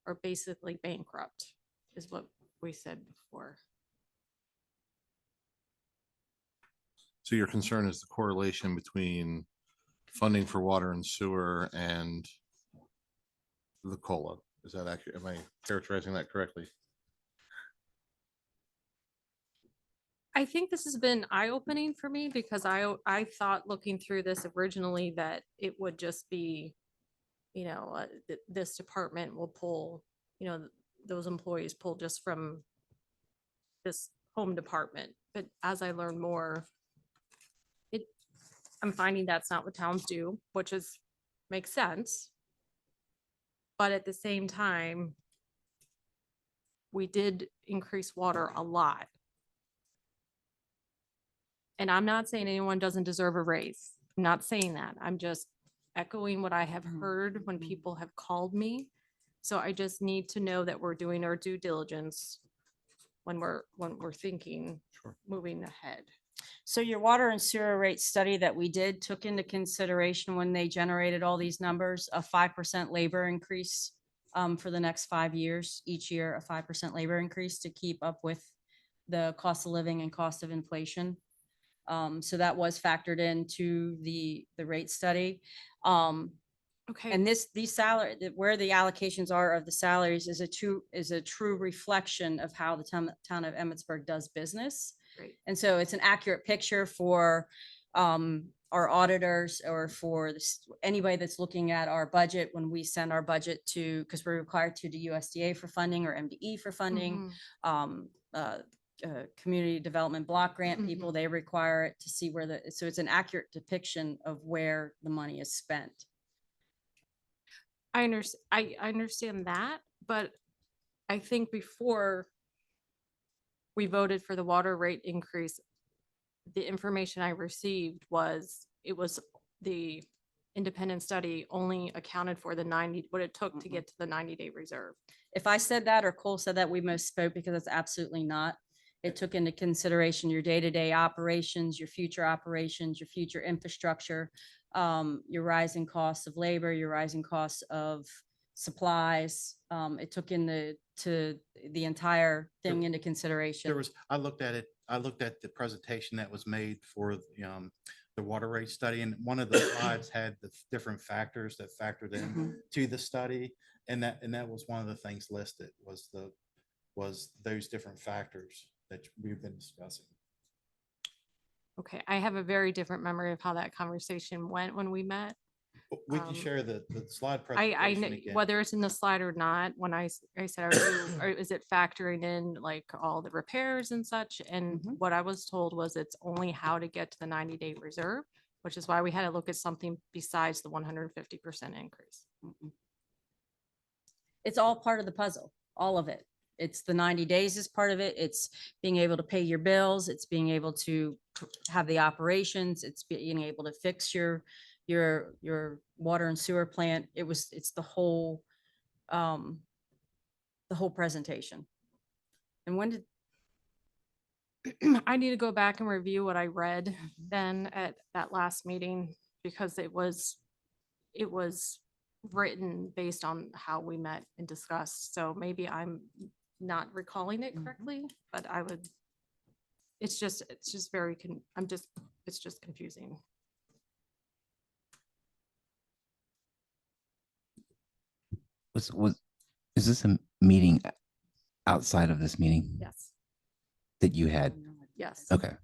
are basically bankrupt, is what we said before. So your concern is the correlation between funding for water and sewer and the COLA. Is that accurate? Am I characterizing that correctly? I think this has been eye-opening for me because I thought looking through this originally that it would just be, this department will pull, those employees pull just from this home department. But as I learn more, I'm finding that's not what towns do, which makes sense. But at the same time, we did increase water a lot. And I'm not saying anyone doesn't deserve a raise. I'm not saying that. I'm just echoing what I have heard when people have called me. So I just need to know that we're doing our due diligence when we're thinking, Sure. moving ahead. So your water and sewer rate study that we did took into consideration when they generated all these numbers, a 5% labor increase for the next 5 years, each year, a 5% labor increase to keep up with the cost of living and cost of inflation. So that was factored into the rate study. Okay. And these where the allocations are of the salaries is a true reflection of how the town of Emmitsburg does business. Great. And so it's an accurate picture for our auditors or for anybody that's looking at our budget when we send our budget to, because we're required to USDA for funding or MDE for funding. Mhm. Community development block grant people, they require it to see so it's an accurate depiction of where the money is spent. I understand that, but I think before we voted for the water rate increase, the information I received was, the independent study only accounted for what it took to get to the 90-day reserve. If I said that or Cole said that, we misspoke because it's absolutely not. It took into consideration your day-to-day operations, your future infrastructure, your rising costs of labor, your rising costs of supplies. It took the entire thing into consideration. I looked at the presentation that was made for the water rate study, and one of the slides had the different factors that factored in to the study. And that was one of the things listed was those different factors that we've been discussing. Okay, I have a very different memory of how that conversation went when we met. We can share the slide I presentation know again. whether it's in the slide or not, when I said, or is it factoring in like all the repairs and such? And Mhm. what I was told was it's only how to get to the 90-day reserve, which is why we had to look at something besides the 150% increase. It's all part of the puzzle, all of it. It's the 90 days is part of it. It's being able to pay your bills. It's being able to have the operations. It's being able to fix your water and sewer plant. It's the whole presentation. And when did, I need to go back and review what I read then at that last meeting, because it was written based on how we met and discussed. So maybe I'm not recalling it correctly, but it's just very, it's just confusing. Is this a meeting outside of this meeting Yes, that you had? yes. Okay,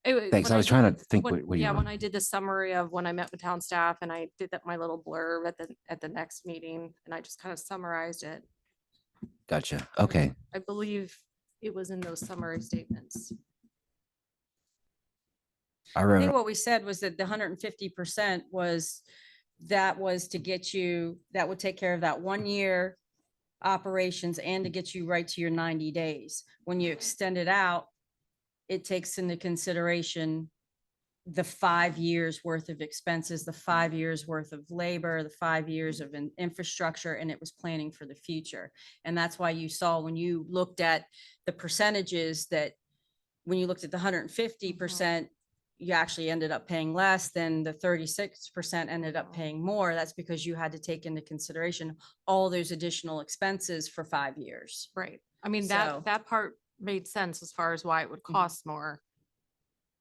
thanks. When I was trying to think when- what you yeah, were. when I did the summary of when I met with town staff and I did my little blurb at the next meeting, and I just kind of summarized it. Gotcha. Okay. I believe it was in those summary statements. I I remember. think what we said was that the 150% was to get you, that would take care of that 1 year operations and to get you right to your 90 days. When you extend it out, it takes into consideration the 5 years worth of expenses, the 5 years worth of labor, the 5 years of infrastructure, and it was planning for the future. And that's why you saw when you looked at the percentages that when you looked at the 150%, you actually ended up paying less than the 36% ended up paying more. That's because you had to take into consideration all those additional expenses for 5 years. Right. I mean, So- that part made sense as far as why it would cost more.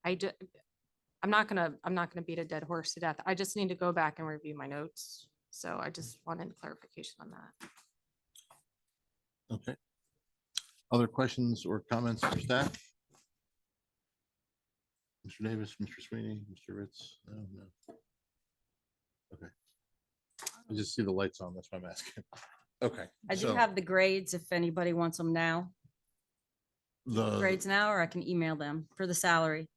I'm not gonna beat a dead horse to death. I just need to go back and review my notes. So I just wanted clarification on that. Okay. Other questions or comments for staff? Mr. Davis, Mr. Sweeney, Mr. Ritz? No. Okay. I just see the lights on, that's why I'm asking. Okay. I do so have the grades if anybody wants them now. the, Grades now, or I can email them for the salary.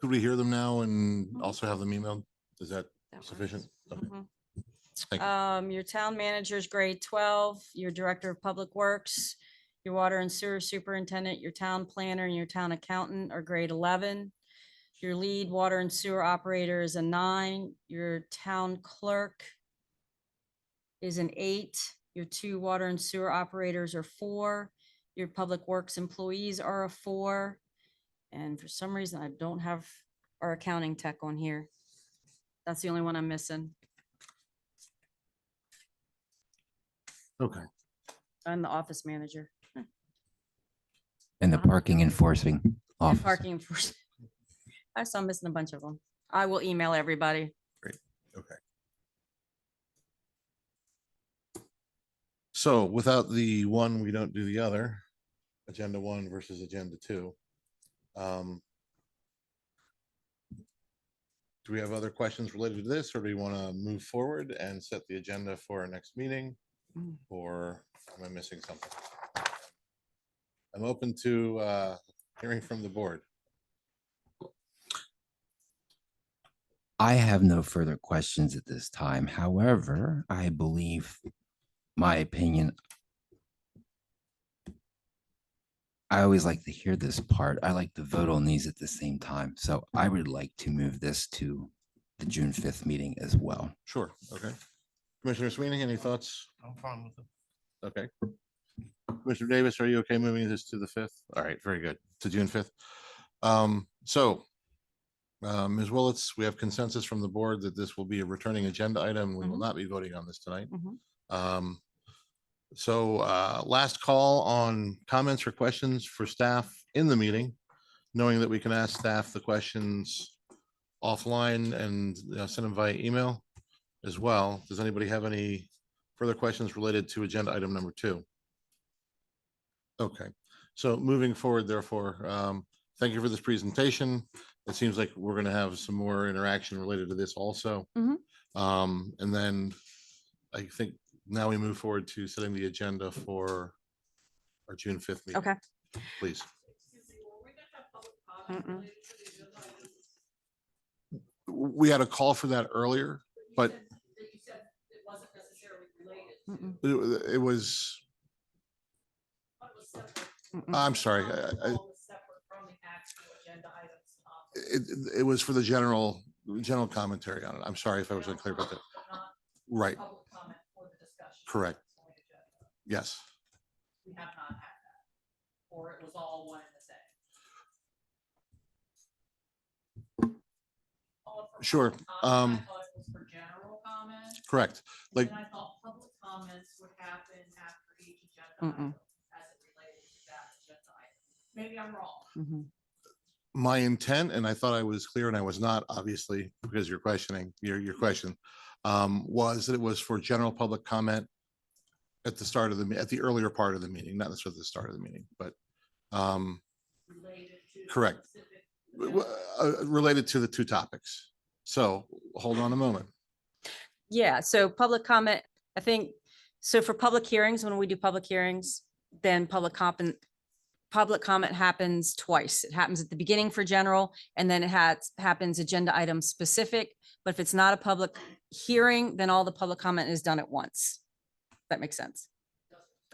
could we hear them now and also have them emailed? Is that That works. sufficient? Okay, Mhm. thank you. Your town manager's grade 12, your director of public works, your water and sewer superintendent, your town planner, and your town accountant are grade 11. Your lead water and sewer operator is a 9. Your town clerk is an 8. Your 2 water and sewer operators are 4. Your public works employees are a 4. And for some reason, I don't have our accounting tech on here. That's the only one I'm missing. Okay, I'm the office manager. And the parking enforcing And officer. parking enforcement. I saw I'm missing a bunch of them. I will email everybody. okay. So without the one, we don't do the other, agenda 1 versus agenda 2. Do we have other questions related to this, or do we want to move forward and set the agenda for our next meeting? Mm. Or am I missing something? I'm open to hearing from the board. I have no further questions at this time. However, I believe my opinion. I always like to hear this part. I like to vote on these at the same time. So I would like to move this to the June 5th meeting as well. Sure, okay. Commissioner Sweeney, any thoughts? I'm fine with it. Okay. Commissioner Davis, are you okay moving this to the 5th? All right, very good, to June 5th. Ms. Willetts, we have consensus from the board that this will be a returning agenda item. We will Mhm. not be voting on this tonight. Mhm. Last call on comments or questions for staff in the meeting, knowing that we can ask staff the questions offline and send them via email as well. Does anybody have any further questions related to agenda item number 2? Okay, so moving forward, therefore, thank you for this presentation. It seems like we're going to have some more interaction related to this also. Mhm. And then I think now we move forward to setting the agenda for our June 5th meeting. Okay. Please. Mm-mm. We had a call for that earlier, but Mm-mm. it was, Mm-mm. I'm sorry. It was for the general commentary on it. I'm sorry if I was unclear about that. Right. Correct. Yes. We have not had that, or it was all one and the same. Sure, I thought it was for general comment, correct. Like, and I thought public comments would happen after each agenda Mm-mm. item as it related to that agenda item. Maybe I'm wrong. Mhm. my intent, and I thought I was clear and I was not, obviously, because you're questioning your question, was that it was for general public comment at the start of at the earlier part of the meeting, not necessarily the start of the meeting, but Related to. correct. specific Related to the 2 topics. So hold on a moment. Yeah, so public comment, I think, so for public hearings, when we do public hearings, then public comment happens twice. It happens at the beginning for general, and then it happens agenda item specific. But if it's not a public hearing, then all the public comment is done at once. That makes sense.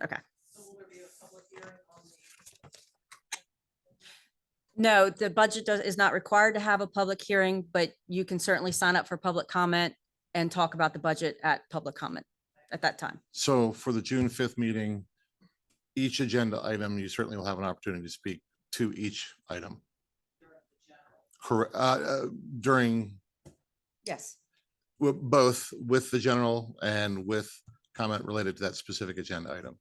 Okay. So will there be a public hearing on the? No, the budget is not required to have a public hearing, but you can certainly sign up for public comment and talk about the budget at public comment at that time. So for the June 5th meeting, each agenda item, you certainly will have an opportunity to speak to each item. Correct, during Yes. both with the general and with comment related to that specific agenda item.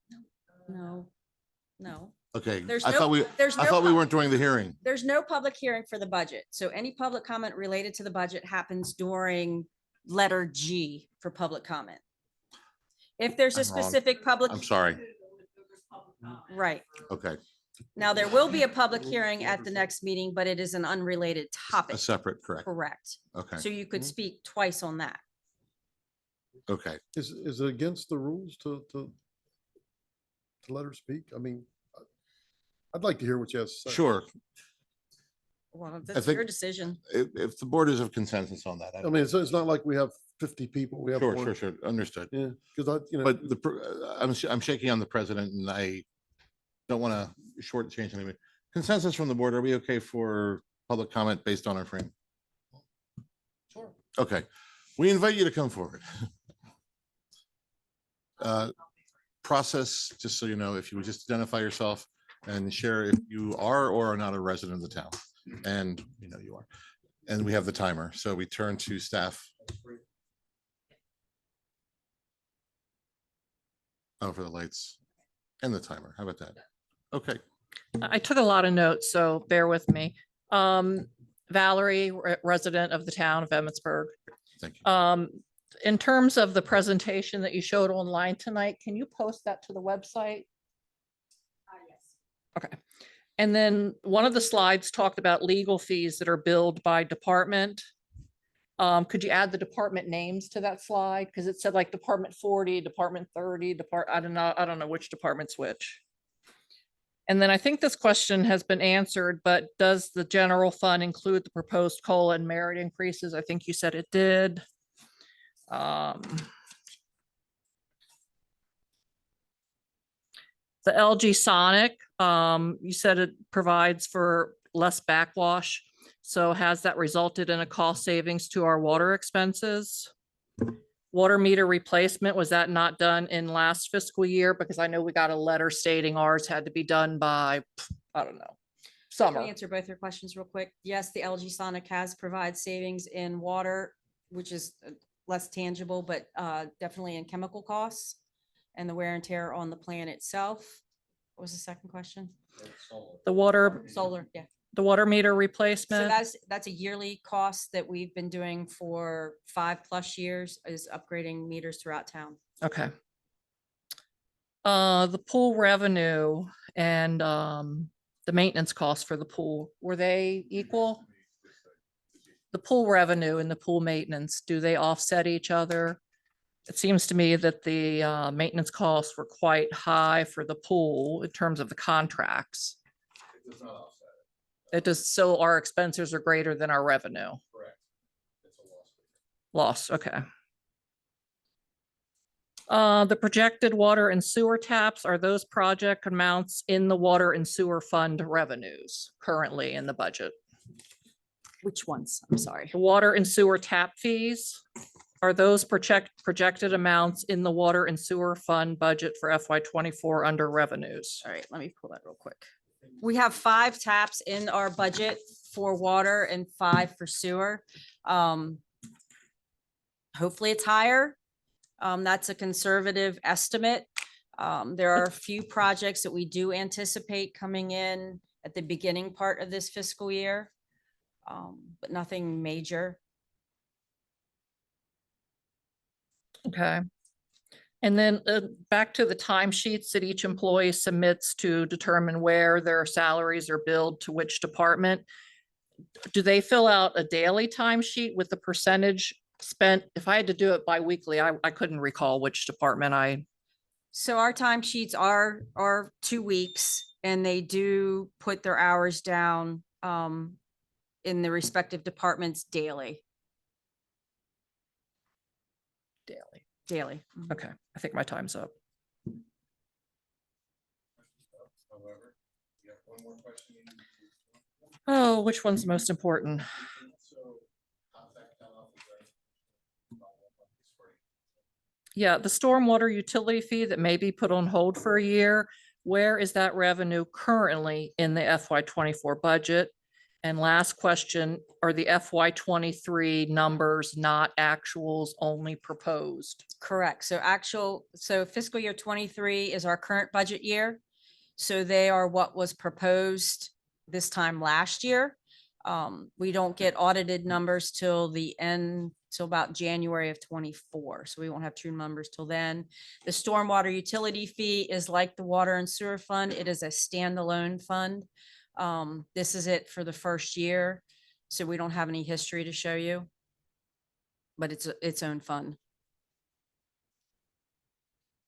No, no. Okay, There's I no- thought we no weren't doing the hearing. There's no public hearing for the budget. So any public comment related to the budget happens during letter G for public comment. If there's a I'm wrong. specific public, I'm sorry. right. Okay, Now, there will be a public hearing at the next meeting, but it is an unrelated a topic. separate, correct. Correct. Okay, So you could speak twice on that. Okay, Is it against the rules to let her speak? I mean, I'd like to hear what you have to say. sure. Well, that's think- your decision. If the board is of consensus on that. I mean, it's not like we have 50 people. We have Sure, one. sure, sure. Understood. Yeah, because But I'm shaking on the president and I don't want to shortchange anything. Consensus from the board, are we okay for public comment based on our frame? Sure. Okay, we invite you to come forward. Process, just so you know, if you would just identify yourself and share if you are or are not a resident of the town. And you know you are. And we have the timer, so we turn to staff. Oh, for the lights and the timer. How about that? Okay, I took a lot of notes, so bear with me. Valerie, resident of the town of Emmitsburg. thank you. In terms of the presentation that you showed online tonight, can you post that to the website? Okay. And then one of the slides talked about legal fees that are billed by department. Could you add the department names to that slide? Because it said like Department 40, Department 30, I don't know which department's which. And then I think this question has been answered, but does the general fund include the proposed COLA and merit increases? I think you said it did. The LG Sonic, you said it provides for less backwash. So has that resulted in a cost savings to our water expenses? Water meter replacement, was that not done in last fiscal year? Because I know we got a letter stating ours had to be done by, I don't know, Can summer. I answer both your questions real quick? Yes, the LG Sonic has provided savings in water, which is less tangible, but definitely in chemical costs and the wear and tear on the plant itself. What was the second question? The water, Solar, yeah. the water meter So replacement. that's a yearly cost that we've been doing for 5+ years, is upgrading meters throughout town. Okay. The pool revenue and the maintenance costs for the pool, were they equal? The pool revenue and the pool maintenance, do they offset each other? It seems to me that the maintenance costs were quite high for the pool in terms of the contracts. It does, so our expenses are greater than our revenue. Correct. It's a Loss, okay. The projected water and sewer taps, are those project amounts in the water and sewer fund revenues currently in the budget? Which ones? I'm sorry. The water and sewer tap fees, are those projected amounts in the water and sewer fund budget for FY '24 under revenues? All right, let me pull that real quick. We have 5 taps in our budget for water and 5 for sewer. Hopefully it's higher. That's a conservative estimate. There are a few projects that we do anticipate coming in at the beginning part of this fiscal year, but nothing major. Okay. And then back to the timesheets that each employee submits to determine where their salaries are billed to which department. Do they fill out a daily timesheet with the percentage spent? If I had to do it bi-weekly, I couldn't recall which department So our timesheets are 2 weeks, and they do put their hours down in the respective departments daily. daily. Daily. Okay, I think my time's up. However, you have one more question. Oh, which one's most important? Yeah, the stormwater utility fee that may be put on hold for a year. Where is that revenue currently in the FY '24 budget? And last question, are the FY '23 numbers not actuals, only proposed? Correct. So fiscal year 23 is our current budget year. So they are what was proposed this time last year. We don't get audited numbers till about January of 24. So we won't have true numbers till then. The stormwater utility fee is like the water and sewer fund. It is a standalone fund. This is it for the first year. So we don't have any history to show you. But it's its own fund.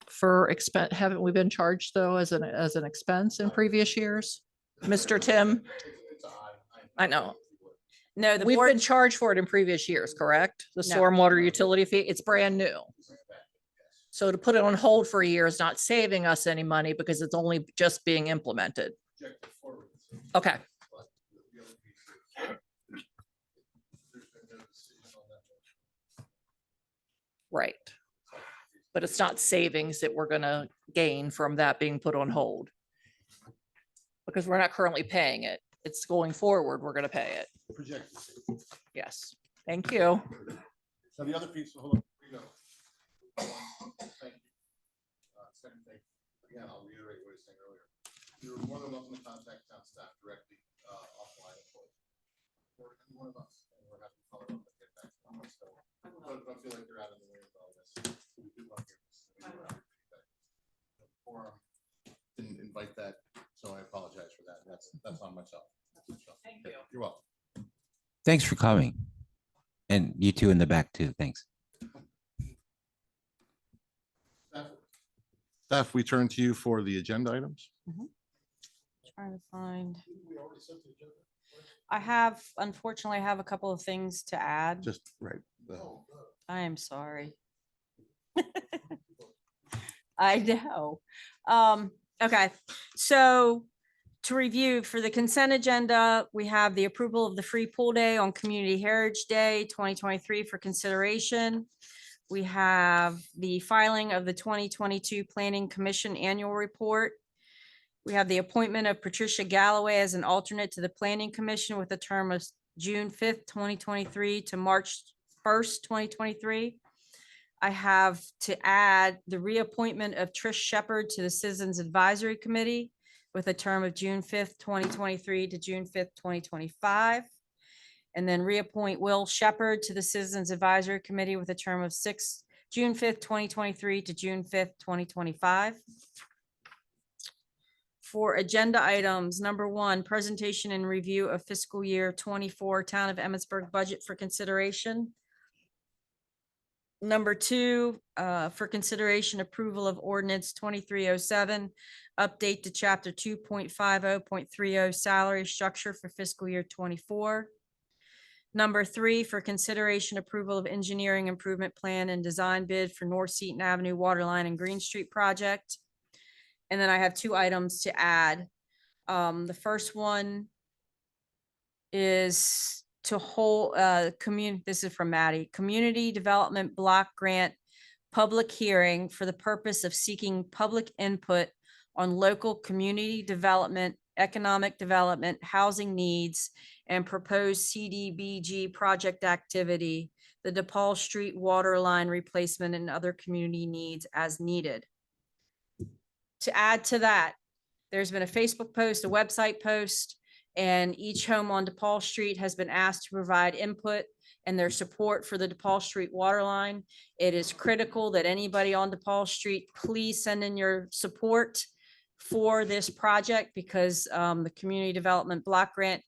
for expense, haven't we been charged though as an expense in previous years? Mr. Tim? I know. No, the We've been board, charged for it in previous years, correct? The No. stormwater utility fee, it's brand new. So to put it on hold for a year is not saving us any money because it's only just being implemented. Okay, right. But it's not savings that we're gonna gain from that being put on hold. Because we're not currently paying it. It's going forward, we're gonna pay it. Projected. Yes, thank you. So the other piece, hold on, here you go. Thank you. Second thing, again, I'll reiterate what I was saying earlier. You're more than welcome to contact town staff directly, offline. Or any one of us, and we're happy to follow up and get back to them. So don't feel like you're out of the way with all this. We do want to get this. Forum didn't invite that, so I apologize for that. That's on myself. Thank you. You're welcome. Thanks for coming. And you two in the back too. Thanks. Staff, we turn to you for the agenda items. trying to find. Unfortunately, I have a couple of things to add. Just right. I am sorry. I know. Okay, so to review, for the consent agenda, we have the approval of the free pool day on Community Heritage Day 2023 for consideration. We have the filing of the 2022 Planning Commission Annual Report. We have the appointment of Patricia Galloway as an alternate to the Planning Commission with a term of June 5th, 2023 to March 1st, 2023. I have to add the reappointment of Trish Shepherd to the Citizens Advisory Committee with a term of June 5th, 2023 to June 5th, 2025. And then reappoint Will Shepherd to the Citizens Advisory Committee with a term of June 5th, 2023 to June 5th, 2025. For agenda items, number 1, presentation and review of fiscal year 24 Town of Emmitsburg budget for consideration. Number 2, for consideration, approval of ordinance 2307, update to chapter 2.50.30 salary structure for fiscal year 24. Number 3, for consideration, approval of engineering improvement plan and design bid for North Seaton Avenue Waterline and Green Street project. And then I have 2 items to add. The first one is to hold this is from Maddie, community development block grant public hearing for the purpose of seeking public input on local community development, economic development, housing needs, and proposed CDBG project activity, the DePaul Street water line replacement and other community needs as needed. To add to that, there's been a Facebook post, a website post, and each home on DePaul Street has been asked to provide input and their support for the DePaul Street water line. It is critical that anybody on DePaul Street, please send in your support for this project because the community development block grant,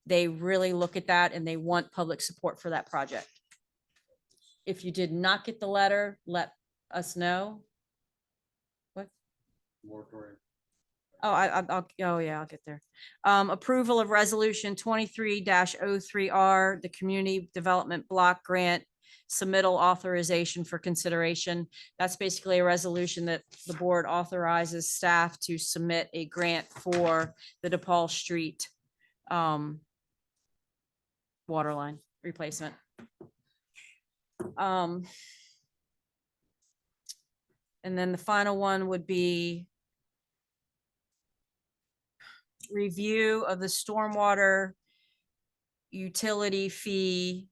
they really look at that and they want public support for that project. If you did not get the letter, let us know. What? Moratorium. Oh, oh yeah, I'll get there. Approval of resolution 23-03R, the community development block grant submittal authorization for consideration. That's basically a resolution that the board authorizes staff to submit a grant for the DePaul Street water line replacement. And then the final one would be review of the stormwater utility fee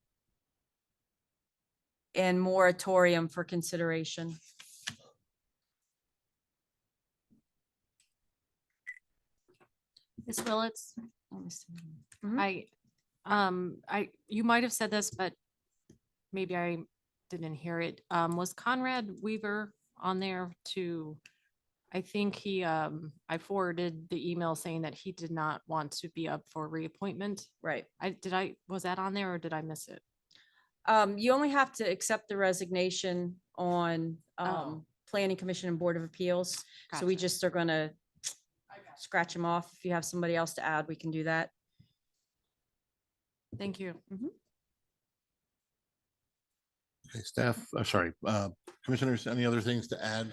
and moratorium for consideration. Ms. Willetts, Mhm. you might have said this, but maybe I didn't hear it. Was Conrad Weaver on there to, I think I forwarded the email saying that he did not want to be up for reappointment. Right. Was that on there or did I miss it? You only have to accept the resignation on Oh. Planning Commission and Board of Appeals. So we Gotcha. just are gonna scratch them off. If you have somebody else to add, we can do that. Thank you. Okay, staff, sorry, commissioners, any other things to add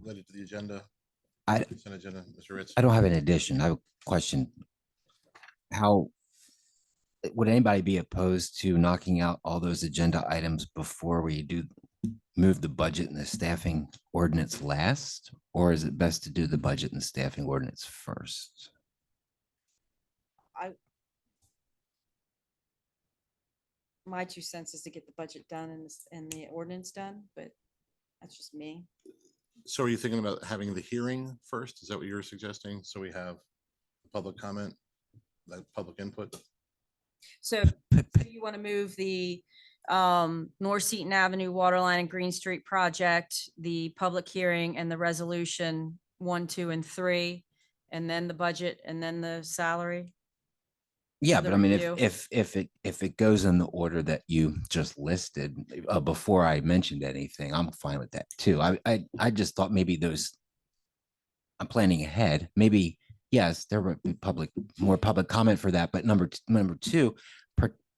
related to the agenda? I- Consent agenda, Mr. Ritz? I don't have an addition. I have a question. How would anybody be opposed to knocking out all those agenda items before we do move the budget and the staffing ordinance last? Or is it best to do the budget and the staffing ordinance first? My 2 cents is to get the budget done and the ordinance done, but that's just me. So are you thinking about having the hearing first? Is that what you were suggesting? So we have public comment, that public input? So you want to move the North Seaton Avenue Waterline and Green Street project, the public hearing and the resolution 1, 2, and 3, and then the budget and then the salary? Yeah, the but I mean, review. if it goes in the order that you just listed, before I mentioned anything, I'm fine with that too. I just thought maybe I'm planning ahead. Maybe, yes, there would be more public comment for that, but number two,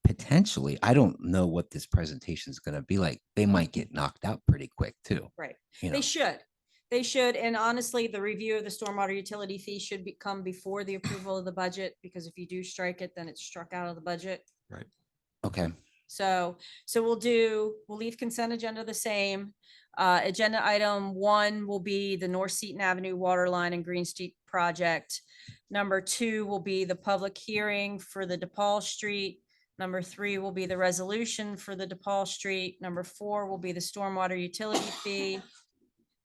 potentially, I don't know what this presentation is gonna be like. They might get knocked out pretty quick too. Right. You know, They should. They should. And honestly, the review of the stormwater utility fee should come before the approval of the budget, because if you do strike it, then it's struck out of the budget. okay, So we'll leave consent agenda the same. Agenda item 1 will be the North Seaton Avenue Waterline and Green Street project. Number 2 will be the public hearing for the DePaul Street. Number 3 will be the resolution for the DePaul Street. Number 4 will be the stormwater utility fee.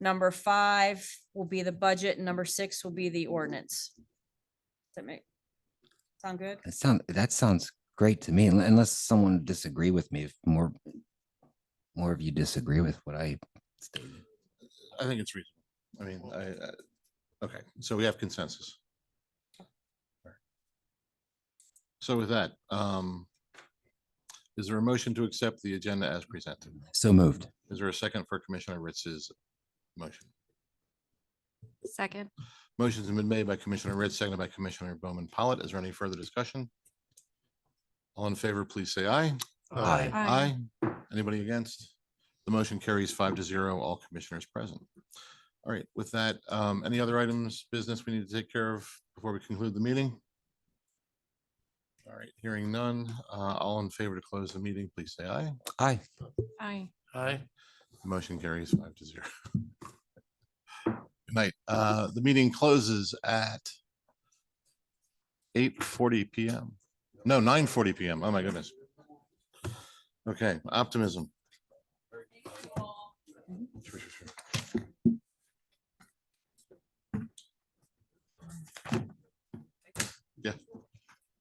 Number 5 will be the budget, and number 6 will be the ordinance. Does that sound good? that sounds great to me, unless someone disagree with me, if more of you disagree with what I stated. I think it's reasonable. I mean, okay, so we have consensus. So with that, is there a motion to accept the agenda as presented? So moved. Is there a second for Commissioner Ritz's motion? Second. Motion's been made by Commissioner Ritz, seconded by Commissioner Bowman Pollitt. Is there any further discussion? All in favor, please say aye. Aye. Aye. Anybody against? The motion carries 5-0, all commissioners present. All right, with that, any other items, business we need to take care of before we conclude the meeting? All right, hearing none, all in favor to close the meeting, please say aye. Aye. Aye. Aye. Motion carries 5-0. Good night. The meeting closes at 8:40 PM. No, 9:40 PM. Oh, my goodness. Okay, optimism.